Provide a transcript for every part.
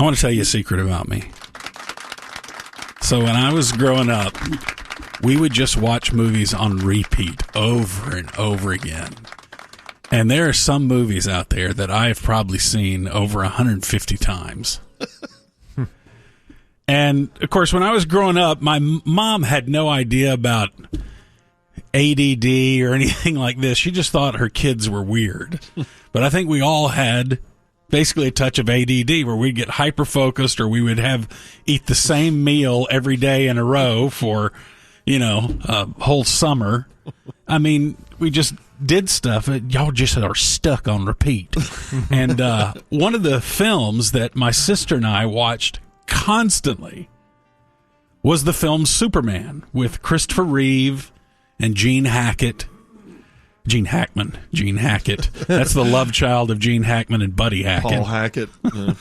I want to tell you a secret about me. So when I was growing up, we would just watch movies on repeat over and over again. And there are some movies out there that I have probably seen over 150 times. And, of course, when I was growing up, my mom had no idea about ADD or anything like this. She just thought her kids were weird. But I think we all had basically a touch of ADD where we'd get hyper-focused or we would eat the same meal every day in a row for, a whole summer. I mean, we just did stuff. Y'all just are stuck on repeat. And one of the films that my sister and I watched constantly was the film Superman with Christopher Reeve and Gene Hackman. That's the love child of Gene Hackman and Buddy Hackett. Paul Hackett. Yeah.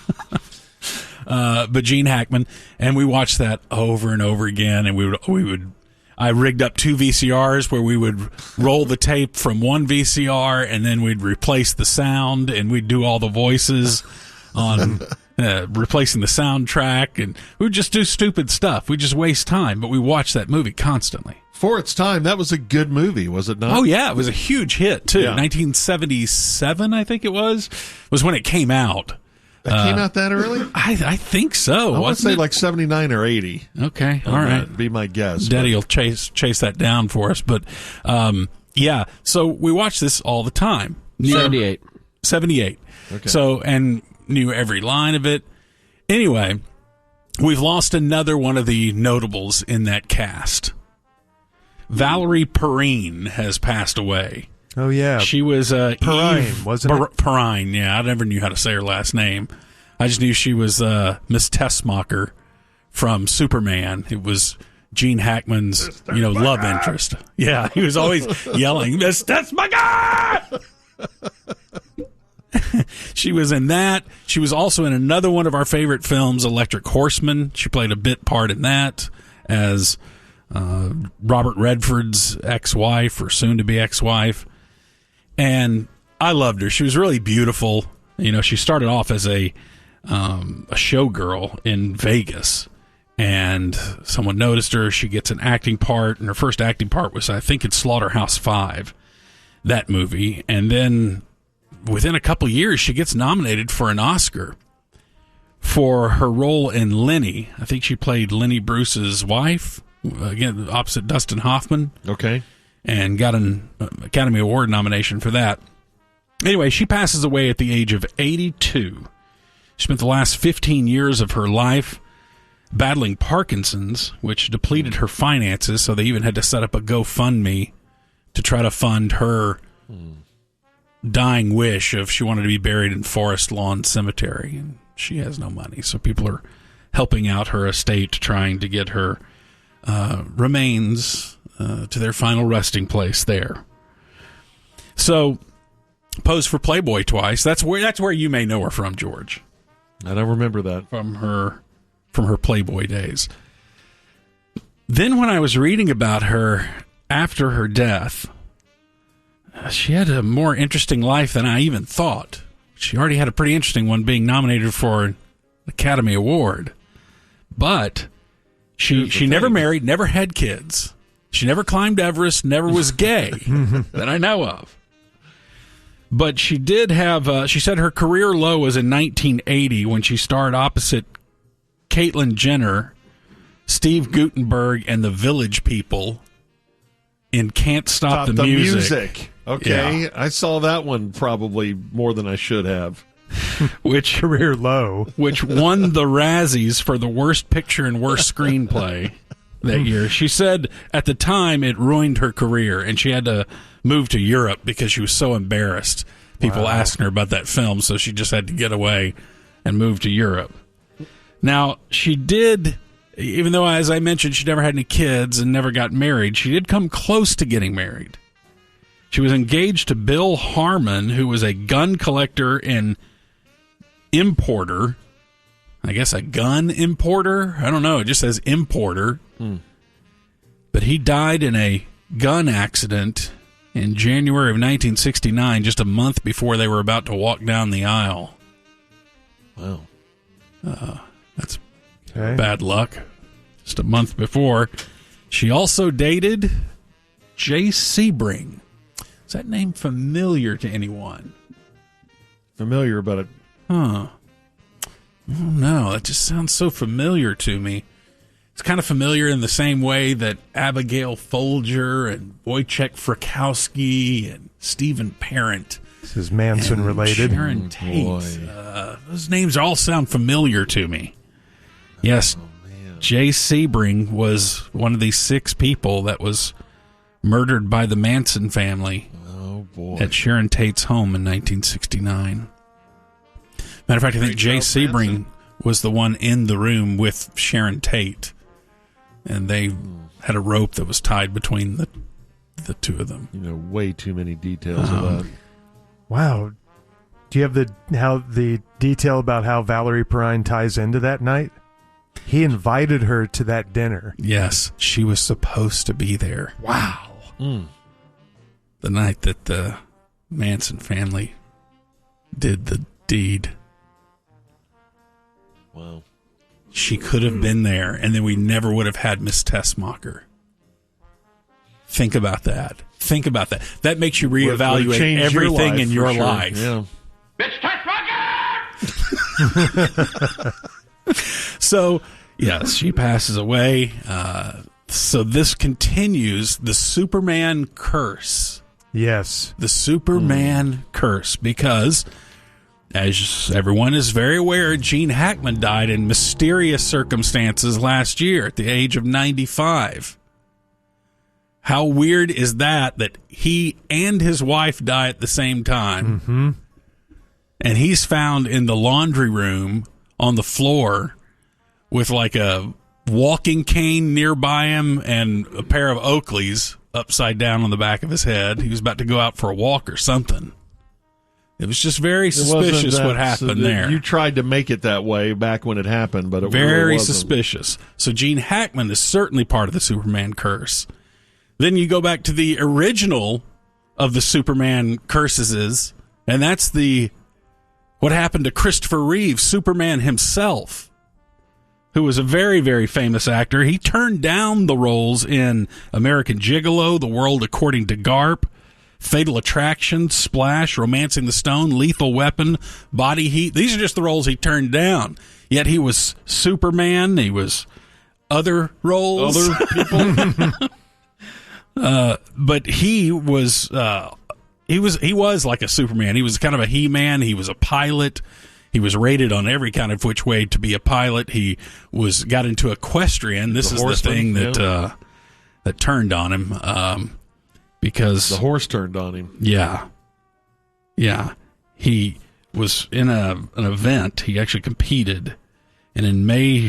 But Gene Hackman, and we watched that over and over again, and I rigged up 2 VCRs where we would roll the tape from one VCR, and then we'd replace the sound, and we'd do all the voices on replacing the soundtrack, and we would just do stupid stuff. We just waste time, but we watched that movie constantly. For its time, that was a good movie, was it not? Oh, yeah. It was a huge hit, too. Yeah. 1977, I think it was when it came out. That came out that early? I think so. I want to say like 79 or 80. Okay, all right. That'd be my guess. Daddy will chase that down for us. But, yeah, so we watch this all the time. 78. Okay. So, and knew every line of it. Anyway, we've lost another one of the notables in that cast. Valerie Perrine has passed away. Oh, yeah. She was Perrine, wasn't it? Perrine, yeah. I never knew how to say her last name. I just knew she was Miss Tessmacher from Superman. It was Gene Hackman's, love interest. Yeah, he was always yelling, Miss Tessmacher! She was in that. She was also in another one of our favorite films, Electric Horseman. She played a bit part in that as Robert Redford's ex-wife or soon-to-be ex-wife. And I loved her. She was really beautiful. She started off as a showgirl in Vegas, and someone noticed her. She gets an acting part, and her first acting part was, I think, in Slaughterhouse-5, that movie. And then within a couple years, she gets nominated for an Oscar for her role in Lenny. I think she played Lenny Bruce's wife, again, opposite Dustin Hoffman. Okay. And got an Academy Award nomination for that. Anyway, she passes away at the age of 82. She spent the last 15 years of her life battling Parkinson's, which depleted her finances, so they even had to set up a GoFundMe to try to fund her dying wish of she wanted to be buried in Forest Lawn Cemetery. And she has no money, so people are helping out her estate, trying to get her remains to their final resting place there. So, posed for Playboy twice. That's where you may know her from, George. I don't remember that. From her Playboy days. Then when I was reading about her after her death, she had a more interesting life than I even thought. She already had a pretty interesting one, being nominated for an Academy Award. But she never married, never had kids. She never climbed Everest, never was gay that I know of. But she did have, she said her career low was in 1980 when she starred opposite Caitlyn Jenner, Steve Guttenberg, and the Village People in Can't Stop the Music. Okay, Yeah. I saw that one probably more than I should have. Which career low. Which won the Razzies for the worst picture and worst screenplay that year. She said at the time it ruined her career, and she had to move to Europe because she was so embarrassed. People asking her about that film, so she just had to get away and move to Europe. Now, she did, even though, as I mentioned, she never had any kids and never got married, she did come close to getting married. She was engaged to Bill Harmon, who was a gun collector and importer. I guess a gun importer? I don't know. It just says importer. But he died in a gun accident in January of 1969, just a month before they were about to walk down the aisle. Wow. That's Okay. bad luck. Just a month before. She also dated Jay Sebring. Is that name familiar to anyone? Familiar about it. Huh. Oh, no, that just sounds so familiar to me. It's kind of familiar in the same way that Abigail Folger and Wojciech Frykowski and Stephen Parent. This is Manson related. Sharon Tate. Those names all sound familiar to me. Yes, Jay Sebring was one of these 6 people that was murdered by the Manson family at Sharon Tate's home in 1969. Matter of fact, I think Jay Sebring was the one in the room with Sharon Tate, and they had a rope that was tied between the two of them. You know, way too many details of that. Wow. Do you have the detail about how Valerie Perrine ties into that night? He invited her to that dinner. Yes, she was supposed to be there. Wow. The night that the Manson family did the deed. Wow. She could have been there, and then we never would have had Miss Tessmacher. Think about that. Think about that. That makes you reevaluate everything in your life. Yeah. Bitch Tessmacher! So, yes, she passes away. So this continues the Superman curse. Yes. The Superman curse, because, as everyone is very aware, Gene Hackman died in mysterious circumstances last year at the age of 95. How weird is that he and his wife die at the same time? Mm-hmm. And he's found in the laundry room on the floor with like a walking cane nearby him and a pair of Oakleys upside down on the back of his head. He was about to go out for a walk or something. It was just very suspicious what happened there. You tried to make it that way back when it happened, but it very really wasn't. suspicious. So Gene Hackman is certainly part of the Superman curse. Then you go back to the original of the Superman curses, and that's what happened to Christopher Reeve, Superman himself, who was a very, very famous actor. He turned down the roles in American Gigolo, The World According to Garp, Fatal Attraction, Splash, Romancing the Stone, Lethal Weapon, Body Heat. These are just the roles he turned down. Yet he was Superman. He was other roles. Other people. But he was like a Superman. He was kind of a He-Man. He was a pilot. He was rated on every kind of which way to be a pilot. He got into equestrian. This is the thing that turned on him, because the horse turned on him. Yeah. He was in an event. He actually competed, and in May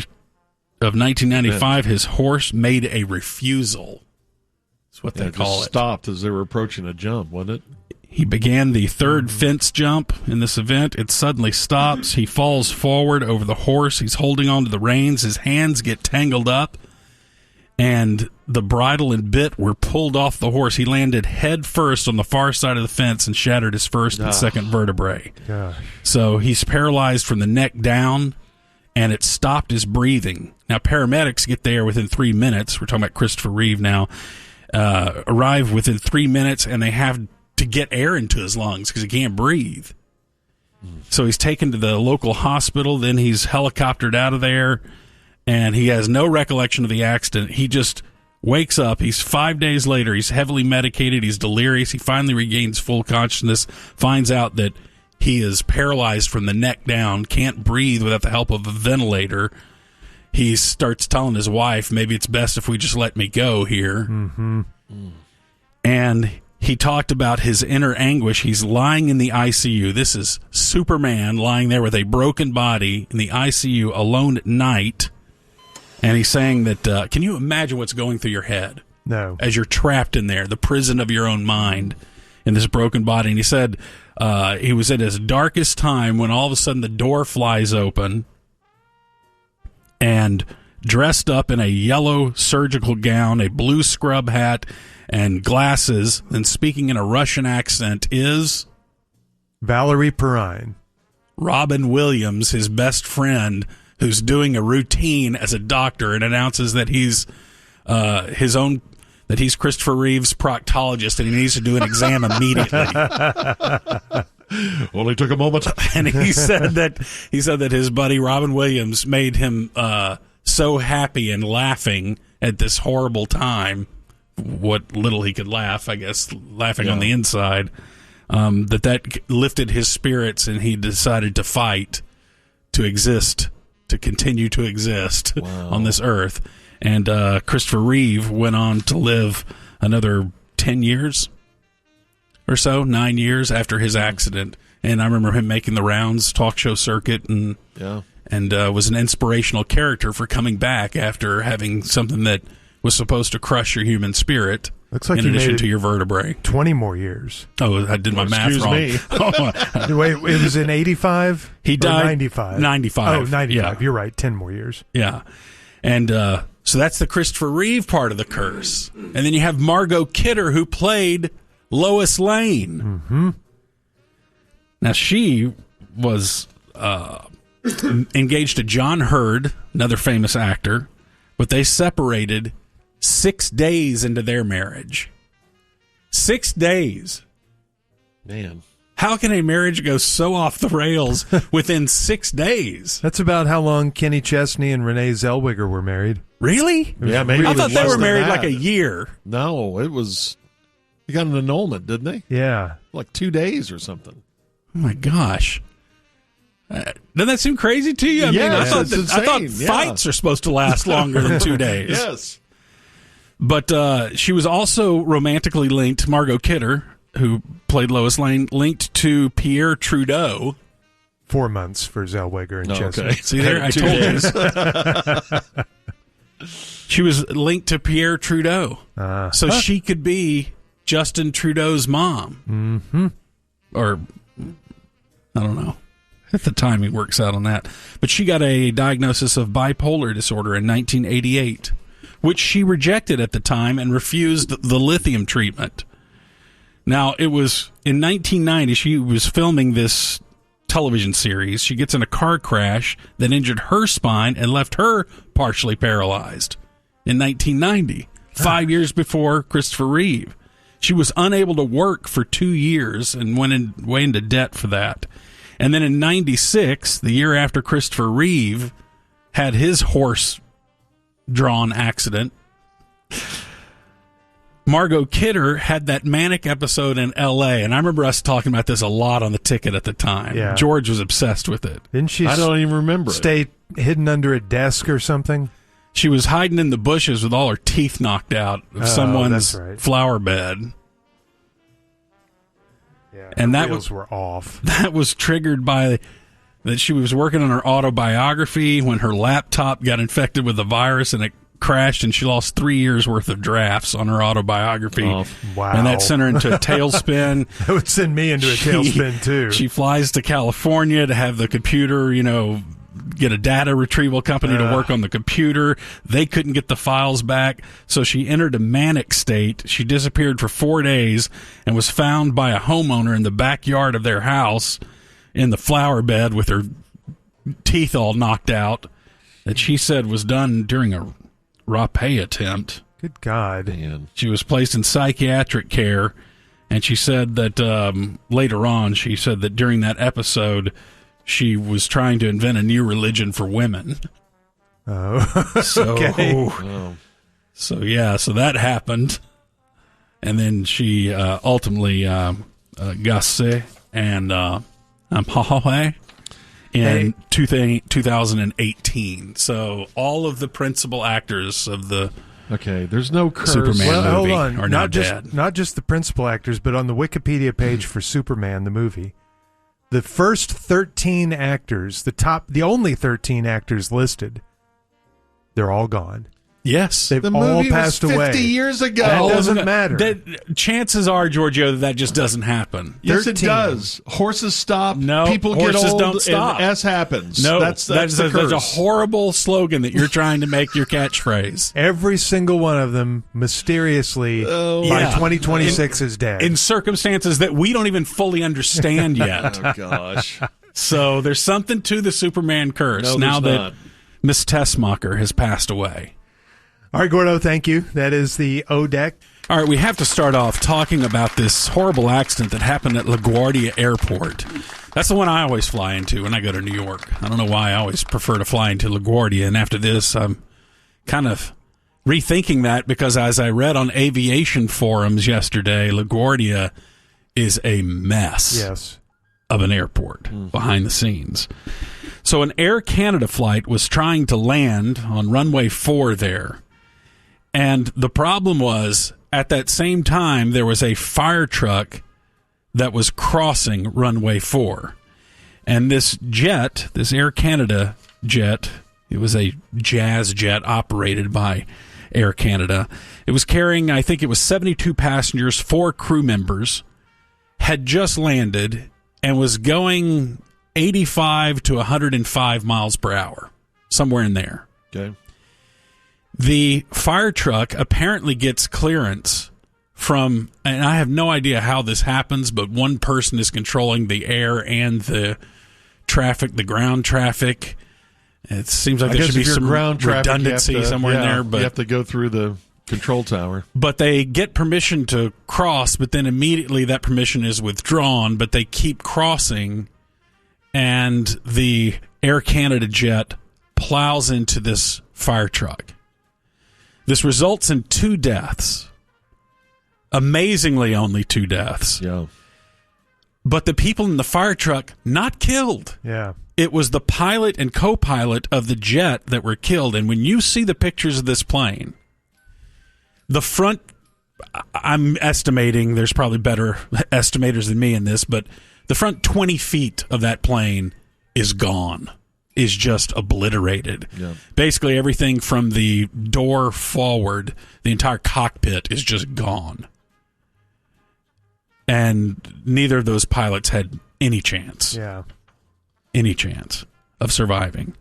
of 1995, his horse made a refusal. That's what they call it. Stopped as they were approaching a jump, wasn't it? He began the third fence jump in this event. It suddenly stops. He falls forward over the horse. He's holding onto the reins. His hands get tangled up, and the bridle and bit were pulled off the horse. He landed head first on the far side of the fence and shattered his first and second vertebrae. Gosh. So he's paralyzed from the neck down, and it stopped his breathing. Now, paramedics get there within 3 minutes. We're talking about Christopher Reeve now. Arrive within 3 minutes, and they have to get air into his lungs because he can't breathe. So he's taken to the local hospital. Then he's helicoptered out of there, and he has no recollection of the accident. He just wakes up. He's 5 days later. He's heavily medicated. He's delirious. He finally regains full consciousness, finds out that he is paralyzed from the neck down, can't breathe without the help of a ventilator. He starts telling his wife, maybe it's best if we just let me go here. Mm-hmm. And he talked about his inner anguish. He's lying in the ICU. This is Superman lying there with a broken body in the ICU alone at night. And he's saying that, can you imagine what's going through your head? No. As you're trapped in there, the prison of your own mind in this broken body. And he said he was at his darkest time when all of a sudden the door flies open, and dressed up in a yellow surgical gown, a blue scrub hat, and glasses, and speaking in a Russian accent is Valerie Perrine. Robin Williams, his best friend, who's doing a routine as a doctor and announces that he's he's Christopher Reeve's proctologist and he needs to do an exam immediately. Only took a moment. And he said that his buddy Robin Williams made him so happy and laughing at this horrible time, what little he could laugh, I guess, laughing on the inside, that lifted his spirits and he decided to fight, to exist, to continue to exist on this earth. And Christopher Reeve went on to live another 10 years or so, 9 years after his accident. And I remember him making the rounds, talk show circuit, and was an inspirational character for coming back after having something that was supposed to crush your human spirit. Looks like in addition to your vertebrae. 20 more years. Oh, I did my math wrong. Wait, it was in 85? He died 95. 95. Oh, 95. Yeah. You're right. 10 more years. Yeah. And so that's the Christopher Reeve part of the curse. And then you have Margot Kidder, who played Lois Lane. Mm-hmm. Now, she was engaged to John Hurd, another famous actor, but they separated 6 days into their marriage. 6 days. Man. How can a marriage go so off the rails within 6 days? That's about how long Kenny Chesney and Renee Zellweger were married. Really? Yeah, maybe. I thought they were married that. like a year. No, it was. They got an annulment, didn't they? Yeah. Like 2 days or something. Oh my gosh. Doesn't that seem crazy to you? I mean, I thought fights are supposed to last longer than 2 days. Yes. But she was also romantically linked, Margot Kidder, who played Lois Lane, linked to Pierre Trudeau. 4 months for Zellweger and Chesney. Okay. See there, I told you. She was linked to Pierre Trudeau. So she could be Justin Trudeau's mom. Mm-hmm. Or, I don't know if the timing works out on that. But she got a diagnosis of bipolar disorder in 1988, which she rejected at the time and refused the lithium treatment. Now, it was in 1990, she was filming this television series. She gets in a car crash that injured her spine and left her partially paralyzed in 1990, 5 years before Christopher Reeve. She was unable to work for 2 years and went way into debt for that. And then in 96, the year after Christopher Reeve had his horse-drawn accident, Margot Kidder had that manic episode in L.A., and I remember us talking about this a lot on the ticket at the time. Yeah. George was obsessed with it. Didn't she I don't even remember stay hidden under a desk or something? She was hiding in the bushes with all her teeth knocked out of someone's flower bed. Yeah, and that wheels were off. That was triggered by that she was working on her autobiography when her laptop got infected with the virus and it crashed, and she lost 3 years worth of drafts on her autobiography. Oh, wow. And that sent her into a tailspin. That would send me into a tailspin too. She flies to California to have the computer, get a data retrieval company to work on the computer. They couldn't get the files back, so she entered a manic state. She disappeared for 4 days and was found by a homeowner in the backyard of their house in the flower bed with her teeth all knocked out, that she said was done during a rapé attempt. Good God. Man. She was placed in psychiatric care, and she said that later on, she said that during that episode, she was trying to invent a new religion for women. Oh, so, okay. So that happened. And then she ultimately gassé and Hahahe in 2018. So all of the principal actors of the there's no curse. Superman movie hold on. are now dead. Not just the principal actors, but on the Wikipedia page for Superman, the movie, the first 13 actors, the only 13 actors listed, they're all gone. Yes. They've The all movie passed was 50 away. years ago. That doesn't matter. Chances are, Giorgio, that just doesn't happen. Yes, 13. it does. Horses stop. No, people get horses old, don't stop. and S happens. No, that's the that's a curse. horrible slogan that you're trying to make your catchphrase. Every single one of them, mysteriously, by 2026 is dead. In circumstances that we don't even fully understand yet. Oh, gosh. So there's something to the Superman curse. No, now there's that not. Miss Tessmacher has passed away. All right, Gordo, thank you. That is the O deck. All right, we have to start off talking about this horrible accident that happened at LaGuardia Airport. That's the one I always fly into when I go to New York. I don't know why I always prefer to fly into LaGuardia, and after this, I'm kind of rethinking that because as I read on aviation forums yesterday, LaGuardia is a mess of an airport behind the scenes. So an Air Canada flight was trying to land on runway 4 there, and the problem was at that same time there was a fire truck that was crossing runway 4. And this jet, this Air Canada jet, it was a Jazz jet operated by Air Canada. It was carrying, I think it was 72 passengers, 4 crew members, had just landed and was going 85 to 105 miles per hour, somewhere in there. Okay. The fire truck apparently gets clearance from, and I have no idea how this happens, but one person is controlling the air and the traffic, the ground traffic. It seems like there should be some ground redundancy somewhere in there. But you have to go through the control tower. But they get permission to cross, but then immediately that permission is withdrawn, but they keep crossing, and the Air Canada jet plows into this fire truck. This results in 2 deaths. Amazingly, only 2 deaths. Yeah. But the people in the fire truck, not killed. Yeah. It was the pilot and co-pilot of the jet that were killed. And when you see the pictures of this plane, the front, I'm estimating, there's probably better estimators than me in this, but the front 20 feet of that plane is gone, is just obliterated. Yeah. Basically, everything from the door forward, the entire cockpit is just gone. And neither of those pilots had any chance. Yeah. Any chance of surviving.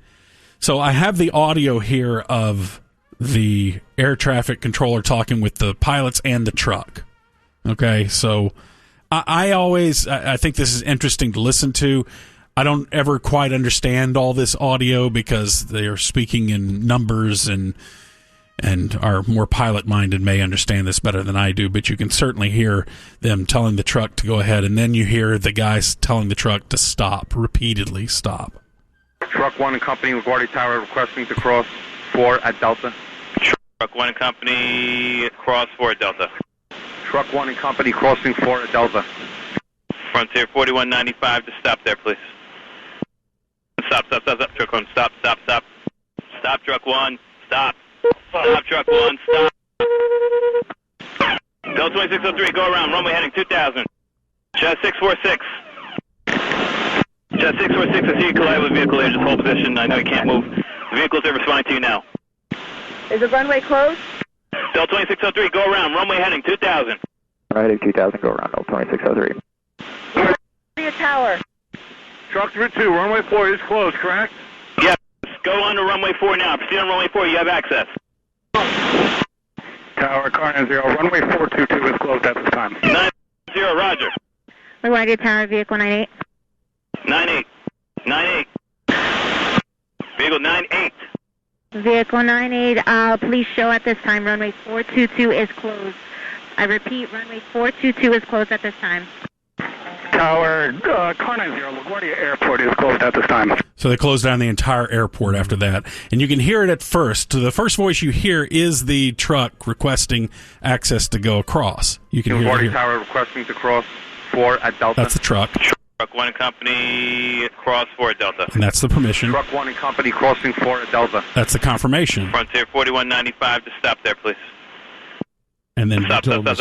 So I have the audio here of the air traffic controller talking with the pilots and the truck. Okay, so I think this is interesting to listen to. I don't ever quite understand all this audio because they are speaking in numbers and are more pilot-minded may understand this better than I do, but you can certainly hear them telling the truck to go ahead, and then you hear the guys telling the truck to stop, repeatedly stop. Truck 1 and Company, LaGuardia Tower, requesting to cross 4 at Delta. Truck 1 and Company, cross 4 at Delta. Truck 1 and Company, crossing 4 at Delta. Frontier 4195, just stop there, please. Stop. Truck 1, stop. Stop, Truck 1, stop. Stop, Truck 1, stop. Delta 2603, go around, runway heading 2000. Jet 646. Jet 646, I see you collide with a vehicle here, just hold position. I know you can't move. The vehicles are responding to you now. Is the runway closed? Delta 2603, go around, runway heading 2000. Heading 2000, go around, Delta 2603. LaGuardia Tower. Truck 2, runway 4 is closed, correct? Yes, go on to runway 4 now. Proceed on runway 4, you have access. Tower, car 90, runway 422 is closed at this time. 90, roger. LaGuardia Tower, vehicle 98. 98. Vehicle 98. Vehicle 98, please show at this time. Runway 422 is closed. I repeat, runway 422 is closed at this time. Tower, car 90, LaGuardia Airport is closed at this time. So they closed down the entire airport after that. And you can hear it at first. The first voice you hear is the truck requesting access to go across. You can hear LaGuardia Tower requesting to cross 4 at Delta. That's the truck. Truck 1 and Company, cross 4 at Delta. And that's the permission. Truck 1 and Company, crossing 4 at Delta. That's the confirmation. Frontier 4195, just stop there, please. And then Stop. Truck 1,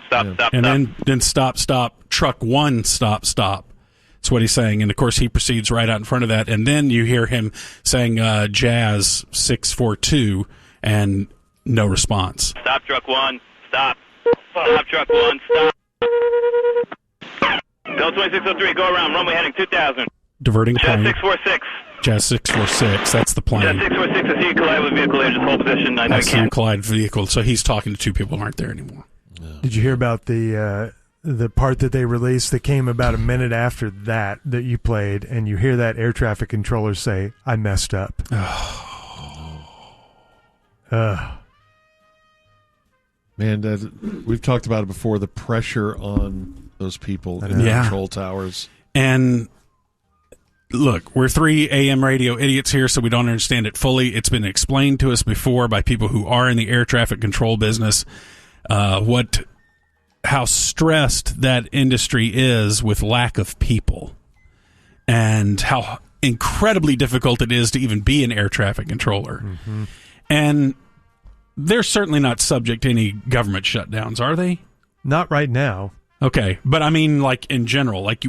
Stop. and then stop. Truck 1, stop. That's what he's saying. And of course, he proceeds right out in front of that. And then you hear him saying Jazz 642, and no response. Stop, Truck 1. Stop. Stop, Truck 1. Stop. Delta 2603, go around. Runway heading 2000. Diverting the Jet plane. 646. Jazz 646. That's the plane. Jet 646, I see you collide with a vehicle here. Just hold position. I know you That's the can't. collide vehicle. So he's talking to 2 people who aren't there anymore. Did you hear about the part that they released that came about a minute after that you played, and you hear that air traffic controller say, "I messed up." Man, we've talked about it before, the pressure on those people in the control towers. And look, we're 3 AM radio idiots here, so we don't understand it fully. It's been explained to us before by people who are in the air traffic control business, how stressed that industry is with lack of people, and how incredibly difficult it is to even be an air traffic controller. Mm-hmm. And they're certainly not subject to any government shutdowns, are they? Not right now. Okay, but I mean, like, in general, like,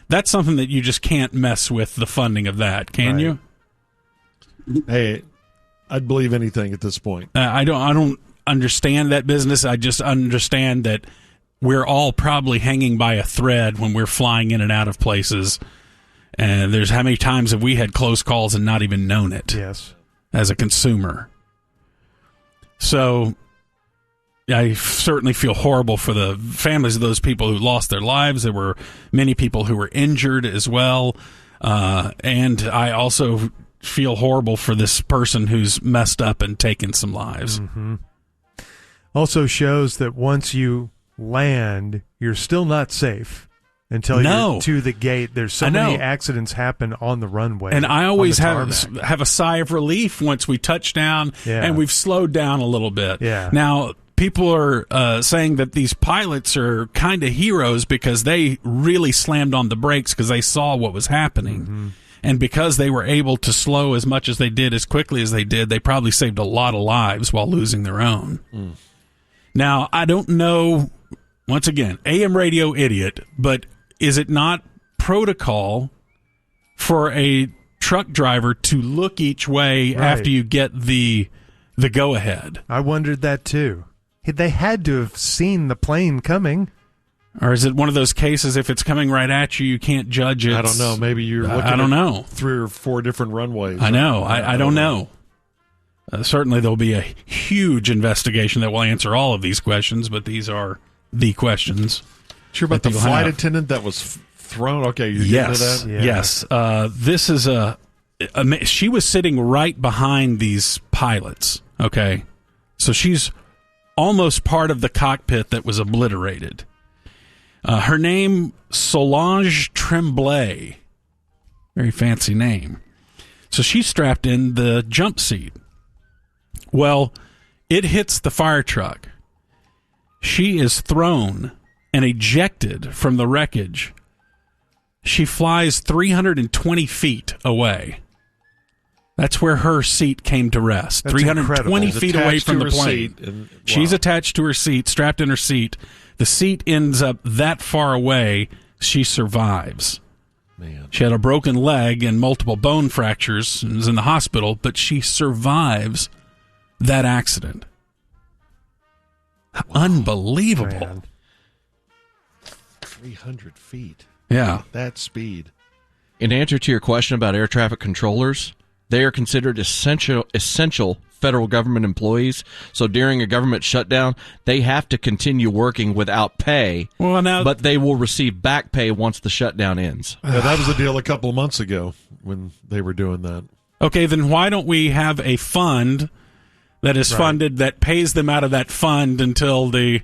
that's something that you just can't mess with the funding of that, can you? Hey, I'd believe anything at this point. I don't understand that business. I just understand that we're all probably hanging by a thread when we're flying in and out of places. And there's how many times have we had close calls and not even known it? Yes. As a consumer. So I certainly feel horrible for the families of those people who lost their lives. There were many people who were injured as well. And I also feel horrible for this person who's messed up and taken some lives. Mm-hmm. Also shows that once you land, you're still not safe until you're to the gate. There's so many accidents happen on the runway. And I always have a sigh of relief once we touch down and we've slowed down a little bit. Yeah. Now, people are saying that these pilots are kind of heroes because they really slammed on the brakes because they saw what was happening. Mm-hmm. And because they were able to slow as much as they did, as quickly as they did, they probably saved a lot of lives while losing their own. Mm. Now, I don't know, once again, AM radio idiot, but is it not protocol for a truck driver to look each way after you get the go-ahead? I wondered that too. They had to have seen the plane coming. Or is it one of those cases, if it's coming right at you, you can't judge it? I don't know. Maybe you're looking at 3 or 4 different runways. I know. I don't know. Certainly there'll be a huge investigation that will answer all of these questions, but these are the questions. Sure about the flight attendant that was thrown? Okay, you're getting to that? Yeah. Yes. This is she was sitting right behind these pilots, okay? So she's almost part of the cockpit that was obliterated. Her name, Solange Tremblay. Very fancy name. So she's strapped in the jump seat. Well, it hits the fire truck. She is thrown and ejected from the wreckage. She flies 320 feet away. That's where her seat came to rest. That's 320 feet away from the plane. She's attached to her seat, strapped in her seat. The seat ends up that far away. She survives. Man. She had a broken leg and multiple bone fractures and was in the hospital, but she survives that accident. Wow. Unbelievable. Man. 300 feet. Yeah. That speed. In answer to your question about air traffic controllers, they are considered essential federal government employees. So during a government shutdown, they have to continue working without pay, but they will receive back pay once the shutdown ends. Yeah, that was the deal a couple of months ago when they were doing that. Okay, then why don't we have a fund that is funded that pays them out of that fund until they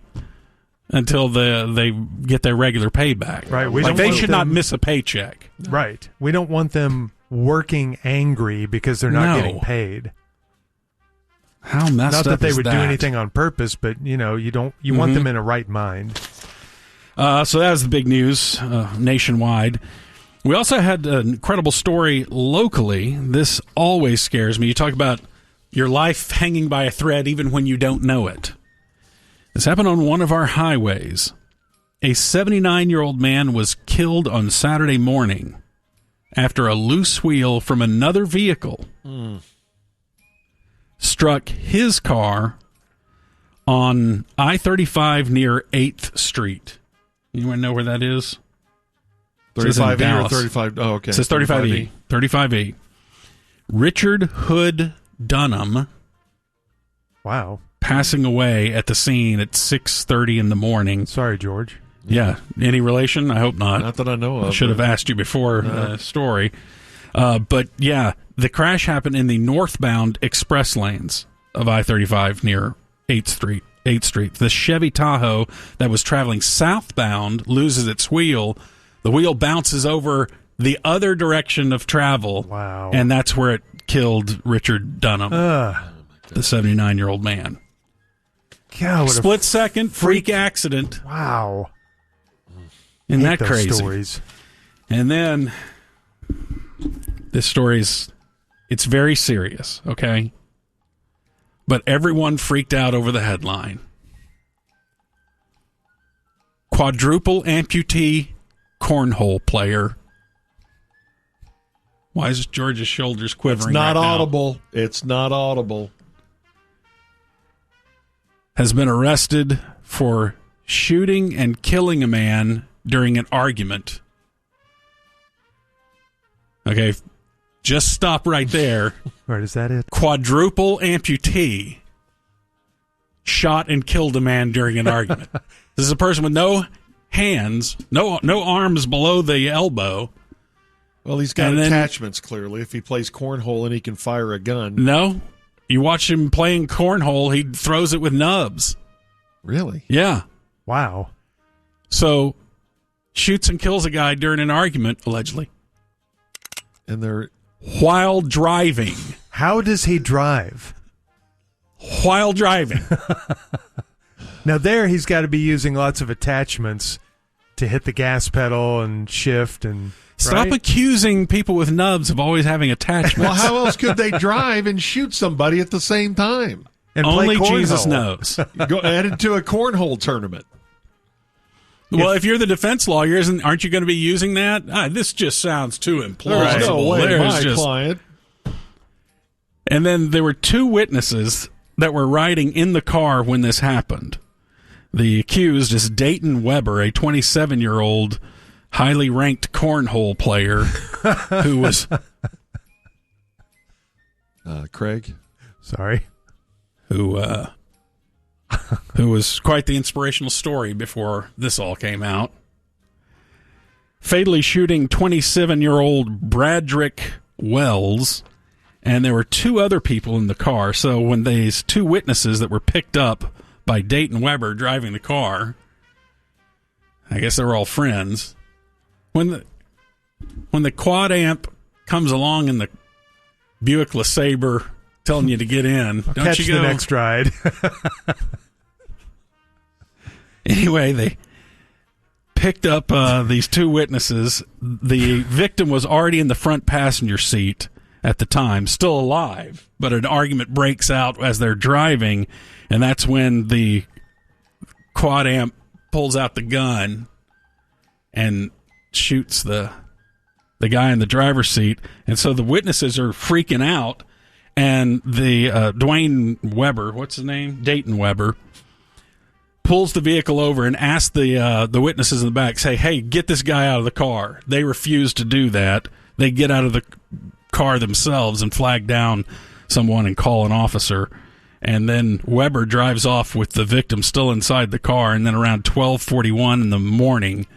get their regular pay back? Right. They should not miss a paycheck. Right. We don't want them working angry because they're not getting paid. How messed up is that? Not that they would do that? Anything on purpose, but you want them in a right mind. So that was the big news nationwide. We also had an incredible story locally. This always scares me. You talk about your life hanging by a thread even when you don't know it. This happened on one of our highways. A 79-year-old man was killed on Saturday morning after a loose wheel from another vehicle struck his car on I-35 near 8th Street. Anyone know where that is? 35E or 35? Oh, okay. It says 35E. 35E. Richard Hood Dunham. Wow. Passing away at the scene at 6:30 in the morning. Sorry, George. Yeah. Any relation? I hope not. Not that I know of. I should have asked you before the story. But, yeah, the crash happened in the northbound express lanes. of I-35 near 8th Street. The Chevy Tahoe that was traveling southbound loses its wheel. The wheel bounces over the other direction of travel. Wow. And that's where it killed Richard Dunham, the 79-year-old man. God, what Split second freak accident. Wow. Isn't that those crazy? Stories. And then this story's it's very serious, okay? But everyone freaked out over the headline. Quadruple amputee cornhole player. Why is George's shoulders quivering? It's not right now? audible. It's not audible. Has been arrested for shooting and killing a man during an argument. Okay, just stop right there. Right, is that it? Quadruple amputee shot and killed a man during an argument. This is a person with no hands, no arms below the elbow. Well, he's got attachments, clearly. If he plays cornhole and he can fire a gun. No. You watch him playing cornhole, he throws it with nubs. Really? Yeah. Wow. So, shoots and kills a guy during an argument, allegedly. And they're... While driving. How does he drive? While driving. Now there he's got to be using lots of attachments to hit the gas pedal and shift and... Stop accusing people with nubs of always having attachments. Well, how else could they drive and shoot somebody at the same time? And only play Jesus cornhole. knows. Go add it to a cornhole tournament. Well, if you're the defense lawyer, aren't you going to be using that? This just sounds too implausible. There's no way There's my client. And then there were two witnesses that were riding in the car when this happened. The accused is Dayton Weber, a 27-year-old highly ranked cornhole player who was... Craig? Sorry. Who was quite the inspirational story before this all came out. Fatally shooting 27-year-old Bradrick Wells, and there were two other people in the car. So when these two witnesses that were picked up by Dayton Weber driving the car, I guess they were all friends. When the quad amp comes along in the Buick LeSabre telling you to get in, don't catch you go the next ride? Anyway, they picked up these two witnesses. The victim was already in the front passenger seat at the time, still alive, but an argument breaks out as they're driving, and that's when the quad amp pulls out the gun and shoots the guy in the driver's seat. And so the witnesses are freaking out, and the Dwayne Weber, what's his name? Dayton Weber, pulls the vehicle over and asks the witnesses in the back, say, hey, get this guy out of the car. They refuse to do that. They get out of the car themselves and flag down someone and call an officer. And then Weber drives off with the victim still inside the car. And then around 12:41 in the morning,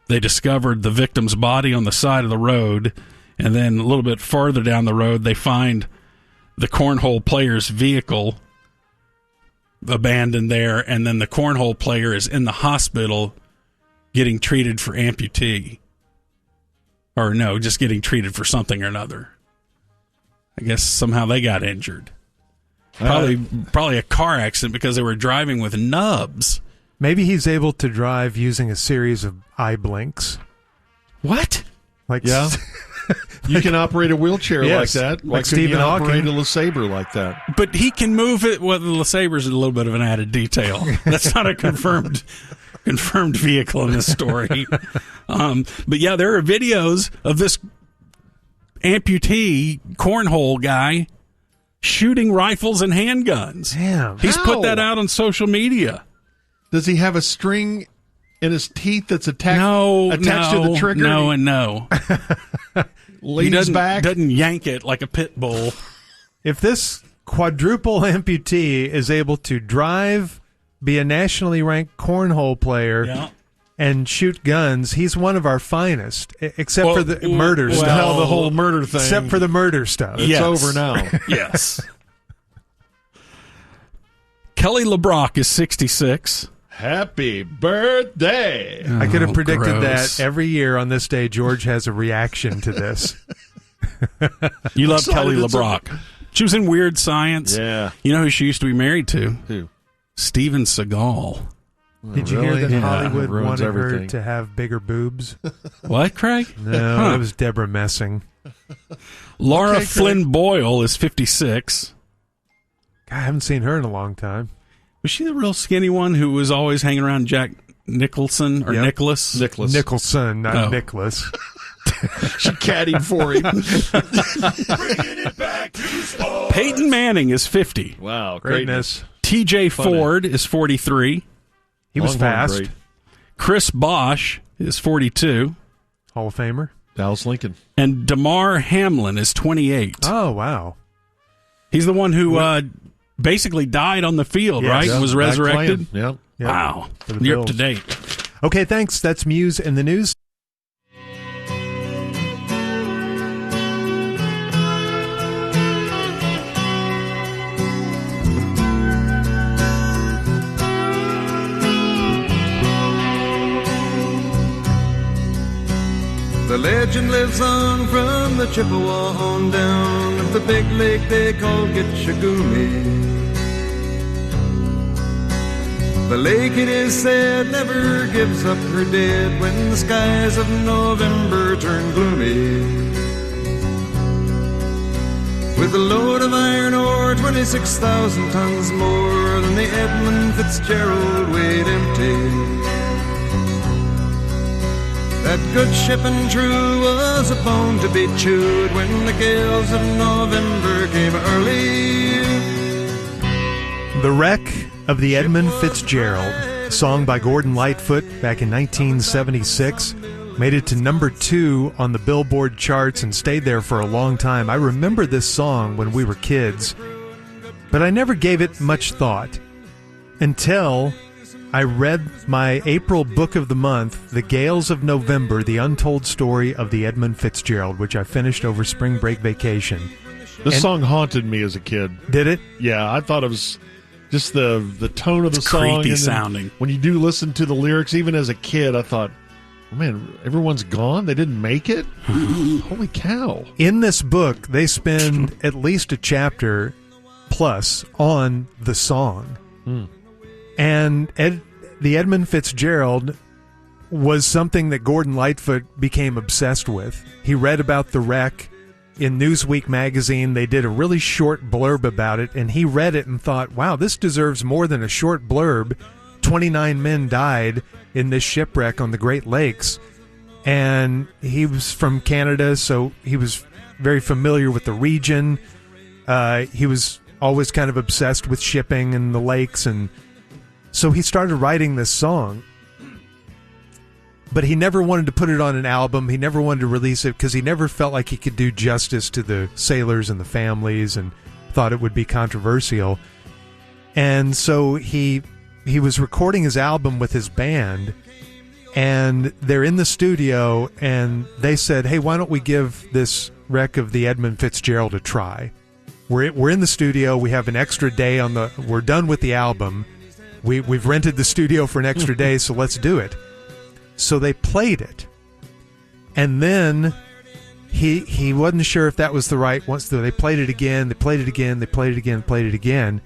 they discovered the victim's body on the side of the road. And then a little bit further down the road, they find the cornhole player's vehicle abandoned there. And then the cornhole player is in the hospital getting treated for amputee. Or no, just getting treated for something or another. I guess somehow they got injured. Probably a car accident because they were driving with nubs. Maybe he's able to drive using a series of eye blinks. What? Yeah. You can operate a wheelchair Yes, like that. like Stephen Stephen Hawking. Operate Hawking. a LeSabre like that. But he can move it. Well, the LeSabre's a little bit of an added detail. That's not a confirmed vehicle in this story. But yeah, there are videos of this amputee cornhole guy shooting rifles and handguns. Damn. He's put that How? out on social media. Does he have a string in his teeth that's attached No, to the trigger? No, and no. Leans back? Doesn't yank it like a pit bull. If this quadruple amputee is able to drive, be a nationally ranked cornhole player, Yeah. and shoot guns, he's one of our finest, except for the murder well, stuff. Hell, the whole murder thing. Except for the murder stuff. It's Yes. over now. Yes. Kelly LeBrock is 66. Happy birthday. I could have predicted gross. that every year on this day, George has a reaction to this. You love Excited Kelly it's LeBrock. She was in Weird Science. Yeah. You know who she used to be married to? Who? Steven Seagal. Did you hear Really? that Yeah. Hollywood Ruins wanted her everything. to have bigger boobs? What, Craig? No, Huh. that was Deborah Messing. Laura Okay, Flynn Boyle is 56. God, I haven't seen her in a long time. Was she the real skinny one who was always hanging around Jack Nicholson or Yep. Nicholas? Nicholas. Nicholson, not Oh. Nicholas. She caddied for him. Peyton Manning is 50. Wow, greatness. TJ Funny. Ford is 43. He was Longhorn fast. great. Chris Bosch is 42. Hall of Famer. Dallas Lincoln. And Damar Hamlin is 28. Oh, wow. He's the one who basically died on the field, Yes. right? Yeah, Was Back resurrected? playing. Yep. Yep. Wow. For the You're up Bills. to date. Okay, thanks. That's Muse in the news. The legend lives on from the Chippewa on down of the big lake they call Gitchagumi. The lake, it is said, never gives up her dead when the skies of November turn gloomy. With a load of iron ore, 26,000 tons more than the Edmund Fitzgerald weighed empty. That good ship and true was a bone to be chewed when the gales of November came early. The Wreck of the Edmund Fitzgerald, a song by Gordon Lightfoot back in 1976, made it to number 2 on the Billboard charts and stayed there for a long time. I remember this song when we were kids, but I never gave it much thought until I read my April book of the month, The Gales of November, The Untold Story of the Edmund Fitzgerald, which I finished over spring break vacation. This And- song haunted me as a kid. Did it? Yeah, I thought it was just the tone of the It's song. creepy and then sounding. When you do listen to the lyrics, even as a kid, I thought, oh, man, everyone's gone? They didn't make it? Holy cow. In this book, they spend at least a chapter plus on the song. And the Edmund Fitzgerald was something that Gordon Lightfoot became obsessed with. He read about the wreck in Newsweek magazine. They did a really short blurb about it, and he read it and thought, wow, this deserves more than a short blurb. 29 men died in this shipwreck on the Great Lakes. And he was from Canada, so he was very familiar with the region. He was always kind of obsessed with shipping and the lakes, and so he started writing this song. But he never wanted to put it on an album. He never wanted to release it because he never felt like he could do justice to the sailors and the families, and thought it would be controversial. And so he was recording his album with his band, and they're in the studio, and they said, hey, why don't we give this wreck of the Edmund Fitzgerald a try? We're in the studio. We have an extra day we're done with the album. We've rented the studio for an extra day, so let's do it. So they played it. And then he wasn't sure if that was the right one. So they played it again, they played it again, they played it again, played it again.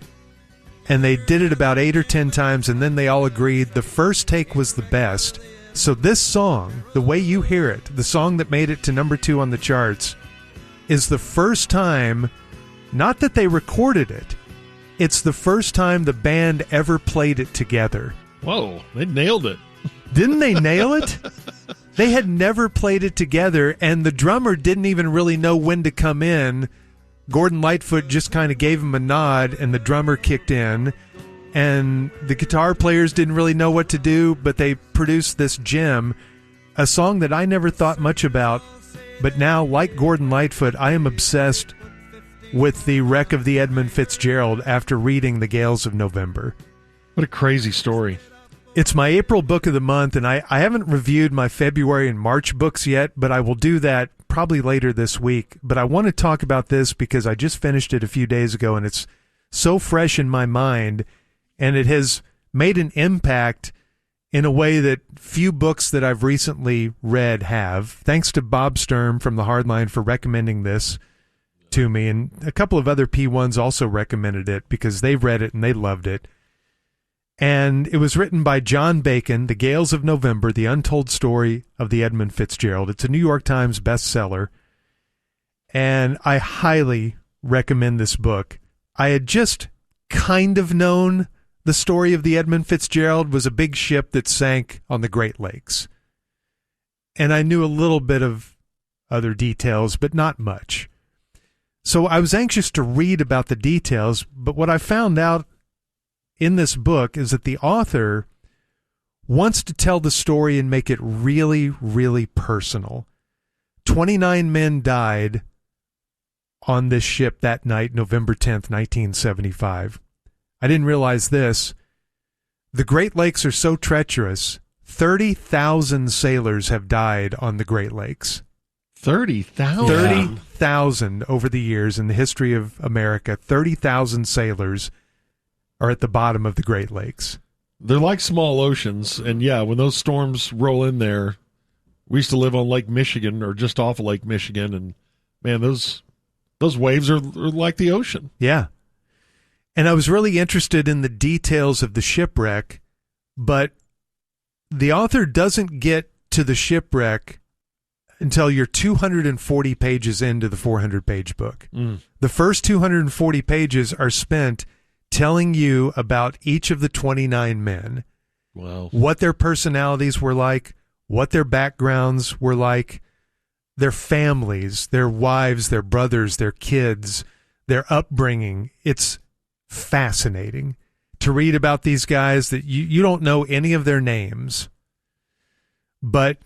And they did it about 8 or 10 times, and then they all agreed the first take was the best. So this song, the way you hear it, the song that made it to number 2 on the charts, is the first time, not that they recorded it, it's the first time the band ever played it together. Whoa, they nailed it. Didn't they nail it? They had never played it together, and the drummer didn't even really know when to come in. Gordon Lightfoot just kind of gave him a nod, and the drummer kicked in. And the guitar players didn't really know what to do, but they produced this gem, a song that I never thought much about. But now, like Gordon Lightfoot, I am obsessed with the wreck of the Edmund Fitzgerald after reading The Gales of November. What a crazy story. It's my April book of the month, and I haven't reviewed my February and March books yet, but I will do that probably later this week. But I want to talk about this because I just finished it a few days ago, and it's so fresh in my mind. and it has made an impact in a way that few books that I've recently read have. Thanks to Bob Sturm from The Hardline for recommending this to me, and a couple of other P1s also recommended it because they've read it and they loved it. And it was written by John Bacon, The Gales of November, The Untold Story of the Edmund Fitzgerald. It's a New York Times bestseller, and I highly recommend this book. I had just kind of known the story of the Edmund Fitzgerald was a big ship that sank on the Great Lakes. And I knew a little bit of other details, but not much. So I was anxious to read about the details, but what I found out in this book is that the author wants to tell the story and make it really, really personal. 29 men died on this ship that night, November 10th, 1975. I didn't realize this. The Great Lakes are so treacherous, 30,000 sailors have died on the Great Lakes. 30,000? 30,000 over the years in the history of America. 30,000 sailors are at the bottom of the Great Lakes. They're like small oceans, and yeah, when those storms roll in there, we used to live on Lake Michigan or just off of Lake Michigan, and man, those waves are like the ocean. Yeah. And I was really interested in the details of the shipwreck, but the author doesn't get to the shipwreck until you're 240 pages into the 400-page book. The first 240 pages are spent telling you about each of the 29 men, what their personalities were like, what their backgrounds were like, their families, their wives, their brothers, their kids, their upbringing. It's fascinating to read about these guys that you don't know any of their names. But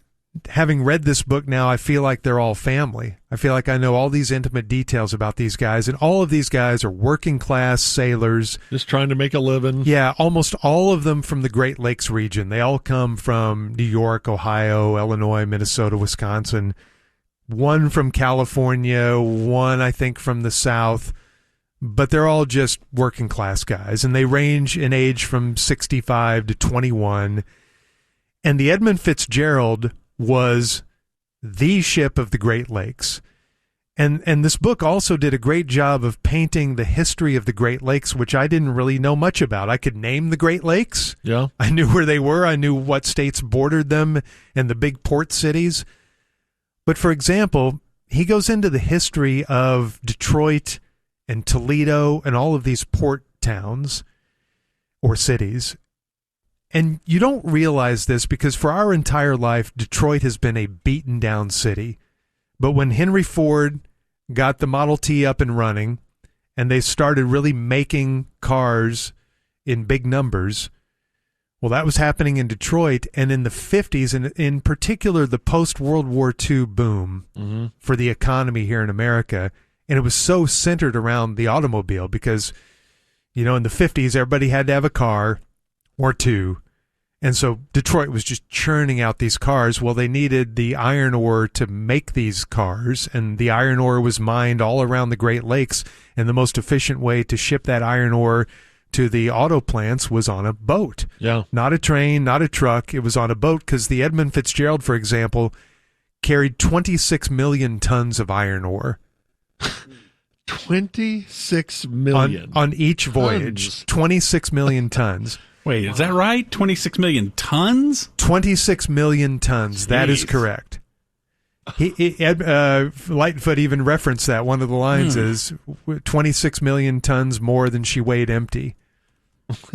having read this book now, I feel like they're all family. I feel like I know all these intimate details about these guys, and all of these guys are working class sailors. Just trying to make a living. Yeah, almost all of them from the Great Lakes region. They all come from New York, Ohio, Illinois, Minnesota, Wisconsin. One from California, one I think from the South. But they're all just working class guys, and they range in age from 65 to 21. And the Edmund Fitzgerald was the ship of the Great Lakes. And this book also did a great job of painting the history of the Great Lakes, which I didn't really know much about. I could name the Great Lakes. Yeah. I knew where they were. I knew what states bordered them and the big port cities. But for example, he goes into the history of Detroit and Toledo and all of these port towns or cities. And you don't realize this because for our entire life, Detroit has been a beaten down city. But when Henry Ford got the Model T up and running and they started really making cars in big numbers, well, that was happening in Detroit. And in the 50s, and in particular, the post-World War II boom for the economy here in America. And it was so centered around the automobile because, you know, in the 50s, everybody had to have a car or two. And so Detroit was just churning out these cars. Well, they needed the iron ore to make these cars, and the iron ore was mined all around the Great Lakes. And the most efficient way to ship that iron ore to the auto plants was on a boat. Yeah. Not a train, not a truck. It was on a boat because the Edmund Fitzgerald, for example, carried 26 million tons of iron ore. 26 million. On each voyage. 26 million tons. Wait, is that right? 26 million tons? 26 million tons. That is correct. Lightfoot even referenced that. One of the lines is 26 million tons more than she weighed empty.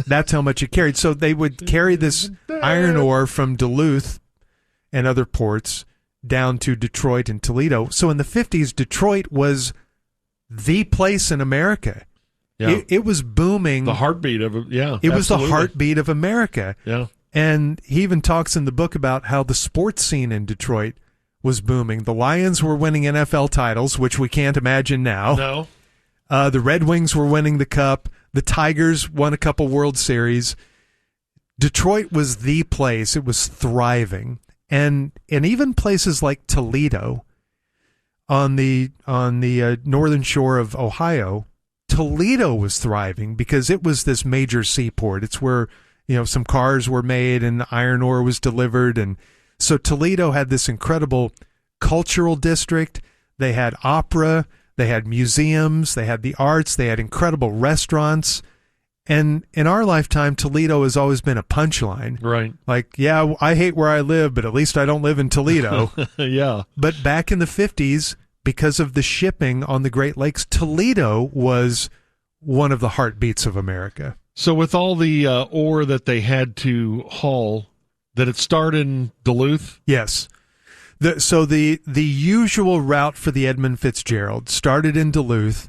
That's how much it carried. So they would carry this iron ore from Duluth and other ports down to Detroit and Toledo. So in the 50s, Detroit was the place in America. Yeah. It was booming. The heartbeat of it, yeah. It was the heartbeat of America. Yeah. And he even talks in the book about how the sports scene in Detroit was booming. The Lions were winning NFL titles, which we can't imagine now. No. The Red Wings were winning the Cup. The Tigers won a couple World Series. Detroit was the place. It was thriving. And even places like Toledo on the northern shore of Ohio, Toledo was thriving because it was this major seaport. It's where, some cars were made and iron ore was delivered. And so Toledo had this incredible cultural district. They had opera, they had museums, they had the arts, they had incredible restaurants. And in our lifetime, Toledo has always been a punchline. Right. Like, yeah, I hate where I live, but at least I don't live in Toledo. Yeah. But back in the 50s, because of the shipping on the Great Lakes, Toledo was one of the heartbeats of America. So with all the ore that they had to haul, did it start in Duluth? Yes. So the usual route for the Edmund Fitzgerald started in Duluth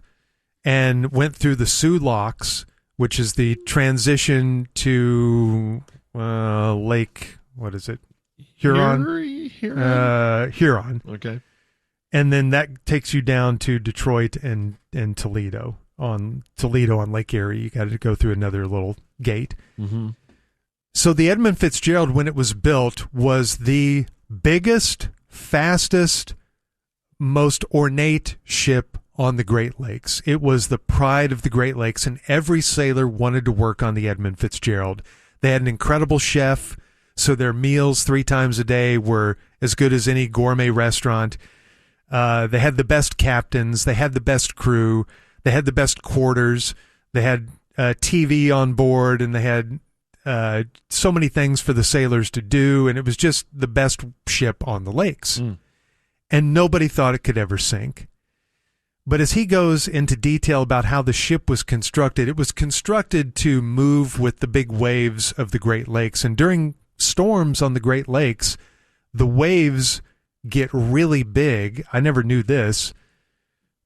and went through the Sioux Locks, which is the transition to Lake, what is it? Huron? Huron. Okay. And then that takes you down to Detroit and Toledo. On Lake Erie, you got to go through another little gate. Mm-hmm. So the Edmund Fitzgerald, when it was built, was the biggest, fastest, most ornate ship on the Great Lakes. It was the pride of the Great Lakes, and every sailor wanted to work on the Edmund Fitzgerald. They had an incredible chef, so their meals 3 times a day were as good as any gourmet restaurant. They had the best captains. They had the best crew. They had the best quarters. They had TV on board, and they had so many things for the sailors to do, and it was just the best ship on the lakes. And nobody thought it could ever sink. But as he goes into detail about how the ship was constructed, it was constructed to move with the big waves of the Great Lakes. And during storms on the Great Lakes, the waves get really big. I never knew this.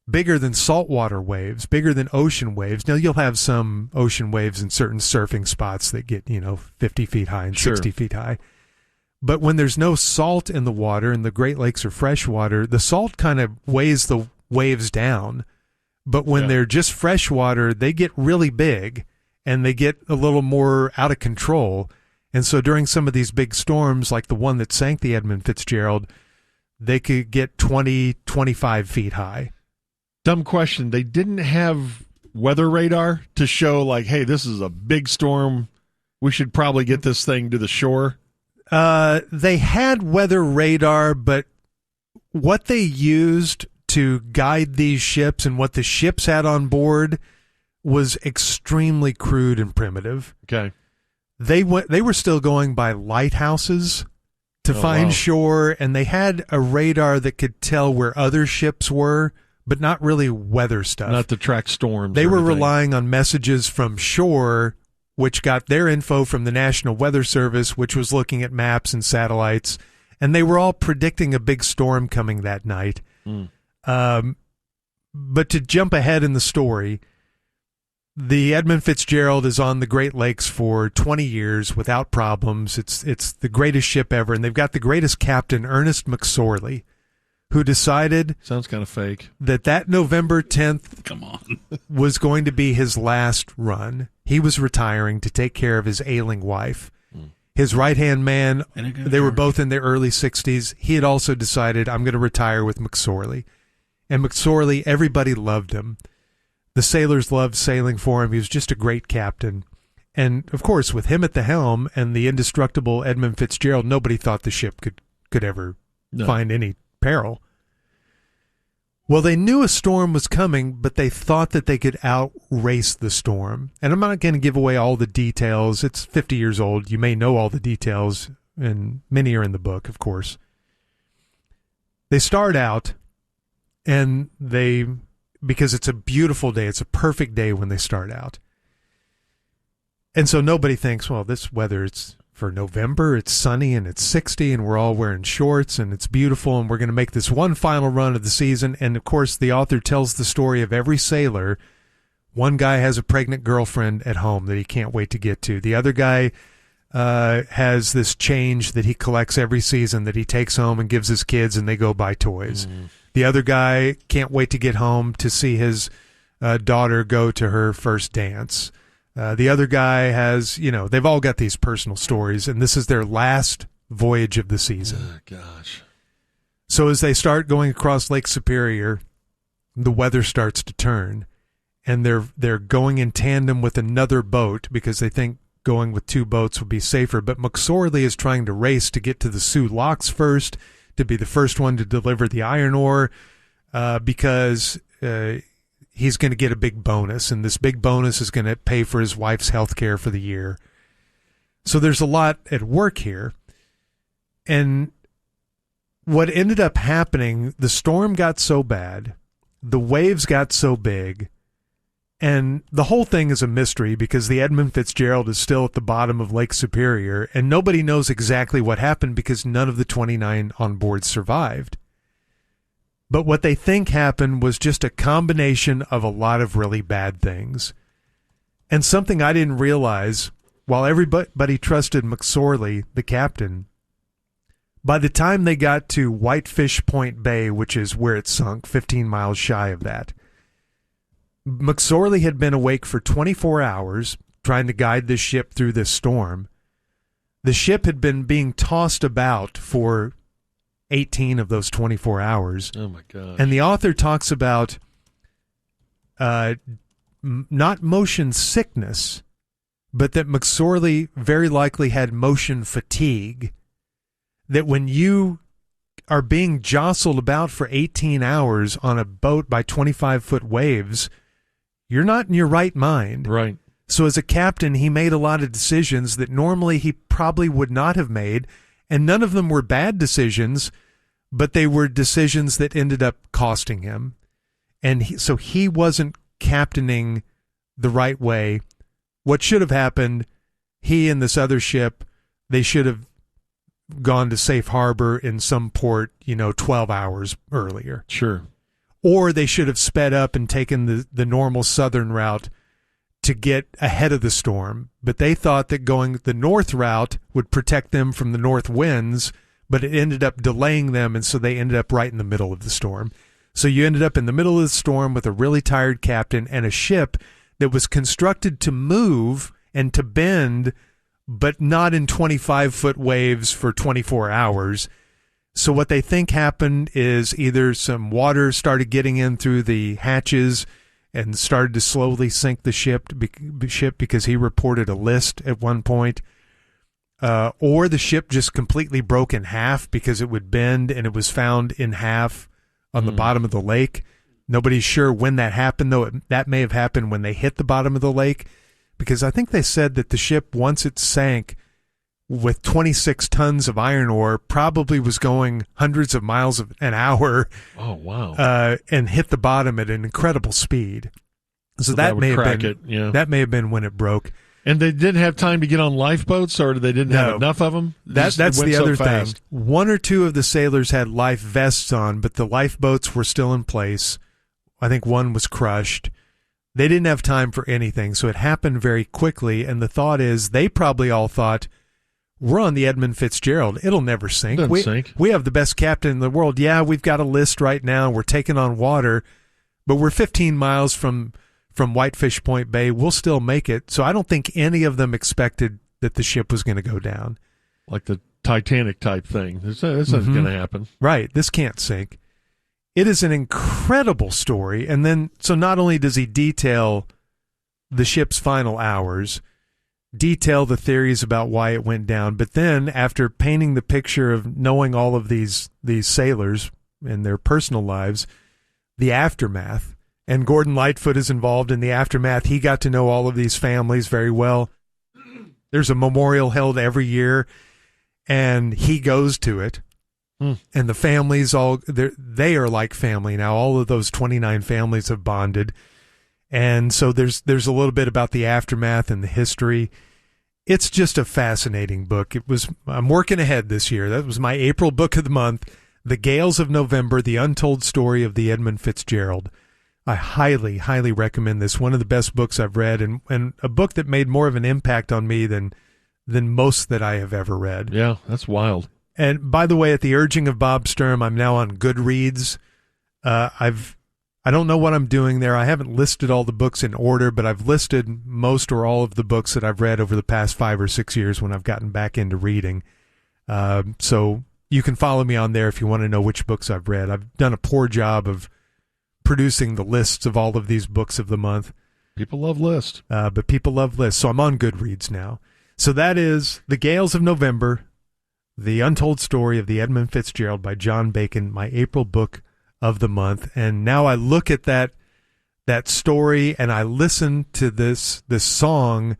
Bigger than saltwater waves, bigger than ocean waves. Now, you'll have some ocean waves in certain surfing spots that get, 50 feet high and 60 feet high. But when there's no salt in the water and the Great Lakes are freshwater, the salt kind of weighs the waves down. But when they're just freshwater, they get really big and they get a little more out of control. And so during some of these big storms, like the one that sank the Edmund Fitzgerald, they could get 20, 25 feet high. Dumb question. They didn't have weather radar to show, like, hey, this is a big storm. We should probably get this thing to the shore. They had weather radar, but what they used to guide these ships and what the ships had on board was extremely crude and primitive. Okay. They were still going by lighthouses to find shore, and they had a radar that could tell where other ships were, but not really weather stuff. Not to track storms. They were relying on messages from shore, which got their info from the National Weather Service, which was looking at maps and satellites, and they were all predicting a big storm coming that night. But to jump ahead in the story, the Edmund Fitzgerald is on the Great Lakes for 20 years without problems. It's the greatest ship ever, and they've got the greatest captain, Ernest McSorley, who decided, sounds kind of fake, that November 10th was going to be his last run. He was retiring to take care of his ailing wife. His right-hand man, they were both in their early 60s. He had also decided, I'm going to retire with McSorley. And McSorley, everybody loved him. The sailors loved sailing for him. He was just a great captain. And, of course, with him at the helm and the indestructible Edmund Fitzgerald, nobody thought the ship could ever find any peril. Well, they knew a storm was coming, but they thought that they could outrace the storm. And I'm not going to give away all the details. It's 50 years old. You may know all the details, and many are in the book, of course. They start out, and because it's a beautiful day, it's a perfect day when they start out. And so nobody thinks, well, this weather, it's for November, it's sunny and it's 60 and we're all wearing shorts and it's beautiful and we're going to make this one final run of the season. And of course, the author tells the story of every sailor. One guy has a pregnant girlfriend at home that he can't wait to get to. The other guy has this change that he collects every season that he takes home and gives his kids, and they go buy toys. The other guy can't wait to get home to see his daughter go to her first dance. The other guy has, they've all got these personal stories, and this is their last voyage of the season. Oh, gosh. So as they start going across Lake Superior, the weather starts to turn, and they're going in tandem with another boat because they think going with two boats will be safer. But McSorley is trying to race to get to the Sioux locks first, to be the first one to deliver the iron ore, because he's going to get a big bonus, and this big bonus is going to pay for his wife's health care for the year. So there's a lot at work here. And what ended up happening, the storm got so bad, the waves got so big, and the whole thing is a mystery because the Edmund Fitzgerald is still at the bottom of Lake Superior, and nobody knows exactly what happened because none of the 29 on board survived. But what they think happened was just a combination of a lot of really bad things. And something I didn't realize, while everybody trusted McSorley, the captain, by the time they got to Whitefish Point Bay, which is where it sunk, 15 miles shy of that, McSorley had been awake for 24 hours trying to guide the ship through this storm. The ship had been being tossed about for 18 of those 24 hours. Oh, my gosh. And the author talks about not motion sickness, but that McSorley very likely had motion fatigue. That when you are being jostled about for 18 hours on a boat by 25-foot waves, you're not in your right mind. Right. So as a captain, he made a lot of decisions that normally he probably would not have made, and none of them were bad decisions, but they were decisions that ended up costing him. And so he wasn't captaining the right way. What should have happened, he and this other ship, they should have gone to safe harbor in some port, 12 hours earlier. Sure. Or they should have sped up and taken the normal southern route to get ahead of the storm. But they thought that going the north route would protect them from the north winds, but it ended up delaying them, and so they ended up right in the middle of the storm. So you ended up in the middle of the storm with a really tired captain and a ship that was constructed to move and to bend, but not in 25-foot waves for 24 hours. So what they think happened is either some water started getting in through the hatches and started to slowly sink the ship because he reported a list at one point, or the ship just completely broke in half because it would bend, and it was found in half on the bottom of the lake. Nobody's sure when that happened, though. That may have happened when they hit the bottom of the lake, because I think they said that the ship, once it sank with 26 tons of iron ore, probably was going hundreds of miles an hour. Oh, wow. And hit the bottom at an incredible speed. So that may have been that may have been when it broke. And they didn't have time to get on lifeboats, or they didn't have enough of them? That's the other thing. One or two of the sailors had life vests on, but the lifeboats were still in place. I think one was crushed. They didn't have time for anything, so it happened very quickly. And the thought is, they probably all thought, we're on the Edmund Fitzgerald. It'll never sink. We have the best captain in the world. Yeah, we've got a list right now. We're taking on water, but we're 15 miles from Whitefish Point Bay. We'll still make it. So I don't think any of them expected that the ship was going to go down. Like the Titanic type thing. This isn't going to happen. Right. This can't sink. It is an incredible story. And then, so not only does he detail the ship's final hours, detail the theories about why it went down, but then after painting the picture of knowing all of these sailors and their personal lives, the aftermath, and Gordon Lightfoot is involved in the aftermath. He got to know all of these families very well. There's a memorial held every year, and he goes to it. And the families they are like family now. All of those 29 families have bonded. And so there's a little bit about the aftermath and the history. It's just a fascinating book. I'm working ahead this year. That was my April book of the month, The Gales of November, The Untold Story of the Edmund Fitzgerald. I highly, highly recommend this. One of the best books I've read, and a book that made more of an impact on me than most that I have ever read. Yeah, that's wild. And by the way, at the urging of Bob Sturm, I'm now on Goodreads. I don't know what I'm doing there. I haven't listed all the books in order, but I've listed most or all of the books that I've read over the past 5 or 6 years when I've gotten back into reading. So you can follow me on there if you want to know which books I've read. I've done a poor job of producing the lists of all of these books of the month. People love lists. But people love lists, so I'm on Goodreads now. So that is The Gales of November, The Untold Story of the Edmund Fitzgerald by John Bacon, my April book of the month. And now I look at that story and I listen to this song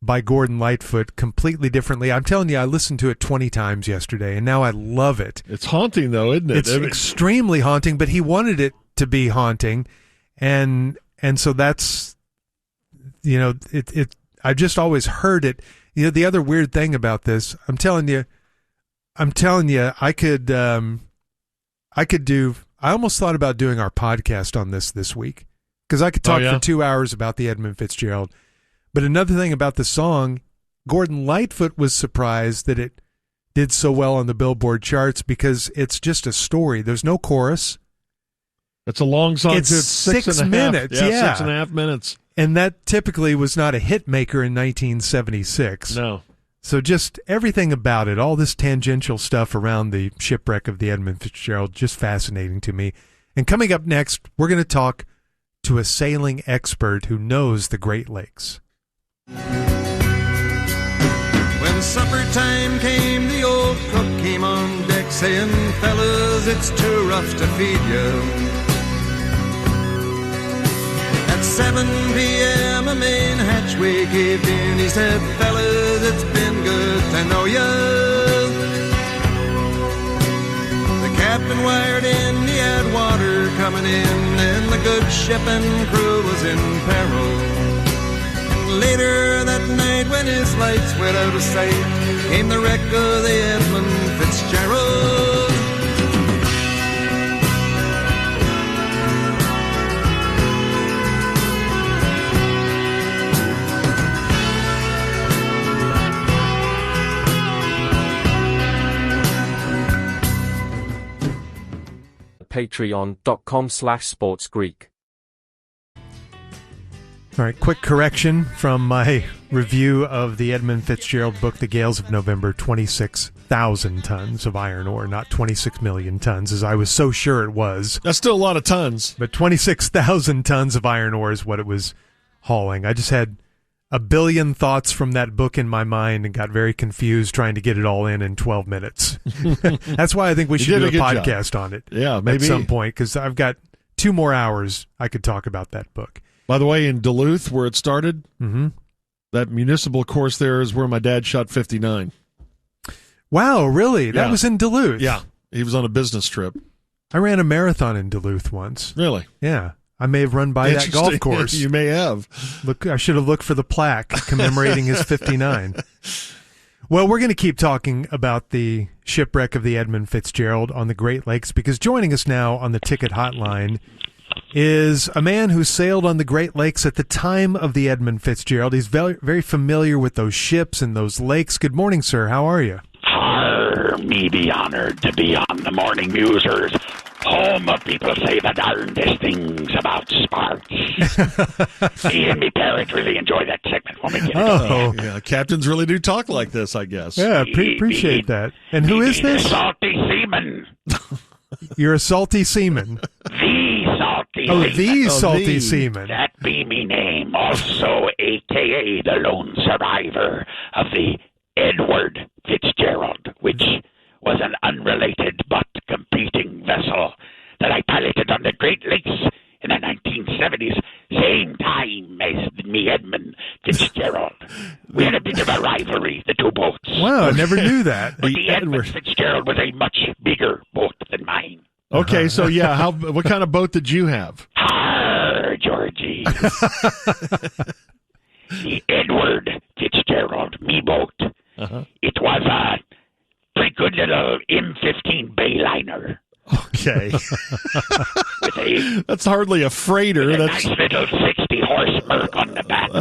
by Gordon Lightfoot completely differently. I'm telling you, I listened to it 20 times yesterday, and now I love it. It's haunting, though, isn't it? It's extremely haunting, but he wanted it to be haunting, and so that's, I just always heard it. The other weird thing about this, I'm telling you, I could do. I almost thought about doing our podcast on this week, because I could talk for 2 hours about the Edmund Fitzgerald. But another thing about the song, Gordon Lightfoot was surprised that it did so well on the Billboard charts because it's just a story. There's no chorus. It's a long song. It's 6 minutes. Yeah, 6.5 minutes. And that typically was not a hit maker in 1976. No. So just everything about it, all this tangential stuff around the shipwreck of the Edmund Fitzgerald, just fascinating to me. And coming up next, we're going to talk to a sailing expert who knows the Great Lakes. When supper time came, the old cook came on deck saying, fellas, it's too rough to feed you. At 7 p.m. a main hatchway caved in. He said, fellas, it's been good to know you. The captain wired in, he had water coming in, and the good ship and crew was in peril. Later that night, when his lights went out of sight, came the wreck of the Edmund Fitzgerald. Patreon.com/sportsgreek. All right, quick correction from my review of the Edmund Fitzgerald book, The Gales of November. 26,000 tons of iron ore, not 26 million tons, as I was so sure it was. That's still a lot of tons. But 26,000 tons of iron ore is what it was hauling. I just had a billion thoughts from that book in my mind and got very confused trying to get it all in 12 minutes. That's why I think we should do a podcast on it. Yeah, maybe. At some point, because I've got 2 more hours I could talk about that book. By the way, in Duluth, where it started, that municipal course there is where my dad shot 59. Wow, really? That was in Duluth? Yeah. He was on a business trip. I ran a marathon in Duluth once. Really? Yeah. I may have run by that golf course. You may have. Look, I should have looked for the plaque commemorating his 59. Well, we're going to keep talking about the shipwreck of the Edmund Fitzgerald on the Great Lakes, because joining us now on the ticket hotline is a man who sailed on the Great Lakes at the time of the Edmund Fitzgerald. He's very, very familiar with those ships and those lakes. Good morning, sir. How are you? Me be honored to be on the Morning Musers, home of people say the darndest things about sports. Me and me parents really enjoy that segment when we get it. Oh, yeah, captains really do talk like this, I guess. Yeah, appreciate that. And who is this? Salty Seaman. You're a salty seaman. The Salty Oh, Seaman. the Salty Seaman. That be me name, also a.k.a. the lone survivor of the Edward Fitzgerald, which was an unrelated but competing vessel that I piloted on the Great Lakes in the 1970s, same time as me Edmund Fitzgerald. We had a bit of a rivalry, the two boats. Wow, I never knew that. But the Edmund Fitzgerald was a much bigger boat than mine. Okay, so yeah, what kind of boat did you have? Georgie. The Edward Fitzgerald, me boat. It was a pretty good little M15 Bayliner. Okay. That's hardly a freighter. With a That's nice little 60-horse Merc on the back.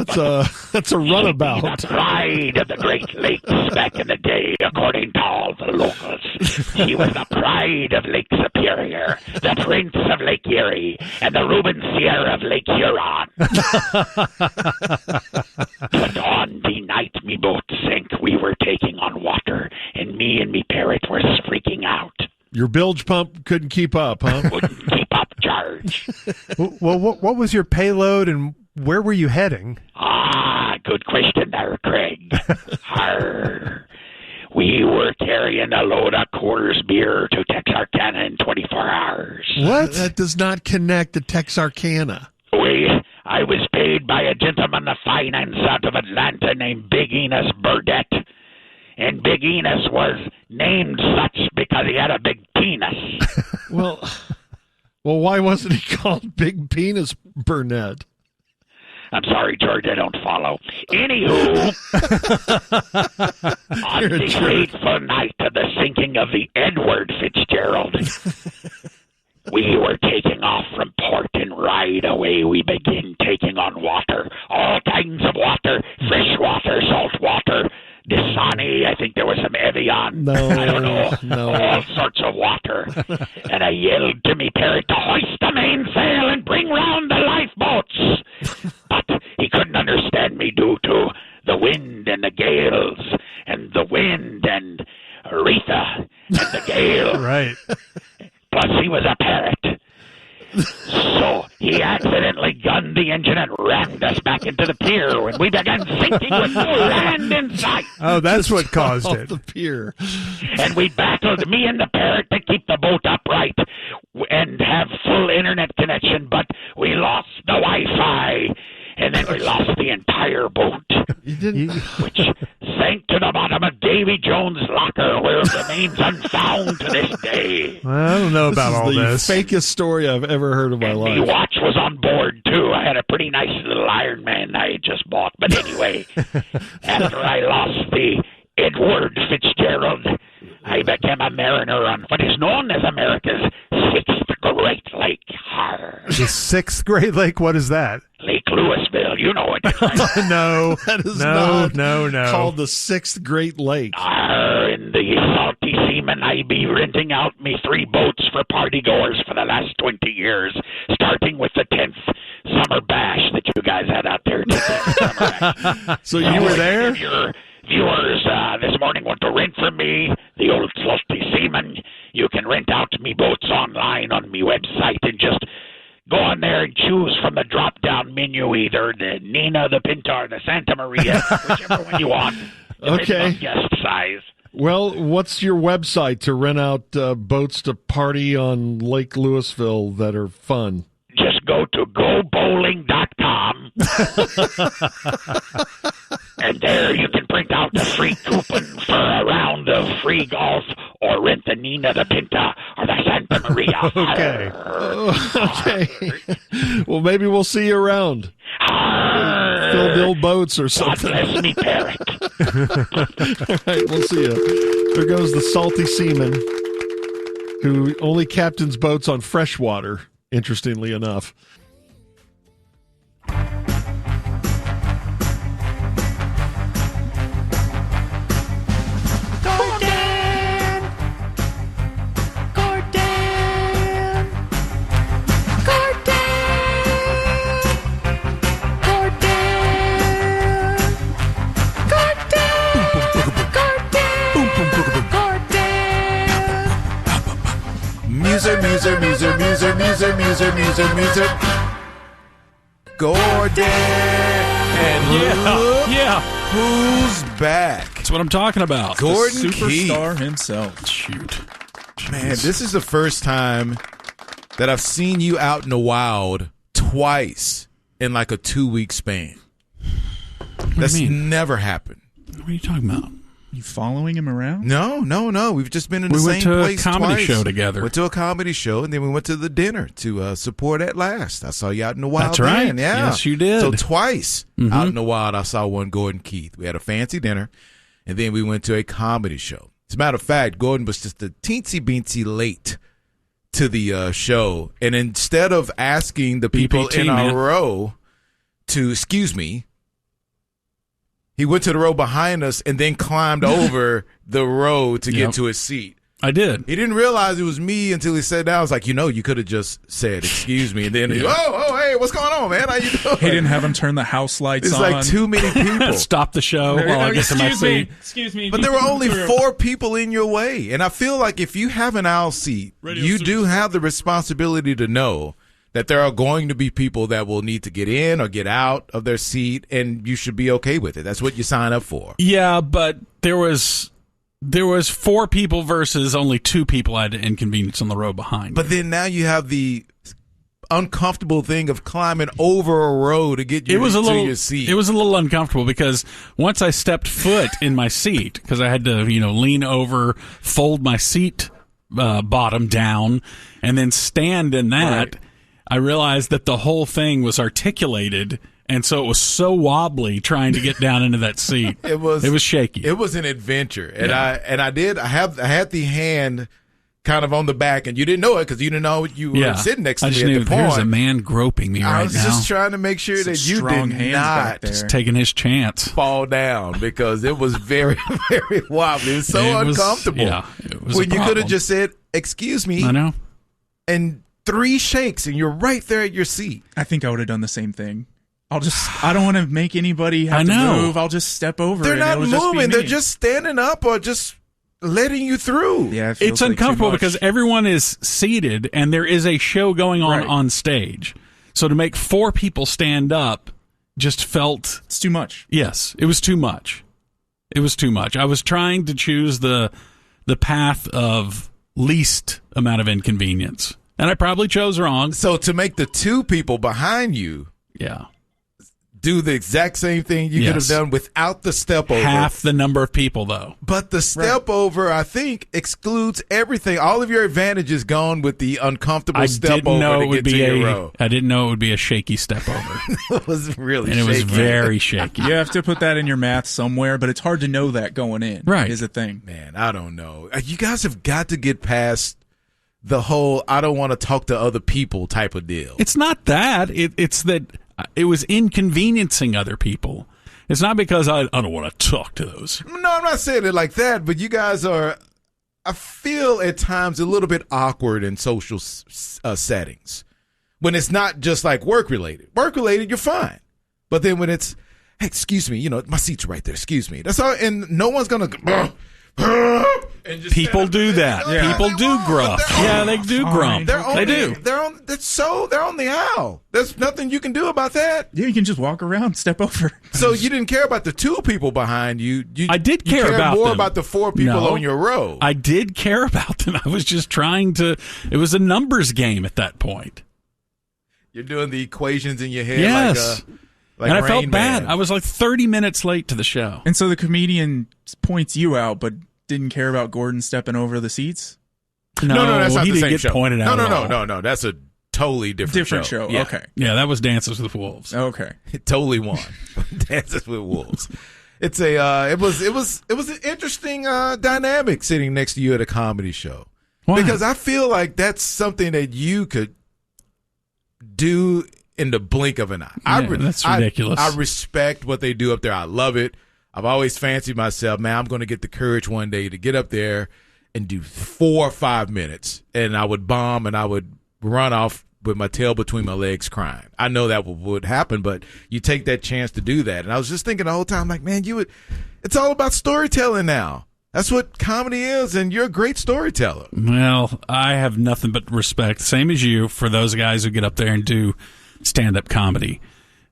That's a runabout. The pride of the Great Lakes back in the day, according to all the locals. She was the pride of Lake Superior, the Prince of Lake Erie, and the Reuben Sierra of Lake Huron. But on the night me boat sank, we were taking on water, and me parrot were freaking out. Your bilge pump couldn't keep up, huh? Wouldn't keep up charge. Well, what was your payload and where were you heading? Good question there, Craig. Arr. We were carrying a load of Coors beer to Texarkana in 24 hours. What? That does not connect to Texarkana. I was paid by a gentleman of finance out of Atlanta named Big Enos Burdett. And Big Enos was named such because he had a big penis. Well, why wasn't he called Big Penis Burnett? I'm sorry, George, I don't follow. Anywho, on the fateful night of the sinking of the Edward Fitzgerald, we were taking off from port, and right away we began taking on water. All kinds of water, fresh water, salt water, Dasani, I think there was some Evian. I don't know. All sorts of water. And I yelled to me parrot to hoist the mainsail and bring round the lifeboats. But he couldn't understand me due to the wind and the gales and the wind and Aretha and the gale. Right. Plus he was a parrot. So he accidentally gunned the engine and rammed us back into the pier when we began sinking with no land in sight. Oh, that's what caused it. The pier. And we battled, me and the parrot, to keep the boat upright and have full internet connection, but we lost the Wi-Fi. And then we lost the entire boat, which sank to the bottom of Davy Jones' locker, where it remains unfound to this day. Well, I don't know about all this. The fakest story I've ever heard of my life. The watch was on board, too. I had a pretty nice little Iron Man I had just bought. But anyway, after I lost the Edward Fitzgerald, I became a mariner on what is known as America's sixth Great Lake. The sixth Great Lake? What is that? Lake Louisville. You know it. Right? No. That is no. called the sixth Great Lake. Mm-hmm. In the Salty Seaman, I be renting out me 3 boats for partygoers for the last 20 years, starting with the 10th summer bash that you guys had out there. So you were there? If your viewers this morning want to rent from me, the old Salty Seaman, you can rent out me boats online on me website and just go on there and choose from the drop-down menu, either the Nina, the Pinta, or the Santa Maria, whichever one you want. Okay. Guest size. Well, what's your website to rent out boats to party on Lake Louisville that are fun? Just go to gobowling.com. And there you can print out the free coupon for a round of free golf or rent the Nina, the Pinta, or the Santa Maria. Okay. Well, maybe we'll see you around. Phil boats or something. God bless me, parrot. All right, we'll see you. There goes the Salty Seaman, who only captains boats on freshwater, interestingly enough. Muser. Gordon. And who's back? That's what I'm talking about. Gordon the superstar himself. Shoot. Man, this is the first time that I've seen you out in the wild twice in like a 2-week span. That's never happened. What are you talking about? You following him around? No. We've just been in the same place We went to a comedy show together. Went to a comedy show, and then we went to the dinner to support At Last. I saw you out in the wild. That's right. Then. Yeah. Yes, you did. So twice out in the wild, I saw one Gordon Keith. We had a fancy dinner, and then we went to a comedy show. As a matter of fact, Gordon was just a teensy-beensy late to the show. And instead of asking the people PPT, in our row to excuse me, he went to the row behind us and then climbed over the row to get to his seat. I did. He didn't realize it was me until he sat down. I was like, you could have just said, excuse me. And then he hey, what's going on, man? How you doing? He didn't have him turn the house lights on. It's like too many people. Stop the show while I get to my seat. Excuse me. But there were only 4 people in your way. And I feel like if you have an aisle seat, you do have the responsibility to know that there are going to be people that will need to get in or get out of their seat, and you should be okay with it. That's what you sign up for. Yeah, but there was 4 people versus only 2 people had inconvenience on the row behind. But then now you have the uncomfortable thing of climbing over a row to get you to your seat. It was a little uncomfortable because once I stepped foot in my seat, because I had to, lean over, fold my seat bottom down, and then stand in that, right. I realized that the whole thing was articulated, and so it was so wobbly trying to get down into that seat. It was shaky. It was an adventure, and I had the hand kind of on the back, and you didn't know it because you didn't know you were sitting next to me at the point. There's a man groping me right now. I was just trying to make sure that you did not just taking his chance fall down, because it was very, very wobbly. It was so uncomfortable. It was when you could have just said, "Excuse me," I know, and 3 shakes, and you're right there at your seat. I think I would have done the same thing. I don't want to make anybody have to move. I'll just step over. They're not moving. They're just standing up or just letting you through. Yeah, it's uncomfortable because everyone is seated and there is a show going on stage. So to make 4 people stand up just felt... It's too much. Yes, it was too much. It was too much. I was trying to choose the path of least amount of inconvenience. And I probably chose wrong. So to make the 2 people behind you do the exact same thing you could have done without the step over. Half the number of people, though. But the step over, I think, excludes everything. All of your advantages gone with the uncomfortable step over to get to your row. I didn't know it would be a shaky step over. It was really shaky. And it was very shaky. You have to put that in your math somewhere, but it's hard to know that going in. Right. Is a thing. Man, I don't know. You guys have got to get past the whole I don't want to talk to other people type of deal. It's not that. It's that it was inconveniencing other people. It's not because I don't want to talk to those. No, I'm not saying it like that, but you guys are, I feel at times a little bit awkward in social settings. When it's not just like work-related. Work-related, you're fine. But then when it's, hey, excuse me, my seat's right there, excuse me. That's all, and no one's going to... People do that. Yeah. People do gruff. Yeah, they do grump. They do. They're on the aisle. There's nothing you can do about that. Yeah, you can just walk around, step over. So you didn't care about the 2 people behind you. I did care about more them. about the 4 people on your row. I did care about them. I was just trying to. It was a numbers game at that point. You're doing the equations in your head. Yes. Like and I felt Rain bad. Man. I was like 30 minutes late to the show. And so the comedian points you out, but didn't care about Gordon stepping over the seats? No, that's not he the didn't same get show. pointed out. No. That's a totally different show. Yeah. Okay. Yeah, that was Dances with Wolves. Okay. It totally won. Dances with Wolves. It's it was an interesting dynamic sitting next to you at a comedy show. Why? Because I feel like that's something that you could do in the blink of an eye. That's ridiculous. I respect what they do up there. I love it. I've always fancied myself, man, I'm going to get the courage one day to get up there and do 4 or 5 minutes. And I would bomb and I would run off with my tail between my legs crying. I know that would happen, but you take that chance to do that. And I was just thinking the whole time, like, man, it's all about storytelling now. That's what comedy is, and you're a great storyteller. Well, I have nothing but respect, same as you, for those guys who get up there and do stand-up comedy,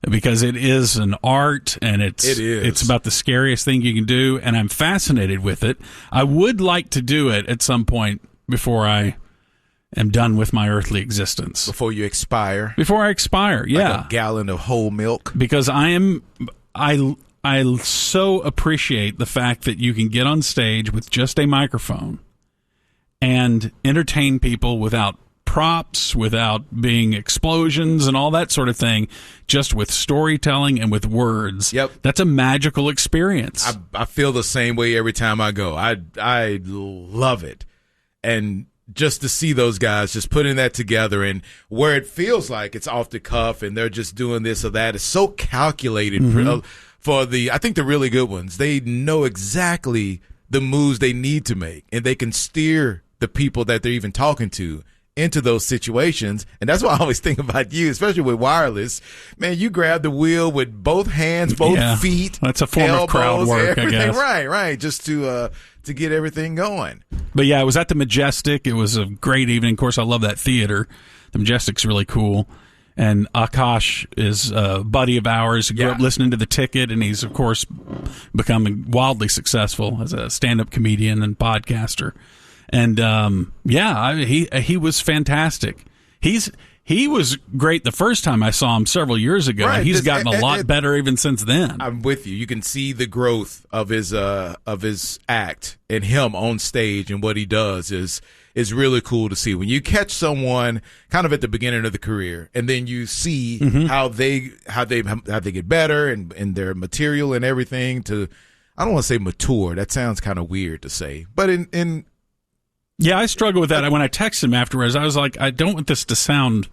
because it is an art, and it's about the scariest thing you can do, and I'm fascinated with it. I would like to do it at some point before I am done with my earthly existence. Before you expire? Before I expire, yeah. Like a gallon of whole milk? Because I so appreciate the fact that you can get on stage with just a microphone and entertain people without props, without being explosions and all that sort of thing, just with storytelling and with words. Yep. That's a magical experience. I feel the same way every time I go. I love it. And just to see those guys just putting that together, and where it feels like it's off the cuff and they're just doing this or that, it's so calculated. For I think the really good ones, they know exactly the moves they need to make, and they can steer the people that they're even talking to into those situations. And that's why I always think about you, especially with wireless. Man, you grab the wheel with both hands, both feet. That's a form of crowd work, everything. I guess. Right. Just to get everything going. But yeah, it was at the Majestic. It was a great evening. Of course, I love that theater. The Majestic's really cool. And Akash is a buddy of ours. He grew up listening to The Ticket, and he's, of course, becoming wildly successful as a stand-up comedian and podcaster. And, he was fantastic. He was great the first time I saw him several years ago. Right. And he's gotten a lot better even since then. I'm with you. You can see the growth of his act and him on stage, and what he does is really cool to see. When you catch someone kind of at the beginning of the career, and then you see how they get better and their material and everything to, I don't want to say mature. That sounds kind of weird to say, but in yeah, I struggle with that. When I texted him afterwards, I was like, I don't want this to sound.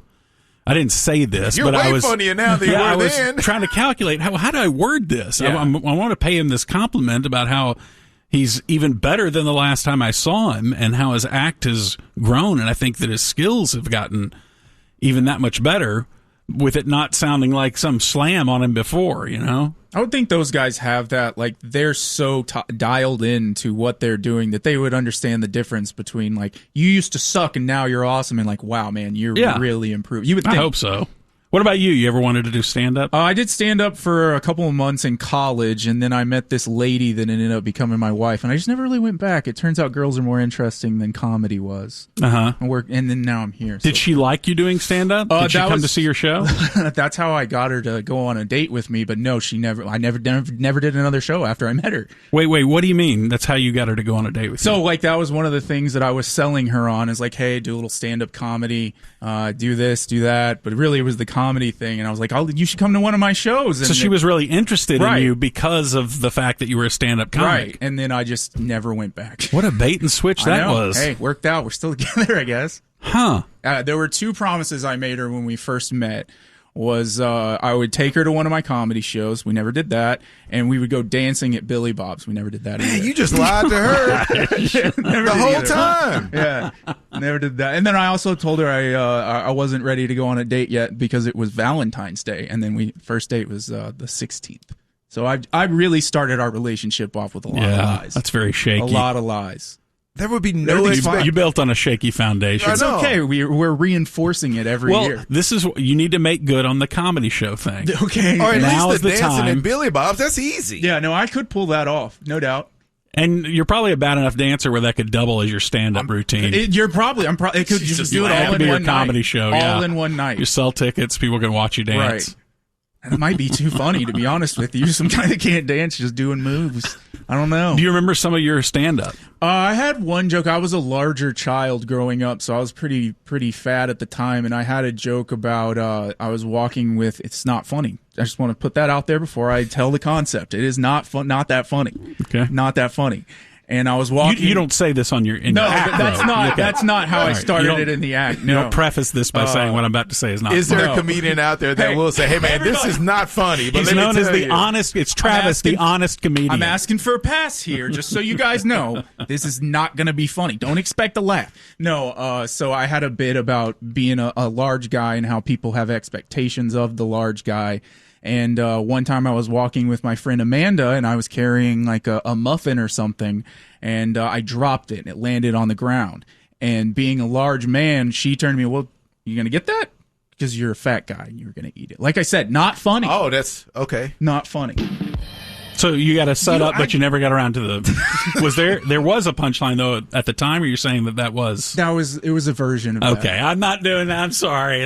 I didn't say this, You're but way I was funnier now than you were I was then. trying to calculate how do I word this. Yeah. I want to pay him this compliment about how he's even better than the last time I saw him, and how his act has grown, and I think that his skills have gotten even that much better, with it not sounding like some slam on him before, you know? I would think those guys have that, like, they're so dialed into what they're doing that they would understand the difference between, like, you used to suck and now you're awesome, and like, wow, man, you're really improved. You would think. I hope so. What about you? You ever wanted to do stand-up? I did stand-up for a couple of months in college, and then I met this lady that ended up becoming my wife, and I just never really went back. It turns out girls are more interesting than comedy was. Uh-huh. And then now I'm here. Did she like you doing stand-up? Did she come to see your show? That's how I got her to go on a date with me, but no, I never did another show after I met her. Wait, what do you mean? That's how you got her to go on a date with you? So, like, that was one of the things that I was selling her on, is like, hey, do a little stand-up comedy, do this, do that, but really it was the comedy thing, and I was like, you should come to one of my shows. And so she was really interested in you because of the fact that you were a stand-up comic. Right, and then I just never went back. What a bait and switch that was. Hey, worked out. We're still together, I guess. Huh. There were two promises I made her when we first met. Was I would take her to one of my comedy shows. We never did that. And we would go dancing at Billy Bob's. We never did that either. Man, you just lied to her the whole time. Yeah, never did that. And then I also told her I wasn't ready to go on a date yet because it was Valentine's Day. And then first date was the 16th. So I really started our relationship off with a lot of lies. That's very shaky. A lot of lies. There would be no expectation. You built on a shaky foundation. It's okay. We're reinforcing it every year. This is you need to make good on the comedy show thing. Okay. Or at now least the dancing time. at Billy Bob's. That's easy. Yeah, no, I could pull that off. No doubt. And you're probably a bad enough dancer where that could double as your stand-up routine. It could just do it all in one comedy night. show. All in one night. You sell tickets, people can watch you dance. Right. And it might be too funny, to be honest with you. Some guy that can't dance just doing moves. I don't know. Do you remember some of your stand-up? I had one joke. I was a larger child growing up, so I was pretty fat at the time, and I had a joke about I was walking with. It's not funny. I just want to put that out there before I tell the concept. It is not that funny. Okay, not that funny. And I was walking. You don't say this on your no. Act, That's though. not. Okay. That's not how I started it in the act. No. You don't preface this by saying what I'm about to say is not. Is there funny. a comedian out there that will say, "Hey, man, this is not funny"? But he's known as the honest. It's Travis, the honest comedian. I'm asking for a pass here, just so you guys know this is not going to be funny. Don't expect a laugh. No. So I had a bit about being a large guy and how people have expectations of the large guy. And one time I was walking with my friend Amanda, and I was carrying like a muffin or something, and I dropped it, and it landed on the ground. And being a large man, she turned to me, well, you going to get that? Because you're a fat guy, and you're going to eat it. Like I said, not funny. Oh, that's okay. Not funny. So you got to set up, but you never got around to the. Was there was a punchline though at the time, or you're saying that was? It was a version of okay, that. I'm not doing that. I'm sorry.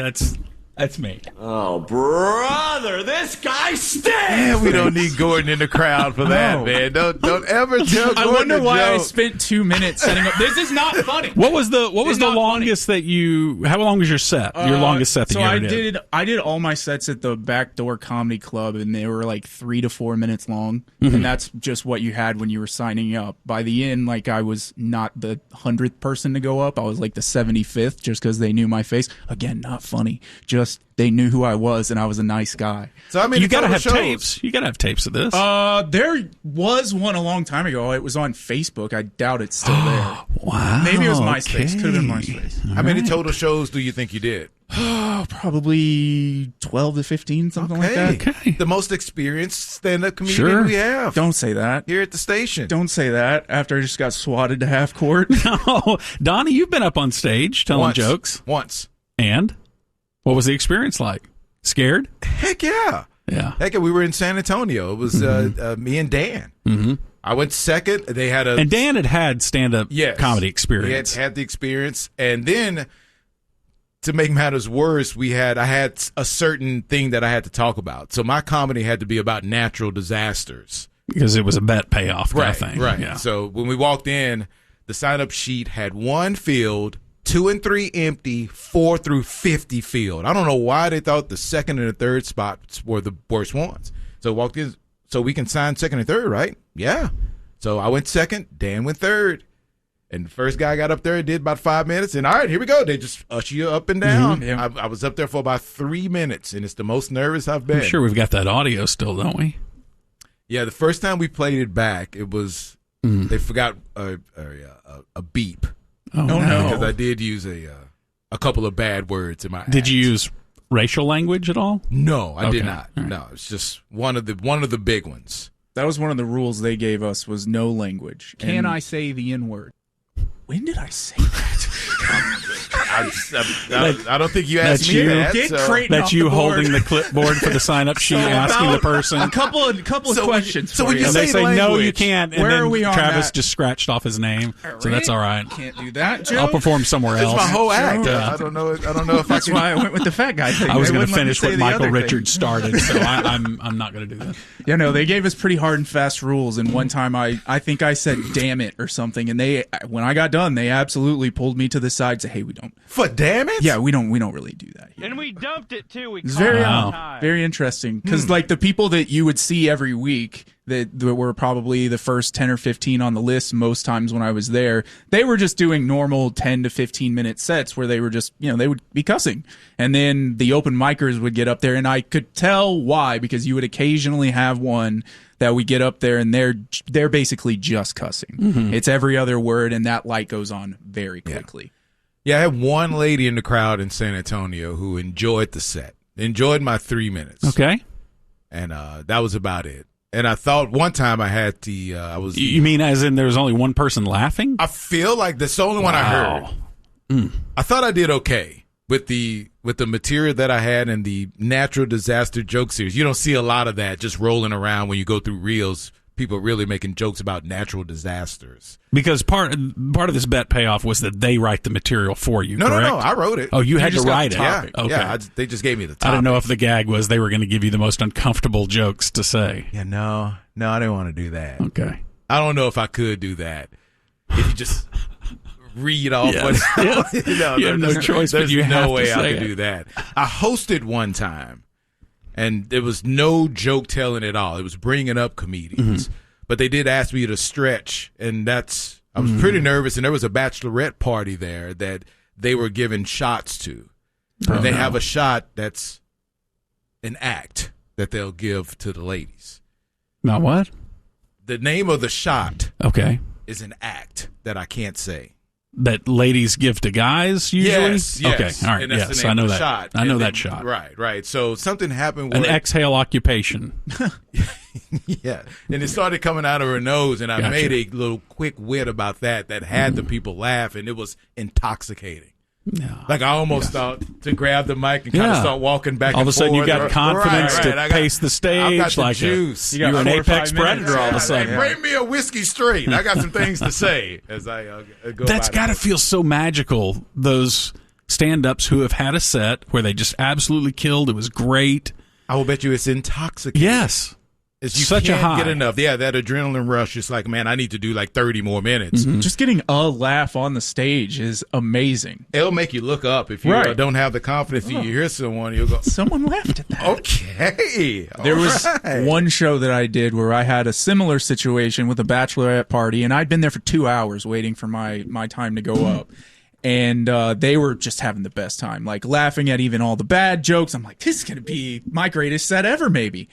That's me. Oh, brother, this guy stinks. Yeah, we don't need Gordon in the crowd for that, man. Don't ever tell Gordon. I wonder why I joke. spent 2 minutes setting up. This is not funny. What was the longest that you? How long was your set? Your longest set that you ever did? I did all my sets at the Backdoor Comedy Club, and they were like 3 to 4 minutes long, and that's just what you had when you were signing up. By the end, like I was not the 100th person to go up. I was like the 75th, just because they knew my face. Again, not funny. Just they knew who I was, and I was a nice guy. So I mean, you gotta have tapes. You gotta have tapes of this. There was one a long time ago. It was on Facebook. I doubt it's still there. Wow. Maybe it was MySpace. Could have been MySpace. How many total shows do you think you did? Probably 12 to 15, something like that. Okay. The most experienced stand-up comedian we have. Don't say that. Here at the station. Don't say that after I just got swatted to half court. No, Donnie, you've been up on stage telling jokes. Once. And? What was the experience like? Scared? Heck yeah. Yeah. Heck yeah. We were in San Antonio. It was me and Dan. Mm-hmm. I went second. They had and Dan had stand-up comedy He experience. had the experience. And then, to make matters worse, I had a certain thing that I had to talk about. So my comedy had to be about natural disasters. Because it was a bet payoff kind of thing. Right. Yeah. So when we walked in, the sign-up sheet had 1 field, 2 and 3 empty, 4 through 50 field. I don't know why they thought the second and the third spots were the worst ones. So walked in, so we can sign second and third, right? Yeah. So I went second, Dan went third. And the first guy got up there and did about 5 minutes. And all right, here we go. They just usher you up and down. Mm-hmm. Yeah. I was up there for about 3 minutes, and it's the most nervous I've been. I'm sure we've got that audio still, don't we? Yeah, the first time we played it back, it was they forgot a beep. Oh, no. Because I did use a couple of bad words in my act. Did you use racial language at all? No, I did Okay. not. All right. No, it's just one of the big ones. That was one of the rules they gave us, was no language. Can And- I say the N-word? When did I say that? I don't think you asked me that. Get so. Creighton That's off you the board. holding the clipboard for the sign-up sheet, asking the person. A couple of questions. so for when you you. And they say, language, no, you can't. And where then are we on Travis that? just scratched off his name. So that's all right. Can't do that, Joe. I'll perform somewhere It's else. my whole act. Yeah. I don't know if That's I can. why I went with the fat guy thing. I was They going to wouldn't let me finish say what the Michael other thing. Richards started, so I'm not going to do that. Yeah, no, they gave us pretty hard and fast rules. And one time I think I said "damn it" or something, and when I got done, they absolutely pulled me to the side and said, "Hey, we don't." For damn it? Yeah, we don't really do that here. And we dumped it too. We It's caught very it on time. very interesting because like the people that you would see every week that were probably the first 10 or 15 on the list most times when I was there, they were just doing normal 10 to 15 minute sets where they were just, they would be cussing. And then the open micers would get up there, and I could tell why, because you would occasionally have one that we get up there and they're basically just cussing. Mm-hmm. It's every other word, and that light goes on very quickly. Yeah, I had one lady in the crowd in San Antonio who enjoyed the set, enjoyed my 3 minutes. Okay. And that was about it. And I thought one time I had You mean as in there was only one person laughing? I feel like that's the only one I heard. I thought I did okay with the material that I had and the natural disaster joke series. You don't see a lot of that just rolling around when you go through reels. People really making jokes about natural disasters. Because part of this bet payoff was that they write the material for you, No, correct? no, I wrote it. Oh, you had to just got write the it. topic. Okay. Yeah, they just gave me the topic. I didn't know if the gag was they were going to give you the most uncomfortable jokes to say. Yeah, no, I didn't want to do that. Okay. I don't know if I could do that. If you just read off Yes. what Yes. You have no choice, but there's you no have to way I say could it. do that. I hosted one time, and there was no joke telling at all. It was bringing up comedians. Mm-hmm. But they did ask me to stretch, and I was pretty nervous, and there was a bachelorette party there that they were giving shots to. And they have a shot that's an act that they'll give to the ladies. Now what? The name of the shot is an act that I can't say. That ladies give to guys usually? Yes. Okay, all right. And that's Yes, the name I know of the that. shot. I know And that then- shot. Right. So something happened An where exhale occupation. yeah. And it started coming out of her nose, and I Gotcha. made a little quick wit about that had the people laugh, and it was intoxicating. No. Like I almost thought to grab the mic and kind of start walking back all and of a sudden forth. you got confidence to I pace the stage I got the like juice. you're an apex predator all of a sudden. Hey, bring me a whiskey straight. I got some things to say as I go. That's about got to it. feel so magical. Those stand-ups who have had a set where they just absolutely killed. It was great. I will bet you it's intoxicating. Yes. It's you such can't a high. get enough. Yeah, that adrenaline rush. It's like, man, I need to do like 30 more minutes. Just getting a laugh on the stage is amazing. It'll make you look up if you Right. don't have the confidence. You hear someone, you'll go, Someone laughed at that. okay. There was All right. one show that I did where I had a similar situation with a bachelorette party, and I'd been there for 2 hours waiting for my time to go up. And they were just having the best time, like laughing at even all the bad jokes. I'm like, this is going to be my greatest set ever, maybe.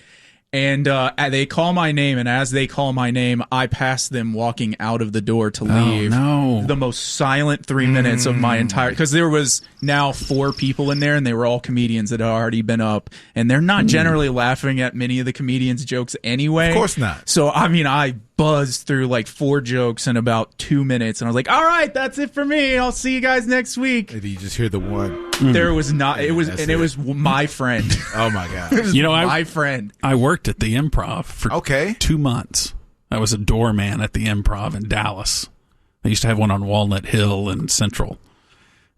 And they call my name, and as they call my name, I pass them walking out of the door to leave. Oh, no. The most silent 3 minutes of my entire... Because there was now 4 people in there, and they were all comedians that had already been up. And they're not generally laughing at many of the comedians' jokes anyway. Of course not. So, I mean, I buzzed through like 4 jokes in about 2 minutes, and I was like, all right, that's it for me. I'll see you guys next week. Did you just hear the one? There was not. It was, and it was my friend. Oh my god! It was my friend. I worked at the Improv for 2 months. I was a doorman at the Improv in Dallas. I used to have one on Walnut Hill and Central.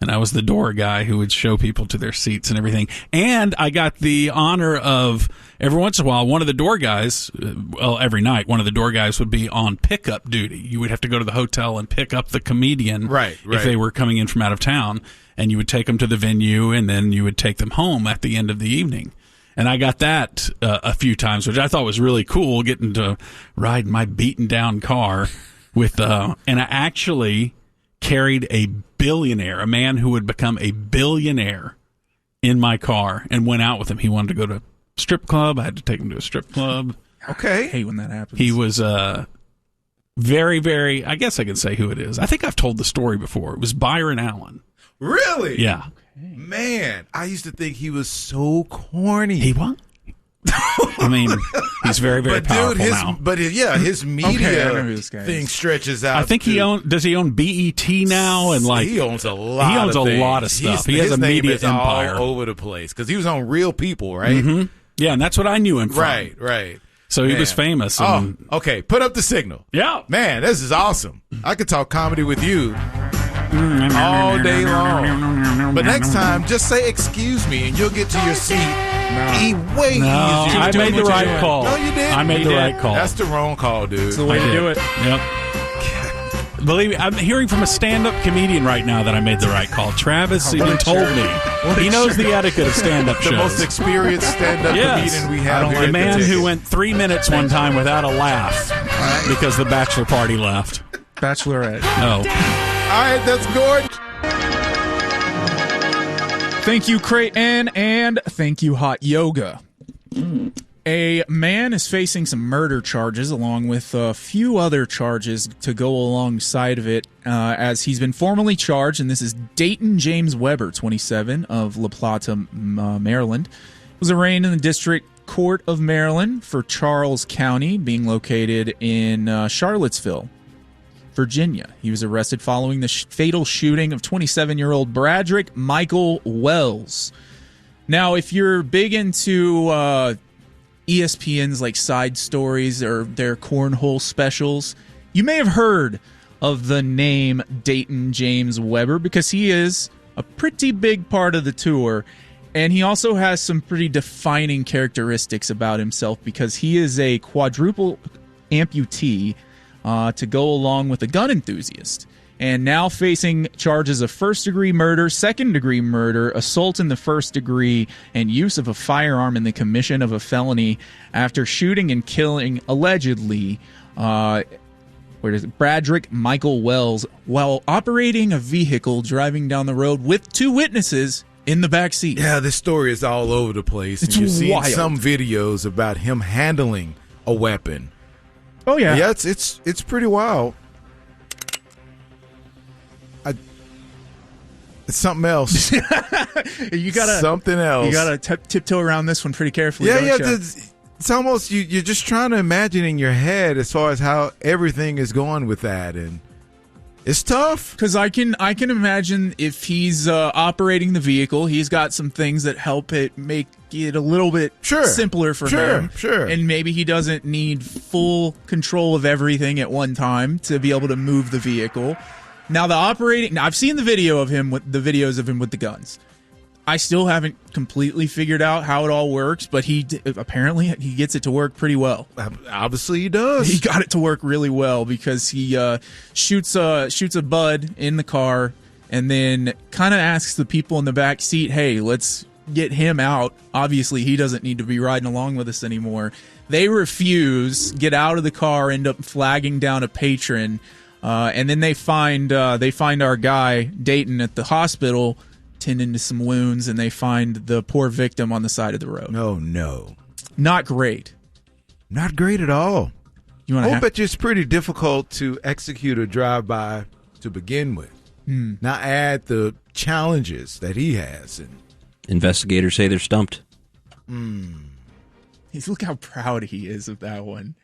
And I was the door guy who would show people to their seats and everything. And I got the honor of, every once in a while, one of the door guys, every night, one of the door guys would be on pickup duty. You would have to go to the hotel and pick up the comedian if they were coming in from out of town. And you would take them to the venue, and then you would take them home at the end of the evening. And I got that a few times, which I thought was really cool, getting to ride my beaten down car with, and I actually carried a billionaire, a man who would become a billionaire, in my car and went out with him. He wanted to go to a strip club. I had to take him to a strip club. Okay. I hate when that happens. He was very, very, I guess I can say who it is. I think I've told the story before. It was Byron Allen. Really? Yeah. Man, I used to think he was so corny. He was? I mean, he's very, very powerful now. But his media thing stretches out. I think does he own BET now? And like he owns a lot of stuff. He has a media empire all over the place because he was on Real People, right? Mm-hmm. Yeah, and that's what I knew him from. Right. So he was famous. And, okay. Put up the signal. Yeah. Man, this is awesome. I could talk comedy with you all day long. But next time, just say excuse me and you'll get to your seat. I made the right call. No, you didn't. I made the right call. That's the wrong call, dude. That's the way to do it. Yep. Believe me, I'm hearing from a stand-up comedian right now that I made the right call. Travis even told me. He knows the etiquette of stand-up shows. The most experienced stand-up comedian we have here. The man who went 3 minutes one time without a laugh because the bachelor party left. Bachelorette. No. All right, that's Gordon. Thank you, Creighton, and thank you, Hot Yoga. A man is facing some murder charges along with a few other charges to go alongside of it as he's been formally charged, and this is Dayton James Weber, 27, of La Plata, Maryland. Was arraigned in the District Court of Maryland for Charles County, being located in Charlottesville, Virginia. He was arrested following the fatal shooting of 27-year-old Bradrick Michael Wells. Now, if you're big into ESPN's like side stories or their cornhole specials, you may have heard of the name Dayton James Weber because he is a pretty big part of the tour, and he also has some pretty defining characteristics about himself because he is a quadruple amputee to go along with a gun enthusiast, and now facing charges of first-degree murder, second-degree murder, assault in the first degree, and use of a firearm in the commission of a felony after shooting and killing, allegedly, Bradrick Michael Wells while operating a vehicle driving down the road with 2 witnesses in the back seat. Yeah, this story is all over the place. It's You've seen wild. some videos about him handling a weapon. Oh yeah, yeah, it's pretty wild. It's something else. You gotta something else. You gotta tiptoe around this one pretty carefully. Yeah. Don't you? It's almost you're just trying to imagine in your head as far as how everything is going with that, and it's tough. Because I can imagine if he's operating the vehicle, he's got some things that help it make it a little bit simpler for him. Sure. And maybe he doesn't need full control of everything at one time to be able to move the vehicle. Now I've seen the videos of him with the guns. I still haven't completely figured out how it all works, but apparently he gets it to work pretty well. Obviously he does. He got it to work really well because he shoots a bud in the car and then kind of asks the people in the back seat, hey, let's get him out. Obviously he doesn't need to be riding along with us anymore. They refuse, get out of the car, end up flagging down a patron, and then they find our guy Dayton at the hospital tending to some wounds, and they find the poor victim on the side of the road. No. Not great. Not great at all. I bet you it's pretty difficult to execute a drive-by to begin with. Now add the challenges that he has. Investigators say they're stumped. Look how proud he is of that one.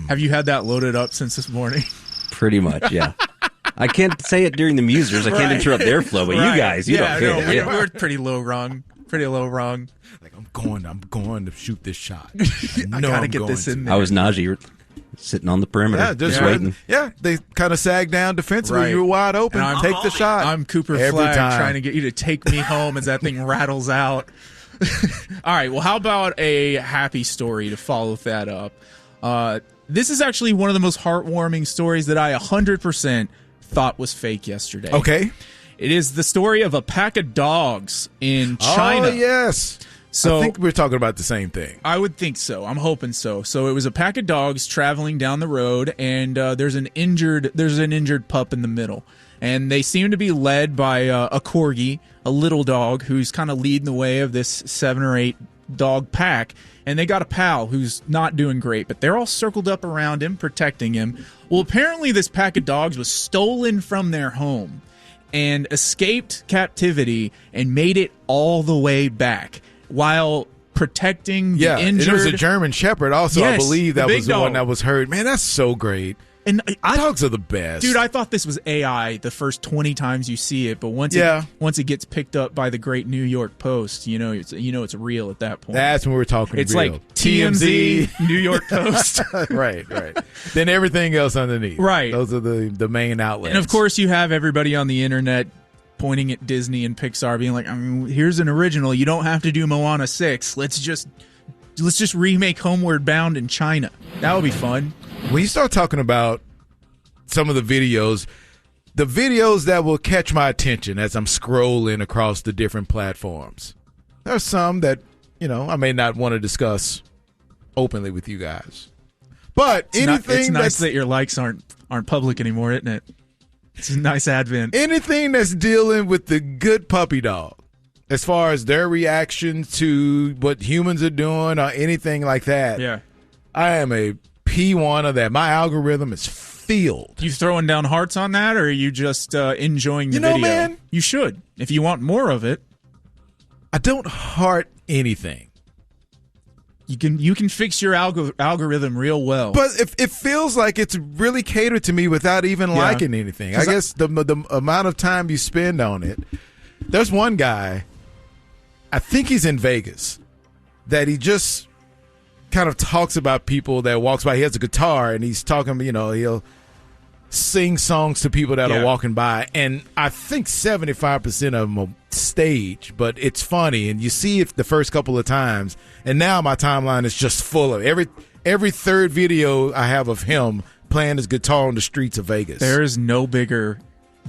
Have you had that loaded up since this morning? Pretty much, yeah. I can't say it during the musers. I can't interrupt their flow, but you guys, you don't care. We're pretty low rung. Like, I'm going to shoot this shot. I gotta get this in there. I was Najee sitting on the perimeter, just waiting. Yeah, they kind of sag down defensively. Right. You were wide open. Take the shot. I'm Cooper Flag trying to get you to take me home as that thing rattles out. All right, well, how about a happy story to follow that up? This is actually one of the most heartwarming stories that I 100% thought was fake yesterday. Okay. It is the story of a pack of dogs in China. Oh, yes. So I think we're talking about the same thing. I would think so. I'm hoping so. So it was a pack of dogs traveling down the road, and there's an injured pup in the middle. And they seem to be led by a corgi, a little dog, who's kind of leading the way of this 7 or 8 dog pack. And they got a pal who's not doing great, but they're all circled up around him, protecting him. Well, apparently this pack of dogs was stolen from their home and escaped captivity and made it all the way back while protecting the injured. It was a German Shepherd also. Yes, I believe that was the dog. one that was hurt. Man, that's so great. And dogs are the best. Dude, I thought this was AI the first 20 times you see it, but once it gets picked up by the great New York Post, you know it's real at that point. That's when we're talking it's real. Like TMZ, New York Post. Right. Then everything else underneath. Right. Those are the main outlets. And of course you have everybody on the internet pointing at Disney and Pixar being like, here's an original. You don't have to do Moana 6. Let's just remake Homeward Bound in China. That would be fun. When you start talking about some of the videos that will catch my attention as I'm scrolling across the different platforms, there are some that, I may not want to discuss openly with you guys. But it's nice that your likes aren't public anymore, isn't it? It's a nice advent. Anything that's dealing with the good puppy dog, as far as their reaction to what humans are doing or anything like that. Yeah. I am a P1 of that. My algorithm is filled. You throwing down hearts on that, or are you just enjoying the video? Man, you should. If you want more of it. I don't heart anything. You can fix your algorithm real well. But it feels like it's really catered to me without even liking anything. I guess the amount of time you spend on it. There's one guy, I think he's in Vegas, that he just kind of talks about people that walks by. He has a guitar and he's talking, he'll sing songs to people that are walking by. And I think 75% of them are stage, but it's funny. And you see it the first couple of times. And now my timeline is just full of every third video I have of him playing his guitar on the streets of Vegas. There is no bigger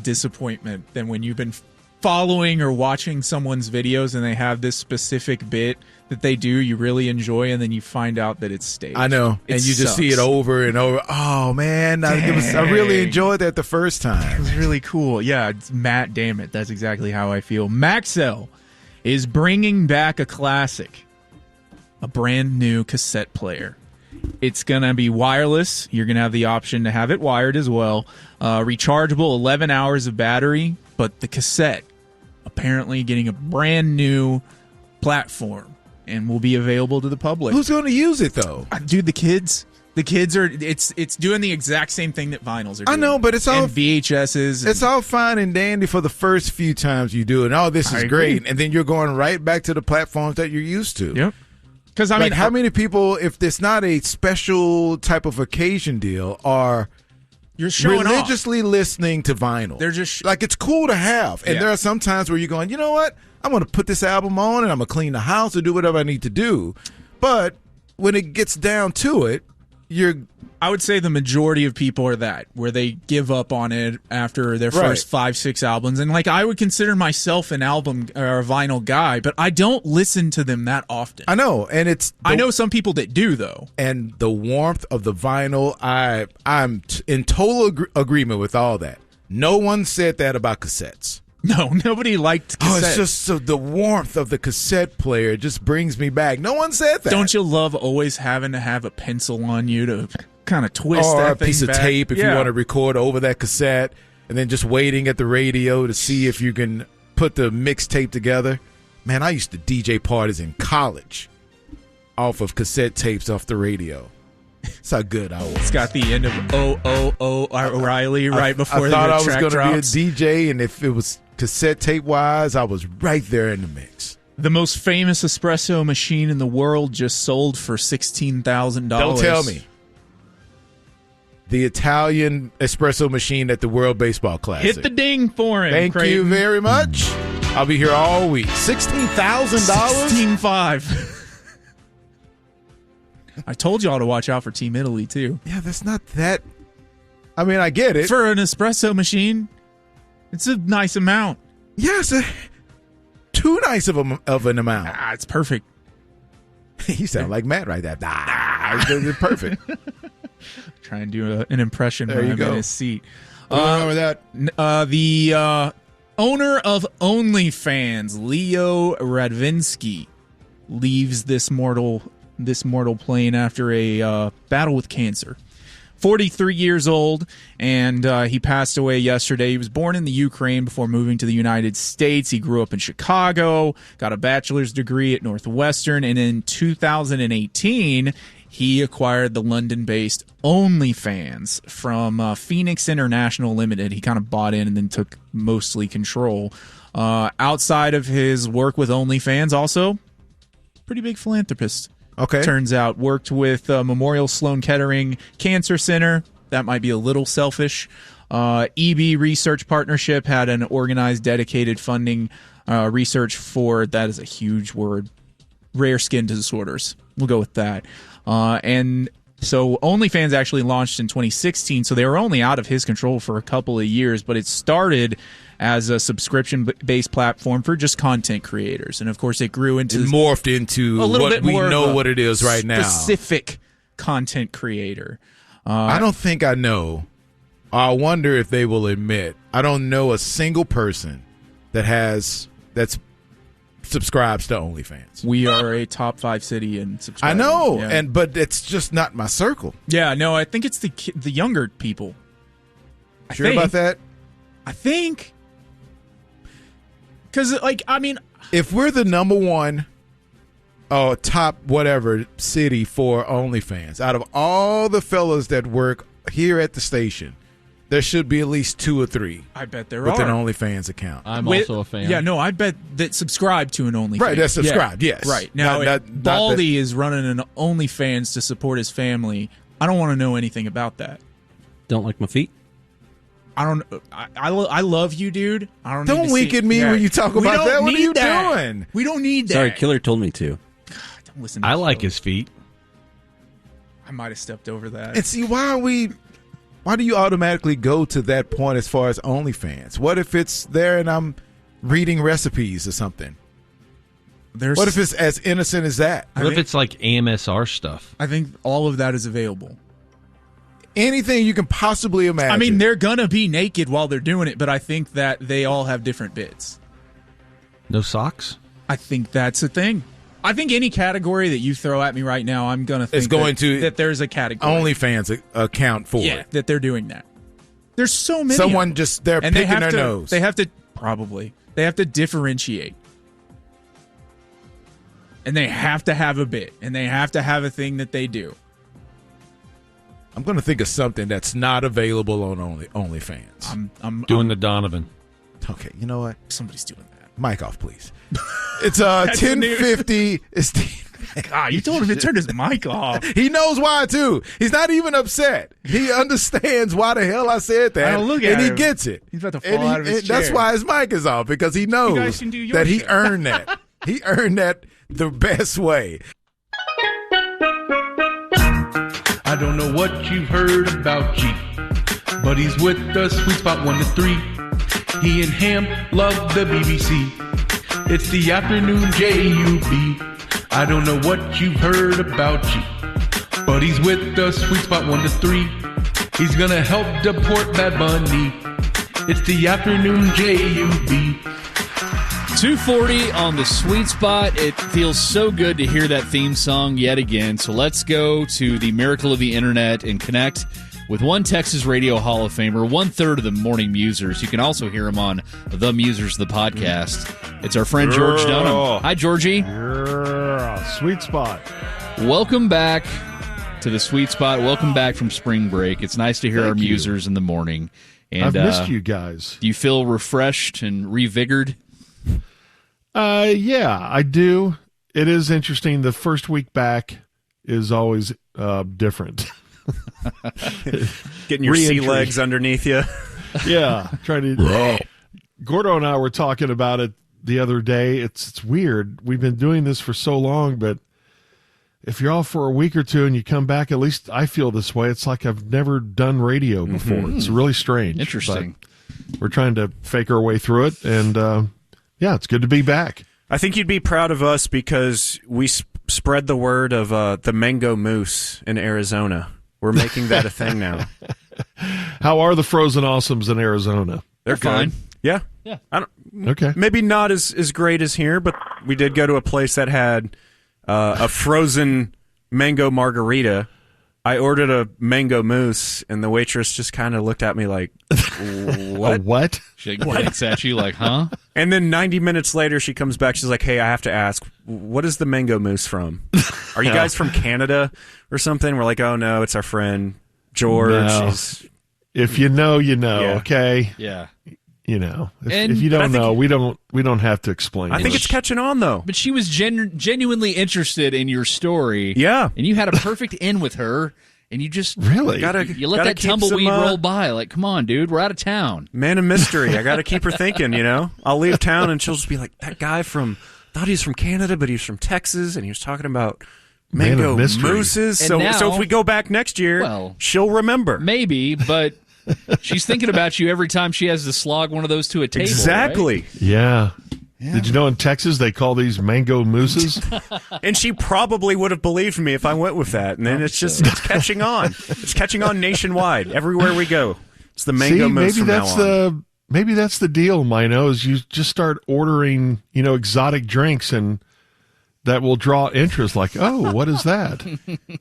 disappointment than when you've been following or watching someone's videos and they have this specific bit that they do you really enjoy, and then you find out that it's staged. I know. And you just see it over and over. Oh, man. I really enjoyed that the first time. It was really cool. Yeah, it's Matt, damn it. That's exactly how I feel. Maxell is bringing back a classic, a brand new cassette player. It's going to be wireless. You're going to have the option to have it wired as well. Rechargeable, 11 hours of battery, but the cassette apparently getting a brand new platform and will be available to the public. Who's going to use it, though? Dude, the kids. The kids are. It's doing the exact same thing that vinyls are doing. I know, but it's all and VHSs. It's all fine and dandy for the first few times you do it. Oh, this is great, and then you're going right back to the platforms that you're used to. Yep. Because how many people, if it's not a special type of occasion deal, are you're showing religiously listening to vinyl? They're just like, it's cool to have, and there are some times where you're going, you know what? I'm going to put this album on, and I'm going to clean the house or do whatever I need to do. But when it gets down to it, I would say the majority of people are that, where they give up on it after their first 5-6 albums. And I would consider myself an album or a vinyl guy, but I don't listen to them that often. I know, and I know some people that do, though. And the warmth of the vinyl, I'm in total agreement with all that. No one said that about cassettes. No, nobody liked cassettes. Oh, it's just the warmth of the cassette player just brings me back. No one said that. Don't you love always having to have a pencil on you to kind of twist or that a piece thing of back? tape if you want to record over that cassette, and then just waiting at the radio to see if you can put the mixtape together? Man, I used to DJ parties in college off of cassette tapes off the radio. That's how good I was. It's got the end of O'Reilly right before I thought I was track going to be a drops. DJ, and if it was cassette tape wise, I was right there in the mix. The most famous espresso machine in the world just sold for $16,000. Don't tell me. The Italian espresso machine at the World Baseball Classic. Hit the ding for him. Thank Creighton. you very much. I'll be here all week. $16,000? $16,500. I told y'all to watch out for Team Italy, too. Yeah, that's not that. I mean, I get it. For an espresso machine, it's a nice amount. Yes, too nice of an amount. It's perfect. You sound like Matt right there. It's perfect. Try and do an impression There when you I'm go. in his seat. Remember that? The owner of OnlyFans, Leo Radvinsky, leaves this mortal plane after a battle with cancer. 43 years old, and he passed away yesterday. He was born in the Ukraine before moving to the United States. He grew up in Chicago, got a bachelor's degree at Northwestern, and in 2018, he acquired the London-based OnlyFans from Phoenix International Limited. He kind of bought in and then took mostly control. Outside of his work with OnlyFans, also pretty big philanthropist. Okay. Turns out, worked with Memorial Sloan Kettering Cancer Center. That might be a little selfish. EB Research Partnership had an organized, dedicated funding research for, that is a huge word, rare skin disorders. We'll go with that. And so OnlyFans actually launched in 2016, so they were only out of his control for a couple of years, but it started as a subscription-based platform for just content creators. And, of course, it grew into... It morphed into a little what bit we more know what it is right now. Specific content creator. I don't think I know. I wonder if they will admit. I don't know a single person that's subscribes to OnlyFans. We are a top 5 city in subscribing. I know, Yeah. but it's just not my circle. Yeah, no, I think it's the younger people. Sure about that? I think. Because, if we're the number one top whatever city for OnlyFans, out of all the fellas that work here at the station, there should be at least 2 or 3. I bet there with are. an OnlyFans account. I'm also a fan. Yeah, no, I bet that subscribe to an OnlyFans. Right, that's subscribed, Yeah, yes. Right. Now, Not Baldy is running an OnlyFans to support his family. I don't want to know anything about that. Don't like my feet? I don't. I love you, dude. I don't. Don't need to wink see, at me when you talk We about don't that. What are need you that. doing? We don't need that. Sorry, Killer told me to. Don't listen to I this like fellow. his feet. I might have stepped over that. And see, why do you automatically go to that point as far as OnlyFans? What if it's there and I'm reading recipes or something? What if it's as innocent as that? What if it's like AMSR stuff? I think all of that is available. Anything you can possibly imagine. I mean, they're gonna be naked while they're doing it, but I think that they all have different bits. No socks? I think that's a thing. I think any category that you throw at me right now, I'm gonna think It's going to that there's a category. OnlyFans account for it. that they're doing that. There's so many. Someone just they're and picking their nose. They have to They have to differentiate, and they have to have a bit, and they have to have a thing that they do. I'm going to think of something that's not available on OnlyFans. I'm doing the Donovan. Okay, you know what? Somebody's doing that. Mic off, please. It's 10:50. It's God, you told him to turn his mic off. He knows why too. He's not even upset. He understands why the hell I said that, I don't look at and he him. gets it. He's about to fall out of his That's chair. why his mic is off, because he You knows guys can do your that he show. earned that. He earned that the best way. I don't know what you've heard about G, but he's with the Sweet Spot 1 to 3. He and Ham love the BBC. It's the afternoon JUB. I don't know what you've heard about G, but he's with the Sweet Spot 1 to 3. He's gonna help deport Bad Bunny. It's the afternoon JUB. 2:40 on the Sweet Spot. It feels so good to hear that theme song yet again. So let's go to the miracle of the internet and connect with one Texas Radio Hall of Famer, 1/3 of the Morning Musers. You can also hear him on The Musers, the podcast. It's our friend George Dunham. Hi, Georgie. Yeah, Sweet Spot. Welcome back to the Sweet Spot. Welcome back from spring break. It's nice to hear our musers in the morning. And I've missed you guys. Do you feel refreshed and revigored? Yeah, I do. It is interesting. The first week back is always different. Getting your sea legs underneath you. Yeah, trying to. Gordo and I were talking about it the other day. It's weird. We've been doing this for so long, but if you're off for a week or two and you come back, at least I feel this way. It's like I've never done radio before. Mm-hmm. It's really strange. Interesting. But we're trying to fake our way through it, and yeah, it's good to be back. I think you'd be proud of us because we spread the word of the mango moose in Arizona. We're making that a thing now. How are the frozen awesomes in Arizona? They're fine. Yeah. Yeah. Okay. Maybe not as great as here, but we did go to a place that had a frozen mango margarita. I ordered a mango mousse, and the waitress just kind of looked at me like, what? A what? She looks at you like, huh? And then 90 minutes later, she comes back. She's like, hey, I have to ask, what is the mango mousse from? Are you guys from Canada or something? We're like, oh, no, it's our friend George. No. If you know, you know, Yeah. Okay? Yeah. You know, if you don't know, we don't have to explain. I think it's catching on, though. But she was genuinely interested in your story. Yeah. And you had a perfect in with her, and you just really you let that tumbleweed roll by. Like, come on, dude, we're out of town. Man of mystery. I got to keep her thinking, you know. I'll leave town, and she'll just be like, that guy thought he was from Canada, but he's from Texas, and he was talking about mango mousses. So if we go back next year, she'll remember. Maybe, but she's thinking about you every time she has to slog one of those to a table. Exactly. Right? Yeah. Did you know in Texas they call these mango mousses? And she probably would have believed me if I went with that. And then it's catching on. It's catching on nationwide. Everywhere we go. It's the mango mousse from now on. Maybe that's the deal, Mino, is you just start ordering, exotic drinks, and that will draw interest. Like, oh, what is that?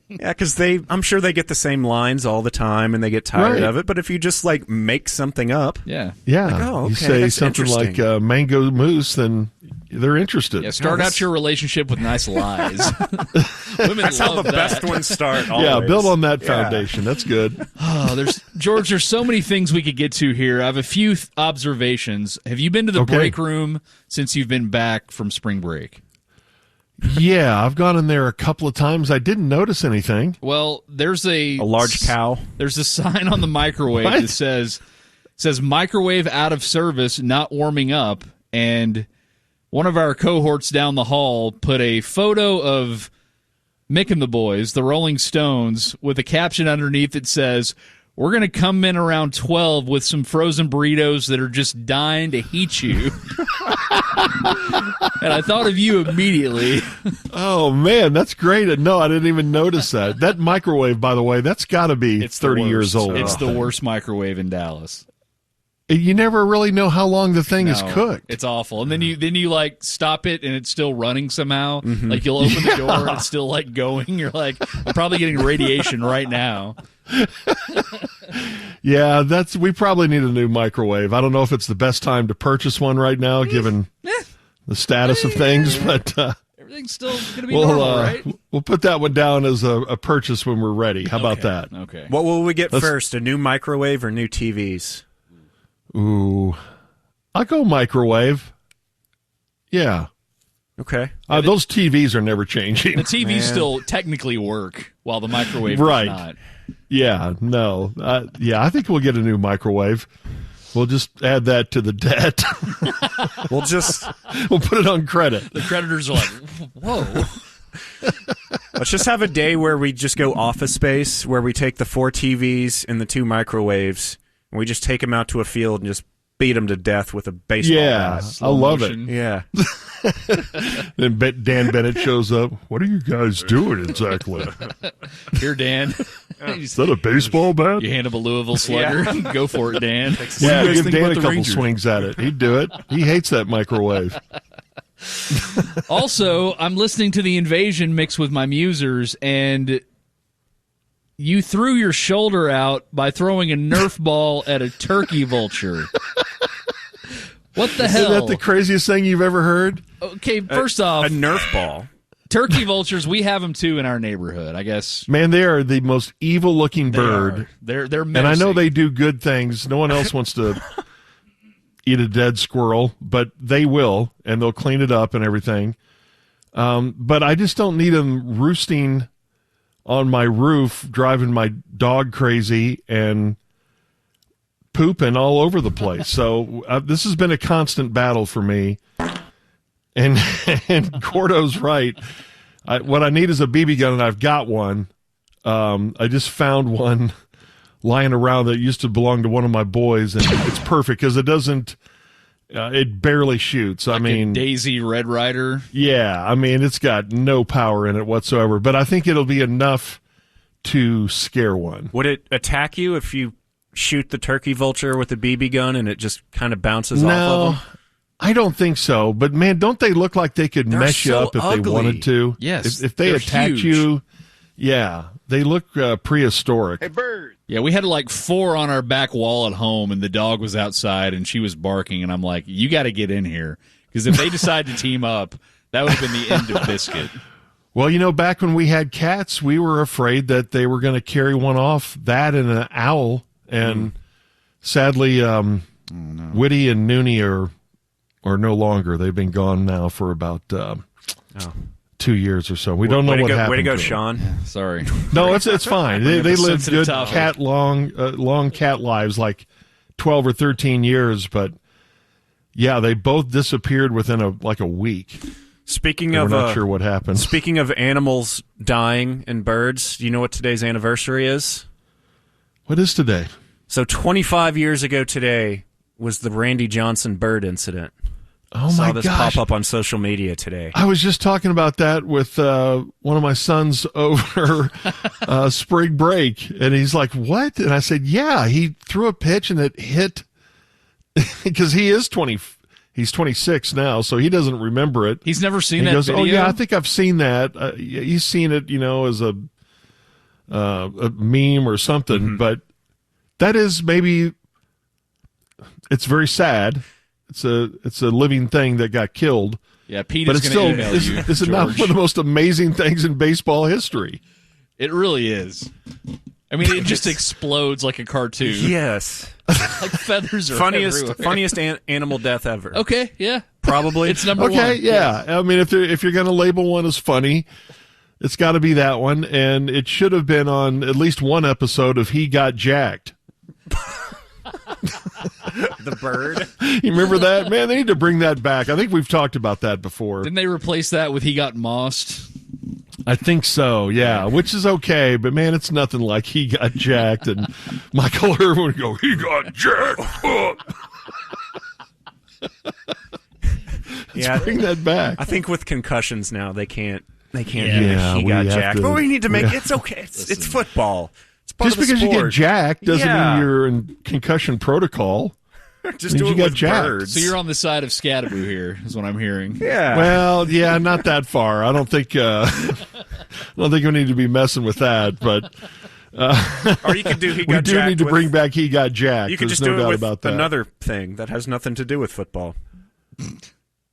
Yeah, because I'm sure they get the same lines all the time, and they get tired of it. But if you just make something up, yeah, like, oh, okay, you say something like mango mousse, then they're interested. Yeah, start out your relationship with nice lies. Women that's how love the that. best ones start. Always. Yeah, build on that foundation. That's good. Oh, George, there's so many things we could get to here. I have a few observations. Have you been to the break room since you've been back from spring break? Yeah, I've gone in there a couple of times. I didn't notice anything. Well, there's a large cow. There's a sign on the microwave that says microwave out of service, not warming up. And one of our cohorts down the hall put a photo of Mick and the Boys, the Rolling Stones, with a caption underneath that says, "We're going to come in around 12 with some frozen burritos that are just dying to heat you." And I thought of you immediately. Oh, man, that's great. No, I didn't even notice that. That microwave, by the way, that's got to be 30 years old. It's the worst microwave in Dallas. You never really know how long the thing is cooked. It's awful. And then you like stop it and it's still running somehow. Mm-hmm. Like you'll open the door and it's still like going. You're like, I'm probably getting radiation right now. Yeah, we probably need a new microwave. I don't know if it's the best time to purchase one right now, given the status of things, but everything's still going to be normal, right? We'll put that one down as a purchase when we're ready. How about that? Okay. What will we get first, a new microwave or new TVs? Ooh, I'll go microwave. Yeah. Okay. Those TVs are never changing. The TVs still technically work while the microwave does not. Yeah, no. I think we'll get a new microwave. We'll just add that to the debt. We'll put it on credit. The creditors are like, whoa. Let's just have a day where we just go Office Space, where we take the 4 TVs and the 2 microwaves, and we just take them out to a field and just beat them to death with a baseball bat. I love it. Yeah. Then Dan Bennett shows up. What are you guys doing exactly? Here, Dan. Is that a baseball bat? You hand him a Louisville Slugger. Yeah. Go for it, Dan. Yeah, give Dan a couple swings at it. He'd do it. He hates that microwave. Also, I'm listening to the Invasion mix with my musers, and you threw your shoulder out by throwing a Nerf ball at a turkey vulture. What the hell? Isn't that the craziest thing you've ever heard? Okay, first off, a Nerf ball. Turkey vultures, we have them too in our neighborhood, I guess. Man, they are the most evil-looking bird. They're and I know they do good things. No one else wants to eat a dead squirrel, but they will, and they'll clean it up and everything. But I just don't need them roosting on my roof, driving my dog crazy and pooping all over the place. So this has been a constant battle for me. And Gordo's right. What I need is a BB gun, and I've got one. I just found one lying around that used to belong to one of my boys, and it's perfect because it doesn't. It barely shoots. Like a Daisy Red Ryder. Yeah, I mean it's got no power in it whatsoever. But I think it'll be enough to scare one. Would it attack you if you shoot the turkey vulture with a BB gun and it just kind of bounces off of them? I don't think so, but man, don't they look like they could mesh so up if ugly. they wanted to? Yes, if they attacked huge. you, yeah, they look prehistoric. Hey, bird. Yeah, we had like 4 on our back wall at home, and the dog was outside, and she was barking, and I'm like, you got to get in here, because if they decide to team up, that would have been the end of Biscuit. Well, back when we had cats, we were afraid that they were going to carry one off, that and an owl, and sadly, Whitty and Noonie are no longer. They've been gone now for about 2 years or so. We don't know what happened. Way to go, to Sean. them. Sorry. No, it's fine. They lived good topic. long cat lives, like 12 or 13 years. But yeah, they both disappeared within a week. Speaking We're of, not sure what happened. Speaking of animals dying and birds, do you know what today's anniversary is? What is today? So 25 years ago today was the Randy Johnson bird incident. Oh, Saw my this gosh. pop up on social media today. I was just talking about that with one of my sons over spring break, and he's like, what? And I said, yeah, he threw a pitch and it hit, because he's 26 now, so he doesn't remember it. He's never seen and that he goes, video? oh, yeah, I think I've seen that. He's seen it, as a meme or something, but that is maybe, it's very sad. It's a living thing that got killed. Yeah, Pete but is it's going still to email you, this is not one of the most amazing things in baseball history. It really is. I mean, it just explodes like a cartoon. Yes. Like feathers are everywhere. Funniest animal death ever. Okay, yeah. Probably. It's number one. Okay, yeah. I mean, if you're going to label one as funny, it's got to be that one, and it should have been on at least one episode of He Got Jacked. The bird. You remember that? Man, they need to bring that back. I think we've talked about that before. Didn't they replace that with He Got Mossed? I think so, yeah, which is okay, but man, it's nothing like He Got Jacked, and Michael Irvin would go, he got jacked. Let's bring that back. I think with concussions now, they can't do Yeah, He we got have jacked. to- But we need to make we- it's okay. It's football. It's part Just of the because you get sport. jacked doesn't Yeah. mean you're in concussion protocol. Just Means do you it got with jacked. birds. So you're on the side of Scadaboo here, is what I'm hearing. Yeah. Well, yeah, not that far. I don't think we need to be messing with that, but Or you could do He we Got do Jacked need to with- bring back He Got Jacked. You could There's just no do it doubt with about that. another thing that has nothing to do with football.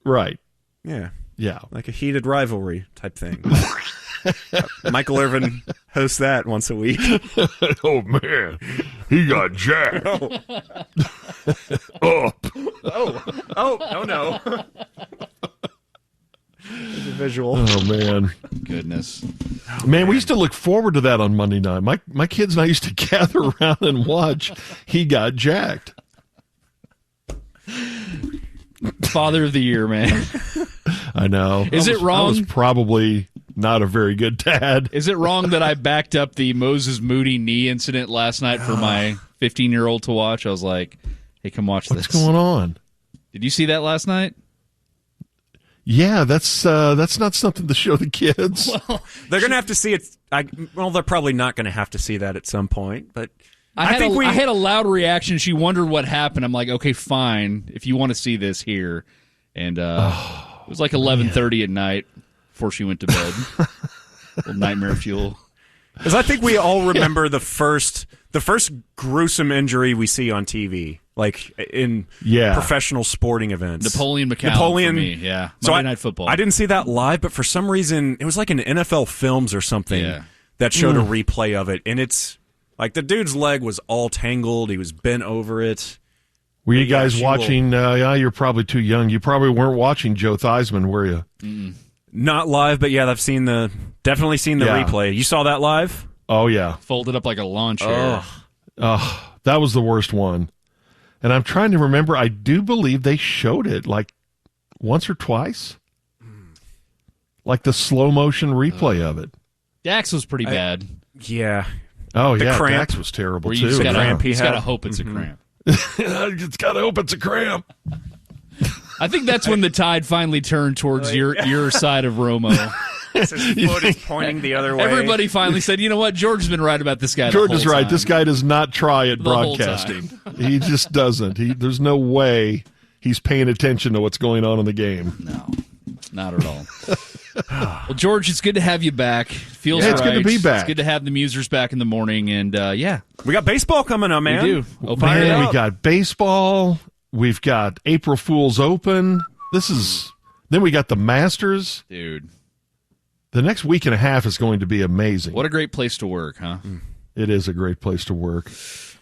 Right. Yeah. Yeah. Like a heated rivalry type thing. Michael Irvin hosts that once a week. Oh, man. He got jacked. Oh. Up. Oh, no. There's a visual. Oh, man. Goodness. Man, we used to look forward to that on Monday night. My kids and I used to gather around and watch He Got Jacked. Father of the year, man. I know. Is it wrong? I was probably not a very good dad. Is it wrong that I backed up the Moses Moody knee incident last night for my 15-year-old to watch? I was like, hey, come watch this. What's going on? Did you see that last night? Yeah, that's not something to show the kids. Well, they're going to have to see it. They're probably not going to have to see that at some point, but I had a loud reaction. She wondered what happened. I'm like, okay, fine. If you want to see this here. And it was like 11:30 at night before she went to bed. Little nightmare fuel. Because I think we all remember the first gruesome injury we see on TV. like in Yeah. professional sporting events. Napoleon McCallum for me, yeah. Monday Night Football. I didn't see that live, but for some reason, it was like an NFL Films or something that showed a replay of it, and it's like the dude's leg was all tangled. He was bent over it. Were you guys watching? You're probably too young. You probably weren't watching Joe Theismann, were you? Not live, but yeah, I've definitely seen the replay. You saw that live? Oh, yeah. Folded up like a lawn chair. That was the worst one. And I'm trying to remember, I do believe they showed it like once or twice. Like the slow motion replay of it. Dax was pretty bad. Yeah. Oh, The yeah. cramp. Dax was terrible, Where too. you just Yeah. gotta hope it's a cramp. It's got to hope it's a cramp. I think that's when the tide finally turned towards your side of Romo. His foot is pointing the other way. Everybody finally said, you know what? George has been right about this guy. George the whole is right. time. This guy does not try at The whole broadcasting. He just doesn't. There's no way he's paying attention to what's going on in the game. No, not at all. Well, George, it's good to have you back. Feels it's right. good to be back. It's good to have the Musers back in the morning, and we got baseball coming up, man. We do. We got baseball. We've got April Fool's Open. Then we got the Masters. Dude. The next week and a half is going to be amazing. What a great place to work, huh? It is a great place to work.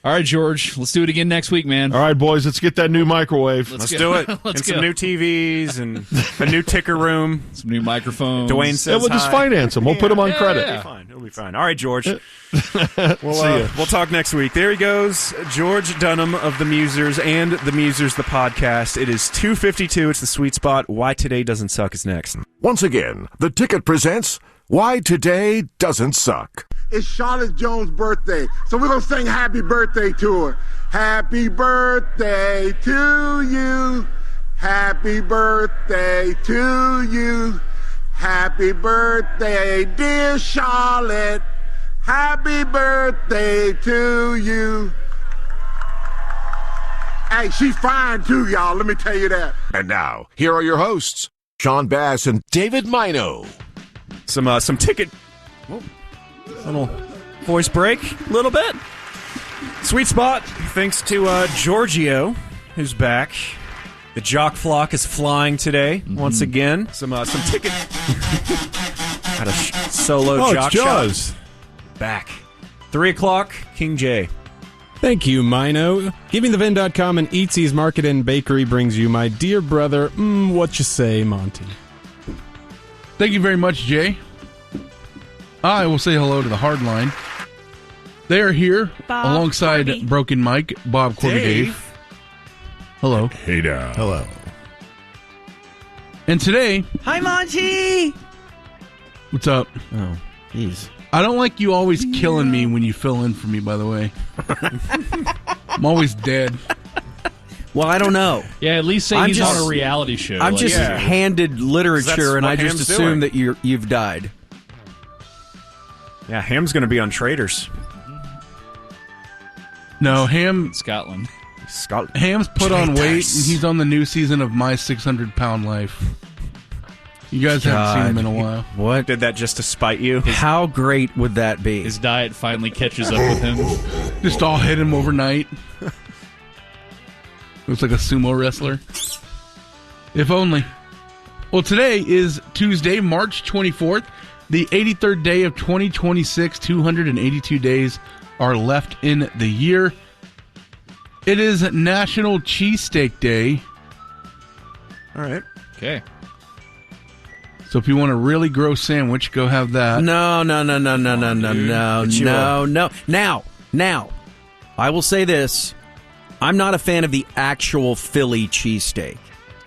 All right, George, let's do it again next week, man. All right, boys, let's get that new microwave. Let's do it. Let's Some new TVs and a new ticker room. Some new microphones. Dwayne says we'll just finance them. We'll put them on credit. It'll be fine. All right, George. See ya. We'll talk next week. There he goes, George Dunham of the Musers and the Musers, the podcast. It is 2:52. It's the sweet spot. Why Today Doesn't Suck is next. Once again, The Ticket presents Why Today Doesn't Suck. It's Charlotte Jones' birthday, so we're going to sing happy birthday to her. Happy birthday to you. Happy birthday to you. Happy birthday, dear Charlotte. Happy birthday to you. Hey, she's fine too, y'all. Let me tell you that. And now, here are your hosts, Sean Bass and David Mino. Some ticket. Little voice break, a little bit. Sweet spot, thanks to Giorgio, who's back. The jock flock is flying today once again. Some ticket. Got a solo jock shot. Back. 3 o'clock, King J. Thank you, Mino. GivingTheVin.com and Eatsy's Market and Bakery brings you my dear brother, what you say, Monty. Thank you very much, Jay. I will say hello to the Hardline. They are here Bob alongside Corby. Broken Mike, Bob Corby Dave. Hello. Hey, Dad. Hello. And today, Hi, Monty. what's up? Oh, jeez. I don't like you always killing me when you fill in for me, by the way. I'm always dead. Well, I don't know. Yeah, at least say he's on a reality show. I'm just handed literature, and I just Ham's assume doing. that you've died. Yeah, Ham's going to be on Traders. No, Scotland. Ham's put on weight, and he's on the new season of My 600-Pound Life. You guys haven't seen him in a while. What? Did that just to spite you? How great would that be? His diet finally catches up with him. Just all hit him overnight. Looks like a sumo wrestler. If only. Well, today is Tuesday, March 24th, the 83rd day of 2026. 282 days are left in the year. It is National Cheesesteak Day. All right. Okay. So if you want a really gross sandwich, go have that. No. Now, I will say this. I'm not a fan of the actual Philly cheesesteak.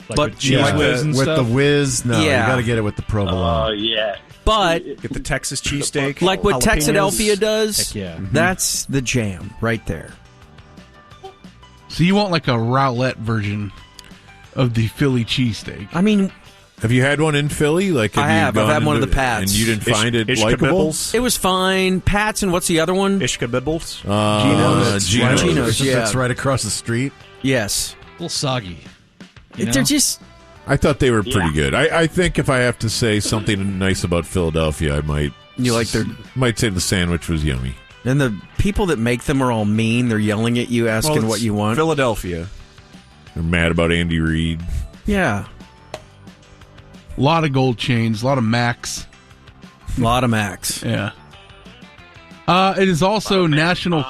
Like with cheese whiz and with stuff? the whiz, no, Yeah. you got to get it with the provolone. Yeah. But Get the Texas cheesesteak. like what jalapenos. Texadelphia does, Heck yeah. that's the jam right there. So you want like a rowlette version of the Philly cheesesteak. I mean, Have you had one in Philly? Like, I you have. I've gone had one of into- the Pats. and you didn't find it Ishka likable? Bibbles? it was fine. Pats and what's the other one? Ishka Bibbles? Gino's. Gino's. Gino's, yeah. That's right across the street. Yes. A little soggy. You know? They're just... I thought they were pretty good. I think if I have to say something nice about Philadelphia, I might. You like their... Might say the sandwich was yummy. And the people that make them are all mean. They're yelling at you, asking what you want. Philadelphia. They're mad about Andy Reid. Yeah. A lot of gold chains, a lot of Macs. A lot of Macs. Yeah. It is also National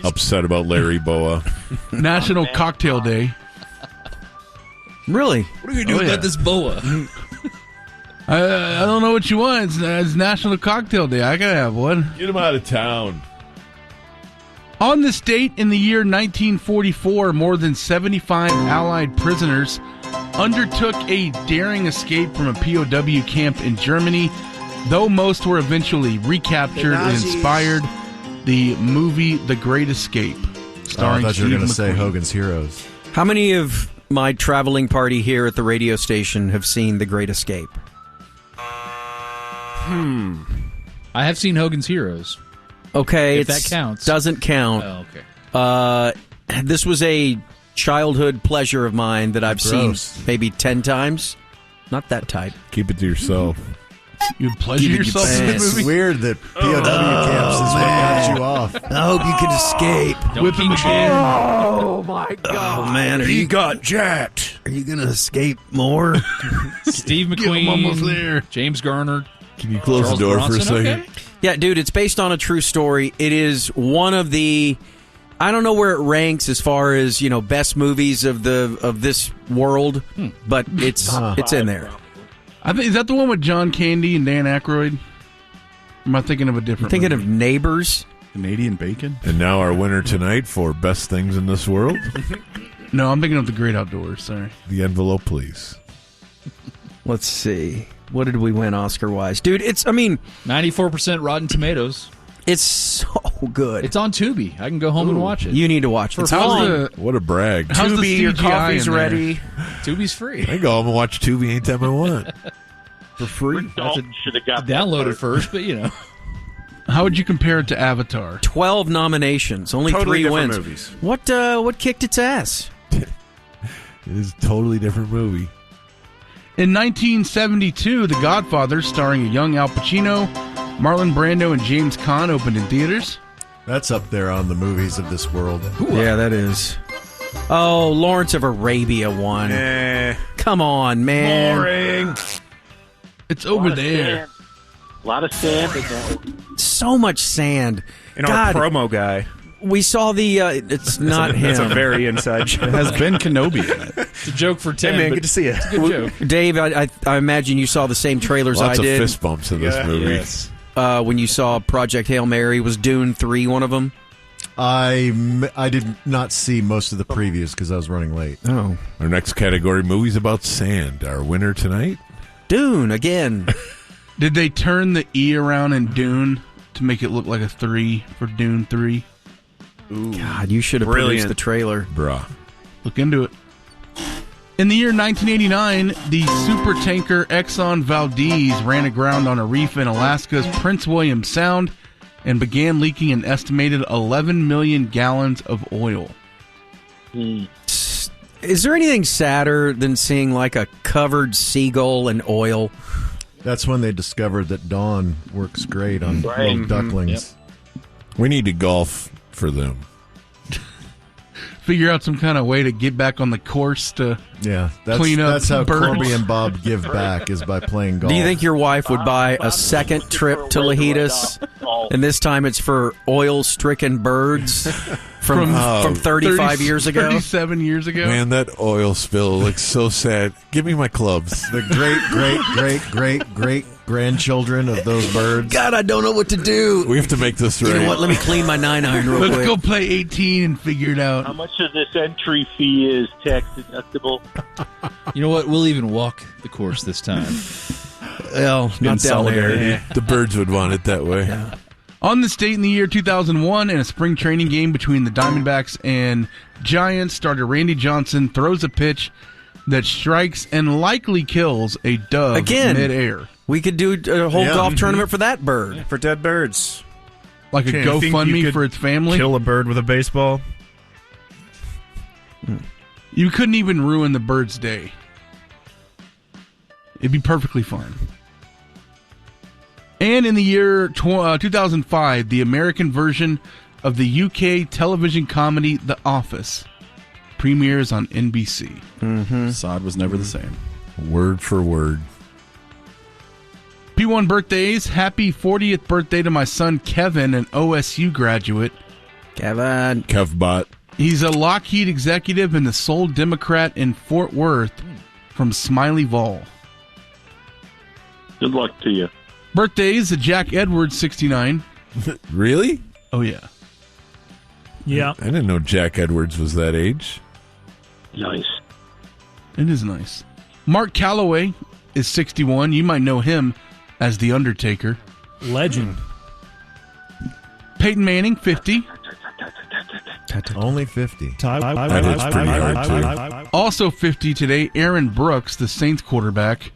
Upset about Larry Boa. National Cocktail Day. Really? What are you doing about this boa? I don't know what you want. It's National Cocktail Day. I gotta have one. Get him out of town. On this date in the year 1944, more than 75 Allied prisoners undertook a daring escape from a POW camp in Germany. Though most were eventually recaptured, it inspired the movie The Great Escape, starring I thought you were Steve going to say McQueen. Hogan's Heroes. How many of my traveling party here at the radio station have seen The Great Escape? I have seen Hogan's Heroes. Okay, If that counts. Doesn't count. Oh, okay. This was a childhood pleasure of mine that I've Gross. seen maybe 10 times. Not that type. Keep it to yourself. You pleasure yourself in It's this movie? weird that POW camps is what got you off. I hope you can escape. Don't keep shit. Oh my God! Oh man, He got jacked. Are you gonna escape more? Steve McQueen. I'm almost there. James Garner. Can you close Charles the door Bronson, for a second? okay? Yeah, dude, it's based on a true story. It is one of the, I don't know where it ranks as far as best movies of this world, but it's in there. I think, is that the one with John Candy and Dan Aykroyd? Or am I thinking of a different Thinking movie? of Neighbors. Canadian bacon. And now our winner tonight for best things in this world. No, I'm thinking of The Great Outdoors. Sorry. The envelope, please. Let's see. What did we win Oscar-wise? Dude, 94% Rotten Tomatoes. It's so good. It's on Tubi. I can go home and watch it. You need to watch it. It's How's long. the, What a brag. how's the Tubi, your CGI coffee's in there? ready. Tubi's free. I can go home and watch Tubi anytime I want. For free. Should have got Download it first, but How would you compare it to Avatar? 12 nominations, only Totally 3 different wins. movies. What kicked its ass? It is a totally different movie. In 1972, The Godfather, starring a young Al Pacino, Marlon Brando, and James Caan, opened in theaters. That's up there on the movies of this world. Yeah, that is. Oh, Lawrence of Arabia won. Come on, man. Boring. It's over there. A lot of sand in that. So much sand. And God, our promo guy. we saw the. It's not him. That's a very inside joke. It has Ben Kenobi in it. it's a joke for 10. Hey, man, but good to see you. It's a good joke. Dave, I imagine you saw the same trailers Lots I of did. fist bumps in this movie. Yes. When you saw Project Hail Mary. Was Dune 3 one of them? I did not see most of the previews because I was running late. Oh. Our next category, movies about sand. Our winner tonight. Dune again. Did they turn the E around in Dune to make it look like a 3 for Dune 3? God, you should have Brilliant. produced the trailer. Bruh. Look into it. In the year 1989, the supertanker Exxon Valdez ran aground on a reef in Alaska's Prince William Sound and began leaking an estimated 11 million gallons of oil. Is there anything sadder than seeing like a covered seagull in oil? That's when they discovered that Dawn works great on little ducklings. We need to golf for them. Figure out some kind of way to get back on the course to clean up That's how birds. Corby and Bob give back is by playing golf. Do you think your wife would buy a second trip to Lajitas, and this time it's for oil-stricken birds from 35 years ago? 37 years ago? Man, that oil spill looks so sad. Give me my clubs. The great grandchildren of those birds. God, I don't know what to do. We have to make this right. You know what? Let me clean my 9-iron real Let's quick. go play 18 and figure it out. How much of this entry fee is tax deductible? You know what? We'll even walk the course this time. Well, not down there. Yeah. The birds would want it that way. Yeah. On this date in the year 2001, in a spring training game between the Diamondbacks and Giants, starter Randy Johnson throws a pitch that strikes and likely kills a dove Again. midair. We could do a whole golf tournament for that bird. For dead birds. Like a Okay, I think you GoFundMe could for its family. Kill a bird with a baseball. You couldn't even ruin the bird's day. It'd be perfectly fine. And in the year 2005, the American version of the UK television comedy The Office premieres on NBC. Mm-hmm. Sod was never the same. Word for word. P1 birthdays. Happy 40th birthday to my son Kevin, an OSU graduate. Kevin. Kevbot. He's a Lockheed executive and the sole Democrat in Fort Worth from Smiley Vol. Good luck to you. Birthdays. Jack Edwards, 69. Really? Oh, yeah. Yeah. I didn't know Jack Edwards was that age. Nice. It is nice. Mark Calloway is 61. You might know him as The Undertaker. Legend. Peyton Manning, 50. Only 50. That is pretty hard, too. Also 50 today, Aaron Brooks, the Saints quarterback.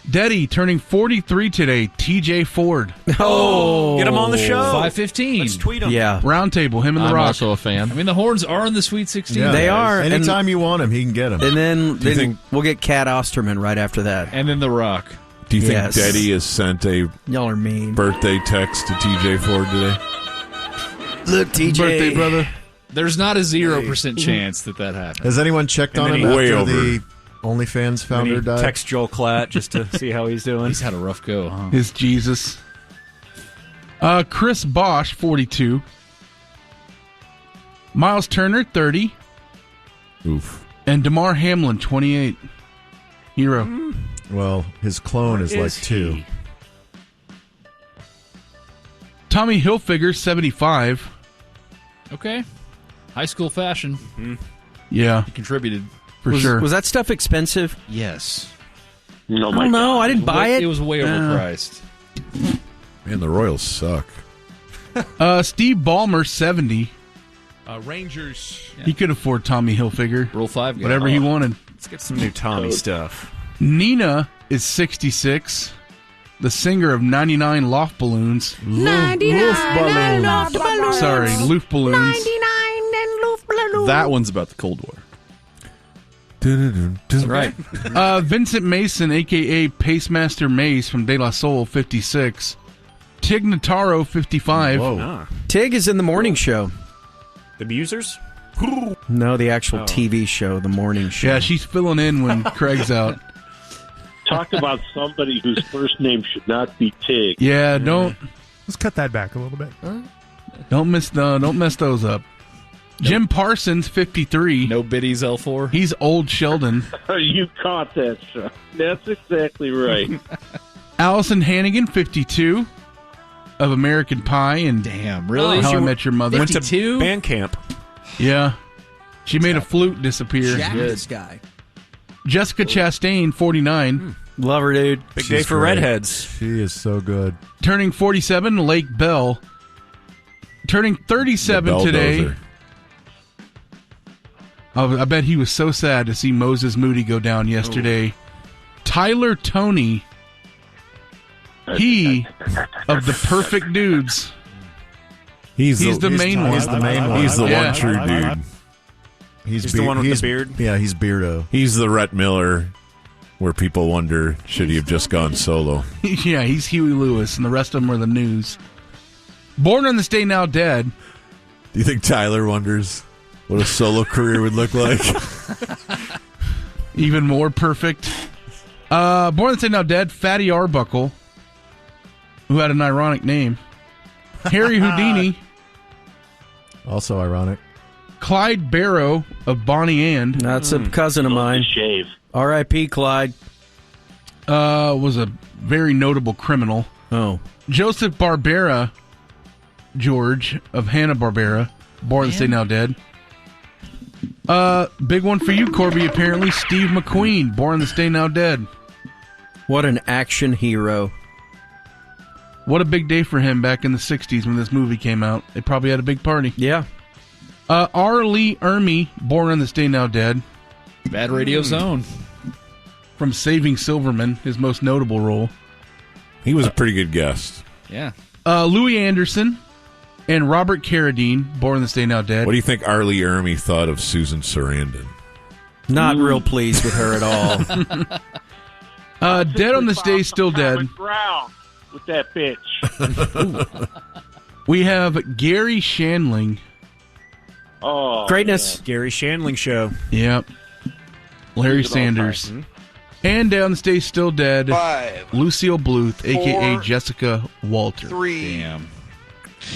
Daddy turning 43 today, TJ Ford. Oh, get him on the show. 5:15. Let's tweet him. Yeah. Roundtable, him and The I'm Rock. also a fan. I mean, the Horns are in the Sweet 16. Yeah, They are. Anytime you want him, he can get him. And then, Do you think- we'll get Cat Osterman right after that. And then The Rock. Do you think Yes. Daddy has sent a Y'all are mean. birthday text to TJ Ford today? Look, TJ. Birthday, brother. There's not a 0% chance that happens. Has anyone checked And on then him he- after the OnlyFans founder died? Text Joel Klatt just to see how he's doing. He's had a rough go, huh? His Jesus. Chris Bosch, 42. Miles Turner, 30. Oof. And DeMar Hamlin, 28. Hero. Well, his clone is like 2. Tommy Hilfiger, 75. Okay. High school fashion. Yeah, He contributed. for sure. Was that stuff expensive? Yes. No, I don't know. I didn't buy it. It was way overpriced. Man, the Royals suck. Steve Ballmer, 70. Rangers. He could afford Tommy Hilfiger. Rule 5 guy. Whatever he wanted. Let's get some new Tommy stuff. Nina is 66. The singer of 99 Loft Balloons. Sorry, Loof Balloons. That one's about the Cold War. That's right. Vincent Mason, a.k.a. Pacemaster Mace from De La Soul, 56. Tig Notaro, 55. Ah. Tig is in the morning show. The Musers? No, the actual TV show, the morning show. Yeah, she's filling in when Craig's out. Talk about somebody whose first name should not be Tig. Yeah, don't Let's cut that back a little bit. don't mess those up. Jim Parsons, 53. No biddies, L4. He's old Sheldon. You caught that, Sean. That's exactly right. Allison Hannigan, 52. Of American Pie and Damn, really? How I Met Your Mother. Went to 52? band camp. Yeah. She made a flute disappear. Jack this guy. Jessica Chastain, 49. Love her, dude. Big day for redheads. She is so good. Turning 47, Lake Bell. Turning 37 today. Belldozer. Oh, I bet he was so sad to see Moses Moody go down yesterday. Tyler Toney. He of the Perfect Dudes. He's the main one. He's the main one. He's the Yeah. one true dude. He's the one with the beard? Yeah, he's Beardo. He's the Rhett Miller, where people wonder, should he have just gone solo? Yeah, he's Huey Lewis, and the rest of them are the news. Born on this Day Now Dead. Do you think Tyler wonders what a solo career would look like? Even more perfect. Born on this Day Now Dead, Fatty Arbuckle, who had an ironic name. Harry Houdini. Also ironic. Clyde Barrow of Bonnie and. That's a cousin of mine. Shave. R.I.P. Clyde. Was a very notable criminal. Oh. Joseph Barbera, George of Hanna-Barbera, born this day now dead. Big one for you, Corby, apparently. Steve McQueen, born this day now dead. What an action hero. What a big day for him back in the 60s when this movie came out. They probably had a big party. Yeah. R. Lee Ermey, born on this day now dead. Bad Radio Zone. From Saving Silverman, his most notable role. He was a pretty good guest. Yeah. Louis Anderson and Robert Carradine, born this day now dead. What do you think R. Lee Ermey thought of Susan Sarandon? Not real pleased with her at all. Dead on this day, still dead. with that bitch. We have Gary Shandling. Oh, Greatness. Gary Shandling Show. Yep. Larry These are all Sanders. fine. And Downstay Still Dead. 5, Lucille Bluth, a.k.a. 4, Jessica Walter. 3. Damn.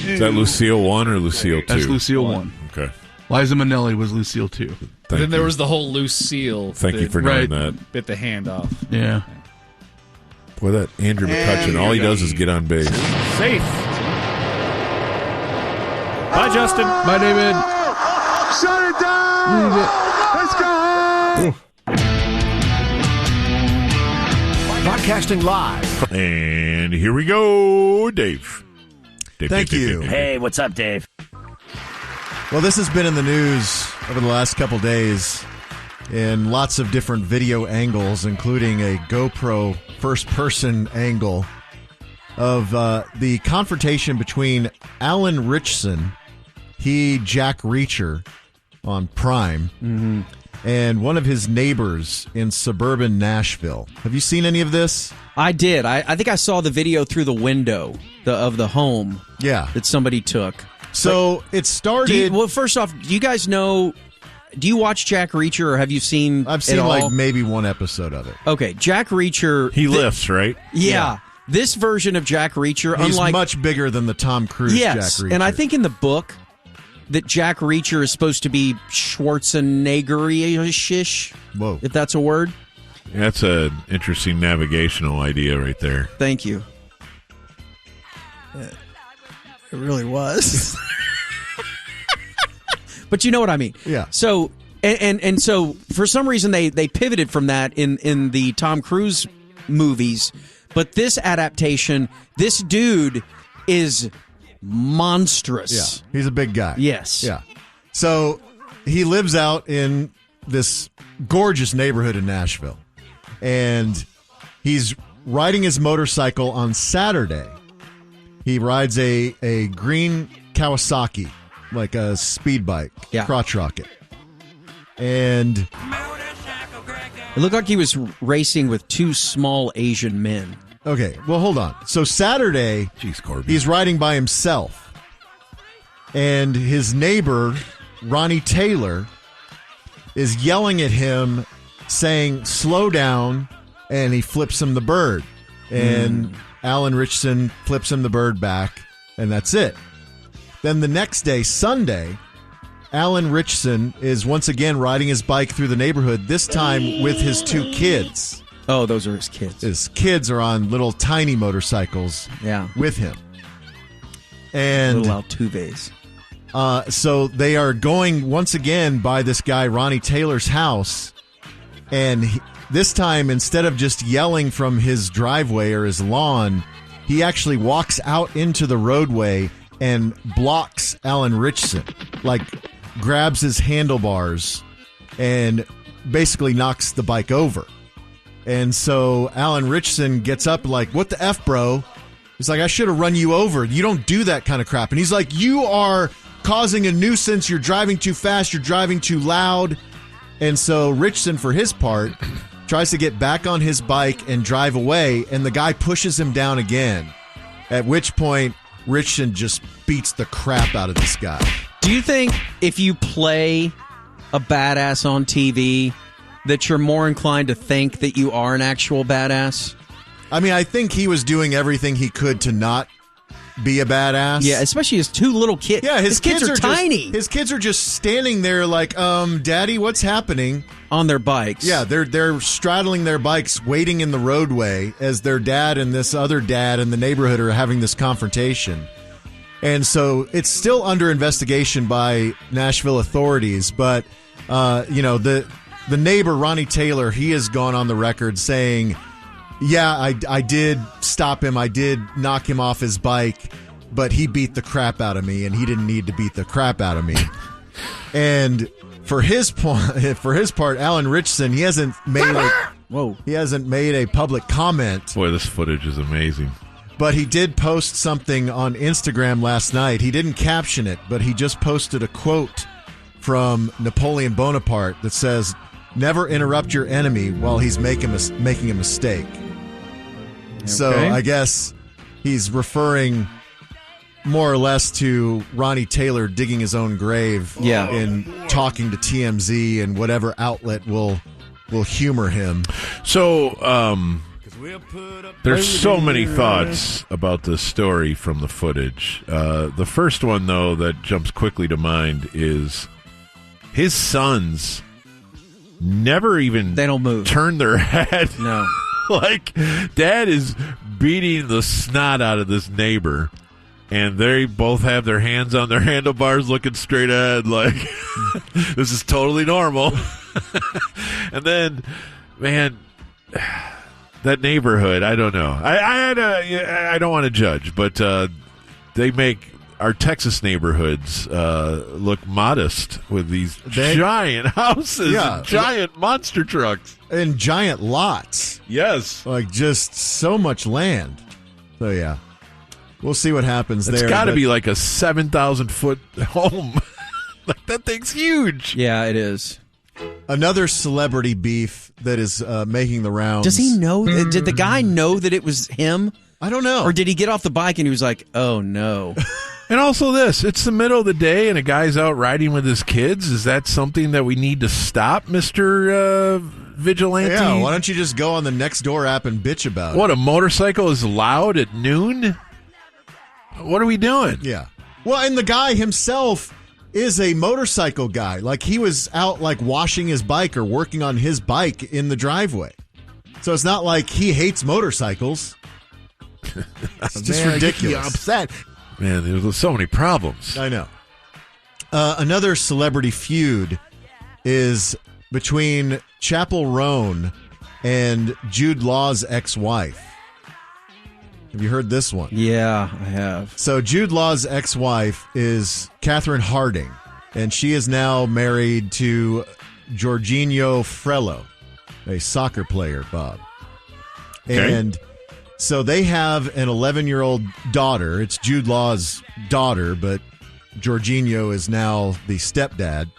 2. Is that Lucille 1 or Lucille 2? That's Lucille 1. Okay. Liza Minnelli was Lucille 2. Then there was the whole Lucille. Thank you for knowing that. Bit the hand off. Yeah. Boy, that Andrew McCutcheon, all he does is get on base. Safe. Bye, Justin. Bye, David. Shut it down! Let's go! Broadcasting live. And here we go, Dave. Thank you. Hey, what's up, Dave? Well, this has been in the news over the last couple days in lots of different video angles, including a GoPro first-person angle of the confrontation between Alan Ritchson, Jack Reacher on Prime, and one of his neighbors in suburban Nashville. Have you seen any of this? I did. I think I saw the video through the window of the home. Yeah, that somebody took. So it started. Well, first off, do you guys know? Do you watch Jack Reacher, or have you seen? I've seen like maybe one episode of it. Okay, Jack Reacher. He lifts, right? Yeah. This version of Jack Reacher, He's unlike much bigger than the Tom Cruise Jack Reacher. And I think in the book that Jack Reacher is supposed to be Schwarzenegger-ish. Whoa, if that's a word. Yeah, that's an interesting navigational idea right there. Thank you. It really was. But you know what I mean. Yeah. So and so for some reason they pivoted from that in the Tom Cruise movies, but this adaptation, this dude is monstrous. Yeah, he's a big guy. Yes. Yeah. So he lives out in this gorgeous neighborhood in Nashville, and he's riding his motorcycle on Saturday. He rides a green Kawasaki, like a speed bike, crotch rocket. And it looked like he was racing with two small Asian men. Okay, well, hold on. So Saturday, he's riding by himself. And his neighbor, Ronnie Taylor, is yelling at him, saying, slow down, and he flips him the bird. And Alan Ritchson flips him the bird back, and that's it. Then the next day, Sunday, Alan Ritchson is once again riding his bike through the neighborhood, this time with his two kids. Oh, those are his kids. His kids are on little tiny motorcycles with him. And little Altuves. So they are going once again by this guy, Ronnie Taylor's house. And this time, instead of just yelling from his driveway or his lawn, he actually walks out into the roadway and blocks Alan Ritchson, like grabs his handlebars and basically knocks the bike over. And so Alan Ritchson gets up like, what the F, bro? He's like, I should have run you over. You don't do that kind of crap. And he's like, you are causing a nuisance. You're driving too fast. You're driving too loud. And so Ritchson, for his part, tries to get back on his bike and drive away. And the guy pushes him down again, at which point Ritchson just beats the crap out of this guy. Do you think if you play a badass on TV that you're more inclined to think that you are an actual badass? I mean, I think he was doing everything he could to not be a badass. Yeah, especially his two little kids. Yeah, his kids are tiny. His kids are just standing there like, Daddy, what's happening? On their bikes. Yeah, they're straddling their bikes, waiting in the roadway as their dad and this other dad in the neighborhood are having this confrontation. And so it's still under investigation by Nashville authorities, but the neighbor, Ronnie Taylor, he has gone on the record saying, yeah, I did stop him. I did knock him off his bike, but he beat the crap out of me, and he didn't need to beat the crap out of me. And for his part, Alan Ritchson, he hasn't made a public comment. Boy, this footage is amazing. But he did post something on Instagram last night. He didn't caption it, but he just posted a quote from Napoleon Bonaparte that says, "Never interrupt your enemy while he's making a mistake." Okay. So I guess he's referring more or less to Ronnie Taylor digging his own grave in talking to TMZ and whatever outlet will humor him. So there's so many thoughts about this story from the footage. The first one, though, that jumps quickly to mind is his sons never even turn their head. No. Like, Dad is beating the snot out of this neighbor, and they both have their hands on their handlebars looking straight ahead like, this is totally normal. And then, man, that neighborhood, I don't know. I don't want to judge, but they make our Texas neighborhoods look modest with these giant houses and giant monster trucks. And giant lots. Yes. Like, just so much land. So, yeah. We'll see what happens there. It's got to be like a 7,000-foot home. Like, that thing's huge. Yeah, it is. Another celebrity beef that is making the rounds. Does he know? Did the guy know that it was him? I don't know. Or did he get off the bike and he was like, oh, no. And also this, it's the middle of the day and a guy's out riding with his kids. Is that something that we need to stop, Mr. Vigilante? Yeah, why don't you just go on the Nextdoor app and bitch about it? What, a motorcycle is loud at noon? What are we doing? Yeah. Well, and the guy himself is a motorcycle guy. Like, he was out, like, washing his bike or working on his bike in the driveway. So it's not like he hates motorcycles. It's just ridiculous. Upset. Man, there's so many problems. I know. Another celebrity feud is between Chappell Roan and Jude Law's ex-wife. Have you heard this one? Yeah, I have. So Jude Law's ex-wife is Catherine Harding, and she is now married to Jorginho Frello, a soccer player, Bob. Okay. And so they have an 11-year-old daughter. It's Jude Law's daughter, but Jorginho is now the stepdad.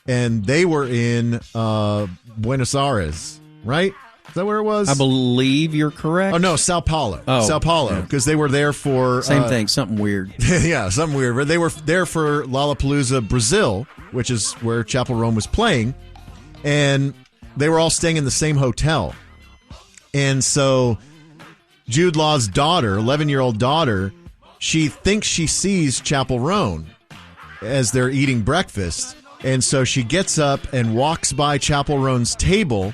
And they were in Buenos Aires, right? Is that where it was? I believe you're correct. Oh, no, Sao Paulo. Oh, Sao Paulo, because they were there for... Same thing, something weird. Yeah, something weird. But they were there for Lollapalooza Brazil, which is where Chappell Roan was playing. And they were all staying in the same hotel. And so Jude Law's daughter, 11-year-old daughter, she thinks she sees Chappell Roan as they're eating breakfast. And so she gets up and walks by Chappell Roan's table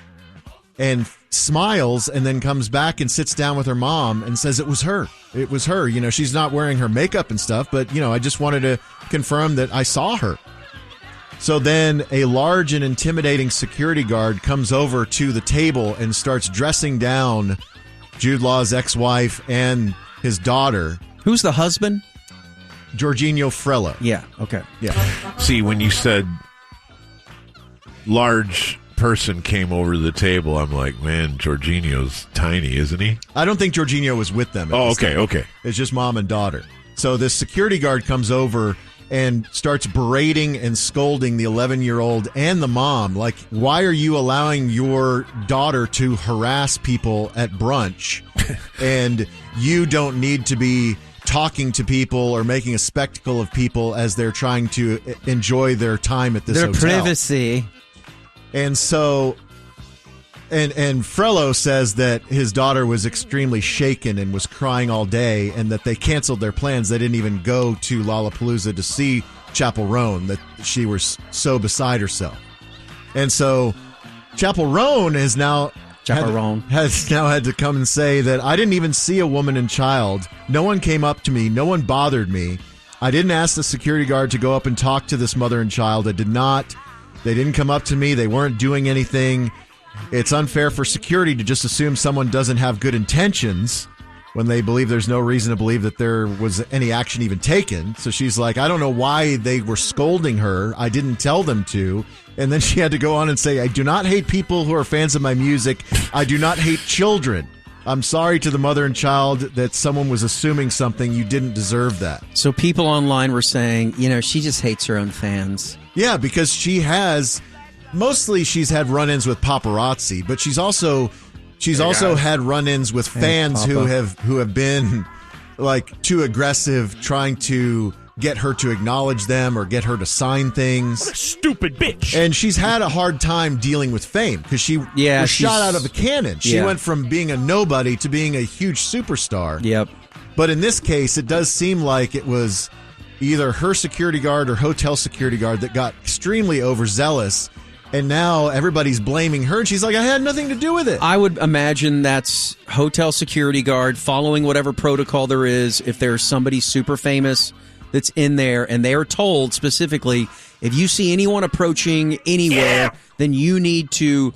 and smiles, and then comes back and sits down with her mom and says it was her. It was her. You know, she's not wearing her makeup and stuff, but, you know, I just wanted to confirm that I saw her. So then a large and intimidating security guard comes over to the table and starts dressing down Jude Law's ex-wife and his daughter. Who's the husband? Jorginho Frello. Yeah, okay. Yeah. See, when you said large person came over to the table, I'm like, man, Jorginho's tiny, isn't he? I don't think Jorginho was with them. Oh, okay, okay. It's just mom and daughter. So this security guard comes over and starts berating and scolding the 11-year-old and the mom. Like, why are you allowing your daughter to harass people at brunch? And you don't need to be talking to people or making a spectacle of people as they're trying to enjoy their time at this Their hotel. privacy. And so, and Frello says that his daughter was extremely shaken and was crying all day, and that they canceled their plans. They didn't even go to Lollapalooza to see Chappell Roan, that she was so beside herself. And so Chappell Roan has now had to come and say that I didn't even see a woman and child. No one came up to me. No one bothered me. I didn't ask the security guard to go up and talk to this mother and child. I did not. They didn't come up to me. They weren't doing anything. It's unfair for security to just assume someone doesn't have good intentions when they believe there's no reason to believe that there was any action even taken. So she's like, I don't know why they were scolding her. I didn't tell them to. And then she had to go on and say, I do not hate people who are fans of my music. I do not hate children. I'm sorry to the mother and child that someone was assuming something. You didn't deserve that. So people online were saying, you know, she just hates her own fans. Yeah, because she's had run-ins with paparazzi, but she's also had run-ins with fans who have been like too aggressive, trying to get her to acknowledge them or get her to sign things. What a stupid bitch. And she's had a hard time dealing with fame because she was shot out of a cannon. She went from being a nobody to being a huge superstar. Yep. But in this case, it does seem like it was either her security guard or hotel security guard that got extremely overzealous. And now everybody's blaming her. And she's like, I had nothing to do with it. I would imagine that's hotel security guard following whatever protocol there is. If there's somebody super famous that's in there and they are told specifically, if you see anyone approaching anywhere, then you need to,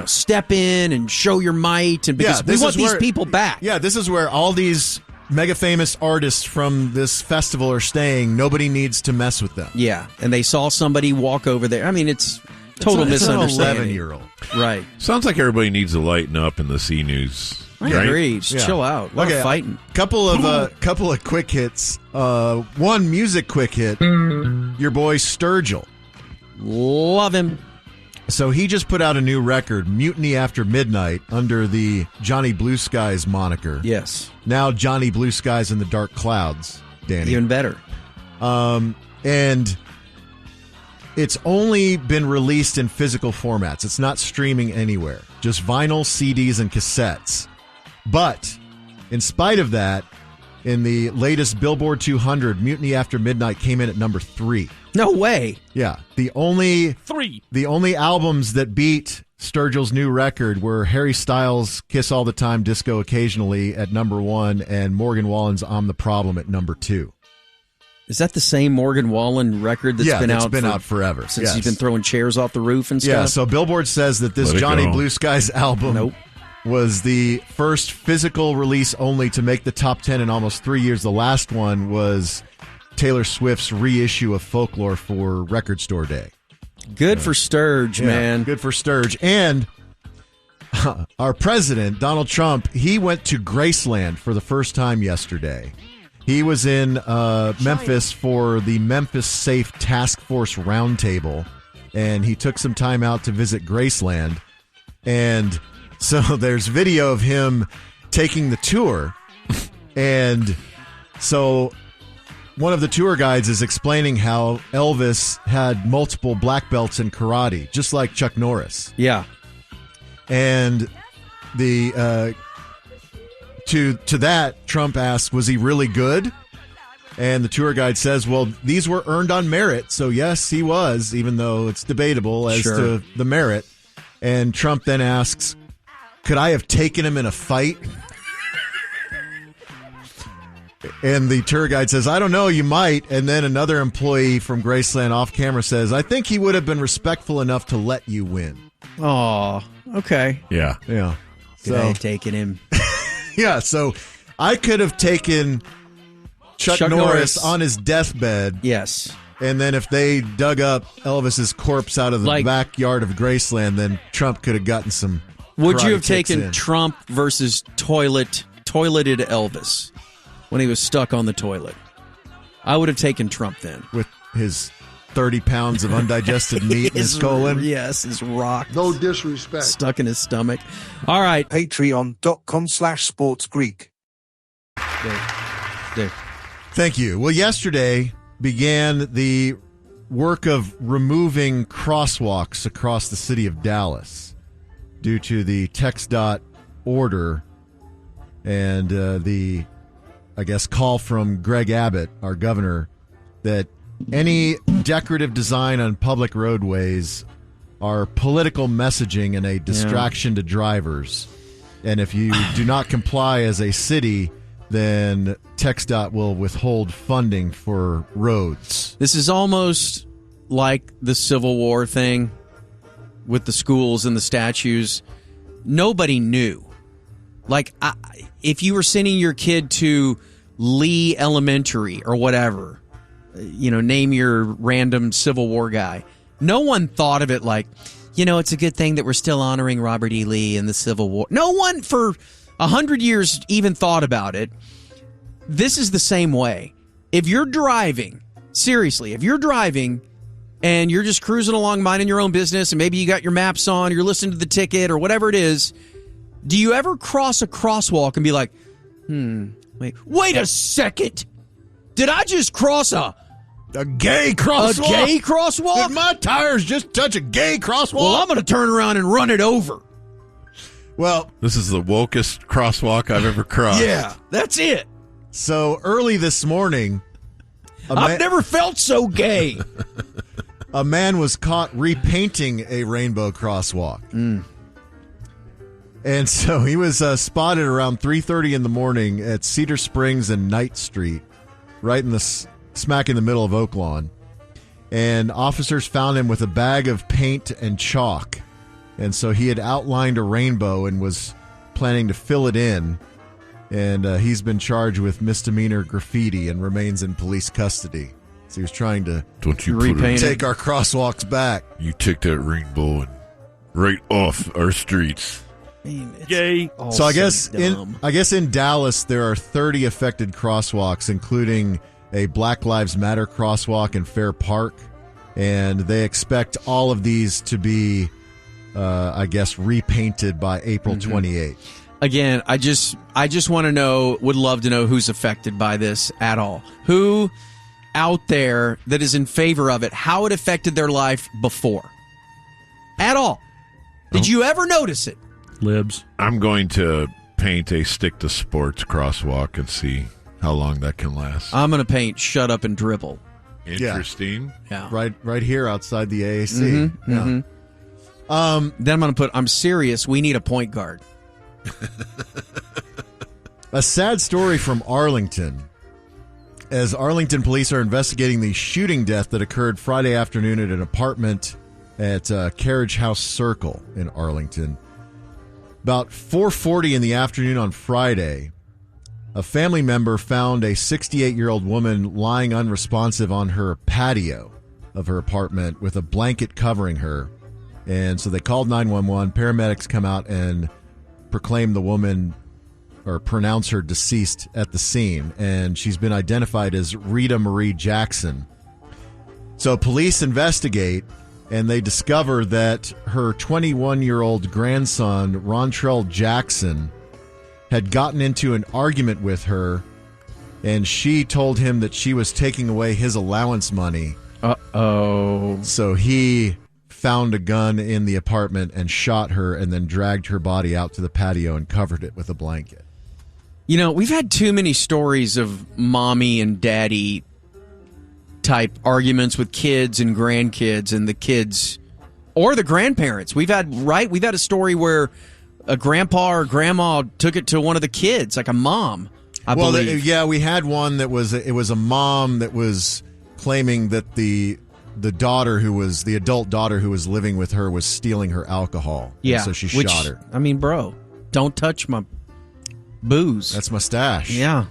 step in and show your might. And because we want these people back. Yeah, this is where all these mega famous artists from this festival are staying. Nobody needs to mess with them. Yeah, and they saw somebody walk over there. I mean, it's total misunderstanding. It's an 11-year-old. Right. Sounds like everybody needs to lighten up in the C News. I agree. Just chill out. What a fighting. Couple of quick hits. One music quick hit. Your boy Sturgill. Love him. So he just put out a new record, Mutiny After Midnight, under the Johnny Blue Skies moniker. Yes. Now Johnny Blue Skies in the Dark Clouds, Danny. Even better. And it's only been released in physical formats. It's not streaming anywhere. Just vinyl, CDs, and cassettes. But in spite of that, in the latest Billboard 200, Mutiny After Midnight came in at number 3. No way. Yeah. The only 3. The only albums that beat Sturgill's new record were Harry Styles' Kiss All the Time, Disco Occasionally at number 1 and Morgan Wallen's I'm the Problem at number 2. Is that the same Morgan Wallen record that's been out forever? Since he's been throwing chairs off the roof and stuff? Yeah, so Billboard says that this Johnny Blue Skies album was the first physical release only to make the top 10 in almost 3 years. The last one was Taylor Swift's reissue of Folklore for Record Store Day. Good for Sturge, man. Good for Sturge. And our president, Donald Trump, he went to Graceland for the first time yesterday. He was in Memphis for the Memphis Safe Task Force Roundtable, and he took some time out to visit Graceland. And so there's video of him taking the tour. And so one of the tour guides is explaining how Elvis had multiple black belts in karate, just like Chuck Norris. Yeah. And the to that, Trump asks, was he really good? And the tour guide says, well, these were earned on merit. So, yes, he was, even though it's debatable as to the merit. And Trump then asks, could I have taken him in a fight? And the tour guide says, I don't know, you might. And then another employee from Graceland off camera says, I think he would have been respectful enough to let you win. Oh, okay. Yeah. Could I have taken him? Yeah, so I could have taken Chuck Norris on his deathbed. Yes. And then if they dug up Elvis's corpse out of the backyard of Graceland, then Trump could have gotten some. Would you have taken Trump versus toileted Elvis when he was stuck on the toilet? I would have taken Trump then. With his 30 pounds of undigested meat in his colon? Yes, his rock. No disrespect. Stuck in his stomach. All right. Patreon.com/sportsgreek. There. Thank you. Well, yesterday began the work of removing crosswalks across the city of Dallas due to the TxDOT order and the, I guess, call from Greg Abbott, our governor, that any decorative design on public roadways are political messaging and a distraction to drivers. And if you do not comply as a city, then TxDOT will withhold funding for roads. This is almost like the Civil War thing with the schools and the statues. Nobody knew. Like, if you were sending your kid to Lee Elementary or whatever, name your random Civil War guy, no one thought of it like, it's a good thing that we're still honoring Robert E. Lee in the Civil War. No one for 100 years even thought about it. This is the same way. If you're driving, seriously, if you're driving and you're just cruising along minding your own business and maybe you got your maps on, you're listening to the ticket or whatever it is, do you ever cross a crosswalk and be like, Wait a second. Did I just cross a gay crosswalk? A gay crosswalk? Did my tires just touch a gay crosswalk? Well, I'm going to turn around and run it over. Well, this is the wokest crosswalk I've ever crossed. Yeah, that's it. So early this morning, I've never felt so gay. A man was caught repainting a rainbow crosswalk. And so he was spotted around 3:30 in the morning at Cedar Springs and Knight Street, right in the smack in the middle of Oak Lawn. And officers found him with a bag of paint and chalk. And so he had outlined a rainbow and was planning to fill it in. And he's been charged with misdemeanor graffiti and remains in police custody. So he was trying to take our crosswalks back. You take that rainbow and right off our streets. Yay! So I guess in Dallas there are 30 affected crosswalks, including a Black Lives Matter crosswalk in Fair Park, and they expect all of these to be, repainted by April 28th. Again, I just want to know, would love to know who's affected by this at all. Who out there that is in favor of it? How it affected their life before? At all? Did you ever notice it? Libs. I'm going to paint a stick to sports crosswalk and see how long that can last. I'm going to paint shut up and dribble. Interesting. Yeah. Right here outside the AAC. Mm-hmm, yeah. Mm-hmm. Then I'm going to put, I'm serious, we need a point guard. A sad story from Arlington. As Arlington police are investigating the shooting death that occurred Friday afternoon at an apartment at Carriage House Circle in Arlington. About 4:40 in the afternoon on Friday, a family member found a 68-year-old woman lying unresponsive on her patio of her apartment with a blanket covering her. And so they called 911. Paramedics come out and proclaim the woman, or pronounce her deceased at the scene. And she's been identified as Rita Marie Jackson. So police investigate, and they discover that her 21-year-old grandson, Rontrell Jackson, had gotten into an argument with her, and she told him that she was taking away his allowance money. Uh-oh. So he found a gun in the apartment and shot her and then dragged her body out to the patio and covered it with a blanket. You know, we've had too many stories of mommy and daddy type arguments with kids and grandkids and the kids or the grandparents. We've had a story where a grandpa or grandma took it to one of the kids, like a mom, I believe. We had one that was a mom that was claiming that the daughter the adult daughter who was living with her was stealing her alcohol. Yeah. And so she shot her. I mean, bro, don't touch my booze. That's my stash. Yeah.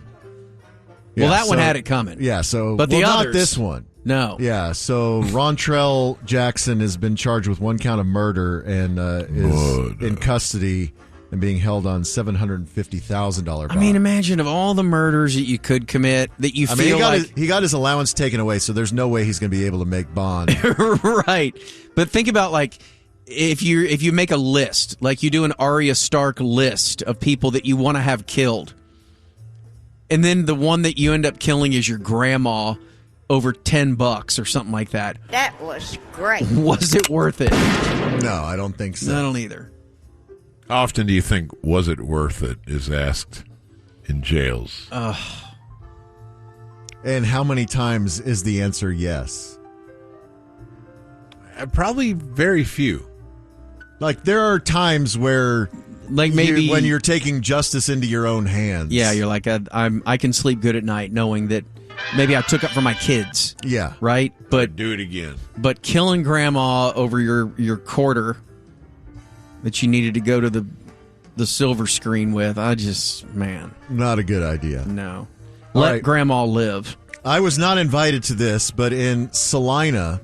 Well, that one had it coming. Yeah, so but the others, not this one. No. Yeah, so Rontrell Jackson has been charged with one count of murder and is in custody and being held on $750,000 bond. I mean, imagine of all the murders that you could commit that you feel he got his allowance taken away, so there's no way he's going to be able to make bond. Right. But think about, like, if you make a list, like you do an Arya Stark list of people that you want to have killed, and then the one that you end up killing is your grandma over $10 or something like that. That was great. Was it worth it? No, I don't think so. I don't either. How often do you think was it worth it is asked in jails? And how many times is the answer yes? Probably very few. Like, there are times where, like, maybe when you're taking justice into your own hands. Yeah, you're like, I can sleep good at night knowing that maybe I took up for my kids. Yeah. Right? But do it again. But killing grandma over your quarter that you needed to go to the silver screen with, not a good idea. No. Let grandma live. I was not invited to this, but in Salina,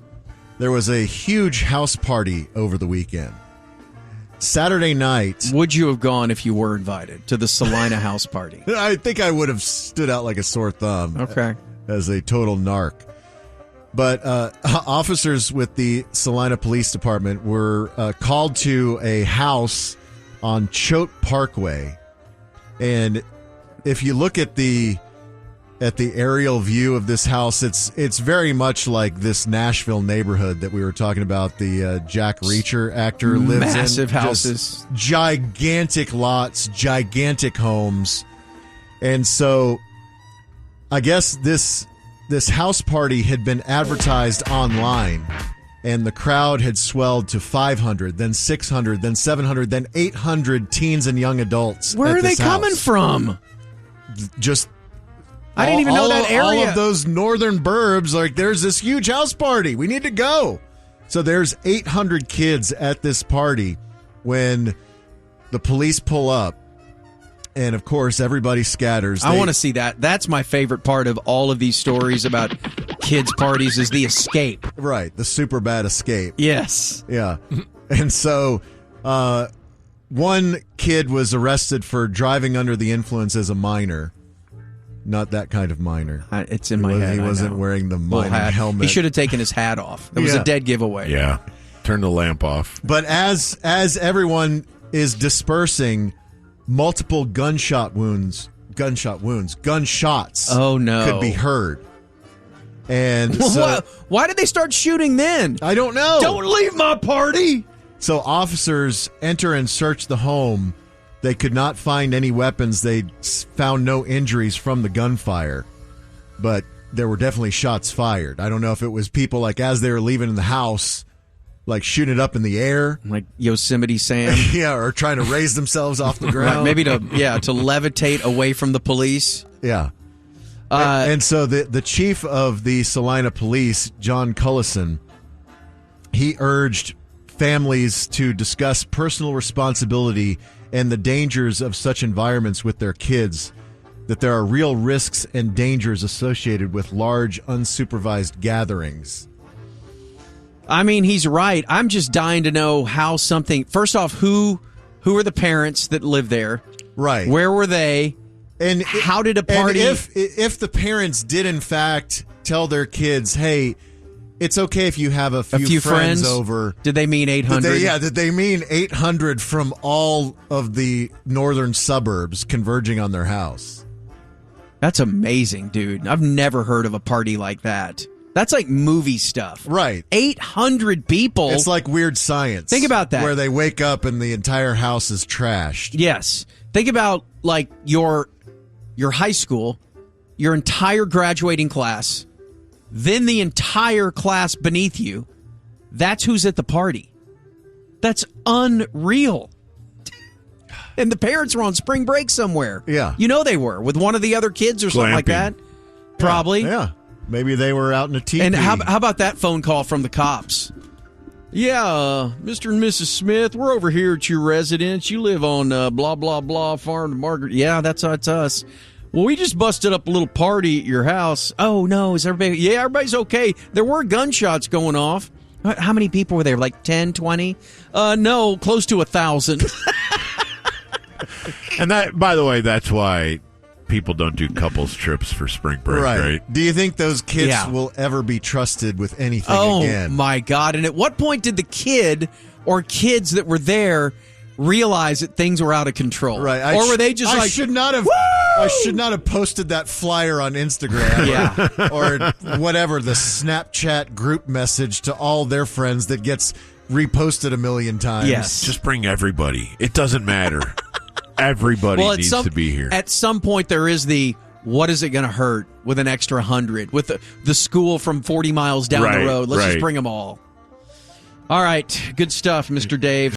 there was a huge house party over the weekend. Saturday night. Would you have gone if you were invited to the Salina house party? I think I would have stood out like a sore thumb. Okay. As a total narc. But officers with the Salina Police Department were called to a house on Choate Parkway. And if you look at the aerial view of this house, it's very much like this Nashville neighborhood that we were talking about. The Jack Reacher actor lives in. Massive houses. Just gigantic lots, gigantic homes. And so I guess this house party had been advertised online, and the crowd had swelled to 500, then 600, then 700, then 800 teens and young adults. Where are they coming from? Just I didn't even know that area. All of those northern burbs, like, there's this huge house party. We need to go. So there's 800 kids at this party when the police pull up. And, of course, everybody scatters. I want to see that. That's my favorite part of all of these stories about kids' parties is the escape. Right, the super bad escape. Yes. Yeah. And so one kid was arrested for driving under the influence as a minor. Not that kind of minor. It's in my head. He wasn't wearing the minor helmet. He should have taken his hat off. It was a dead giveaway. Yeah. Turn the lamp off. But as everyone is dispersing, multiple gunshots oh no could be heard. And so, why did they start shooting then? I don't know. Don't leave my party. So officers enter and search the home. They could not find any weapons. They found no injuries from the gunfire, but there were definitely shots fired. I don't know if it was people, like, as they were leaving the house, like shooting it up in the air, like Yosemite Sam. Yeah, or trying to raise themselves off the ground. Maybe to levitate away from the police. Yeah. And so the chief of the Salina Police, John Cullison, he urged families to discuss personal responsibility and the dangers of such environments with their kids, that there are real risks and dangers associated with large, unsupervised gatherings. I mean, he's right. I'm just dying to know how something... First off, who are the parents that live there? Right. Where were they? And how did a party... And if the parents did, in fact, tell their kids, hey... It's okay if you have a few friends over. Did they mean 800? Did they mean 800 from all of the northern suburbs converging on their house? That's amazing, dude. I've never heard of a party like that. That's like movie stuff. Right. 800 people. It's like Weird Science. Think about that. Where they wake up and the entire house is trashed. Yes. Think about, like, your high school, your entire graduating class, then the entire class beneath you. That's who's at the party. That's unreal. And the parents were on spring break somewhere. Yeah. You know they were, with one of the other kids or something like that. Probably. Yeah. Maybe they were out in a teepee. And how about that phone call from the cops? Yeah, Mr. and Mrs. Smith, we're over here at your residence. You live on blah, blah, blah, Farm to Margaret. Yeah, that's us. Well, we just busted up a little party at your house. Oh, no, is everybody... Yeah, everybody's okay. There were gunshots going off. How many people were there? Like 10, 20? No, close to 1,000. And that, by the way, that's why people don't do couples trips for spring break, right? Do you think those kids will ever be trusted with anything again? Oh, my God. And at what point did the kid or kids that were there realize that things were out of control? Right. Or were they just I should not have posted that flyer on Instagram or whatever, the Snapchat group message to all their friends that gets reposted a million times. Yes. Just bring everybody. It doesn't matter. Everybody needs to be here. At some point, there is the, what is it going to hurt with an extra 100? With the school from 40 miles down the road. Let's just bring them all. All right. Good stuff, Mr. Dave.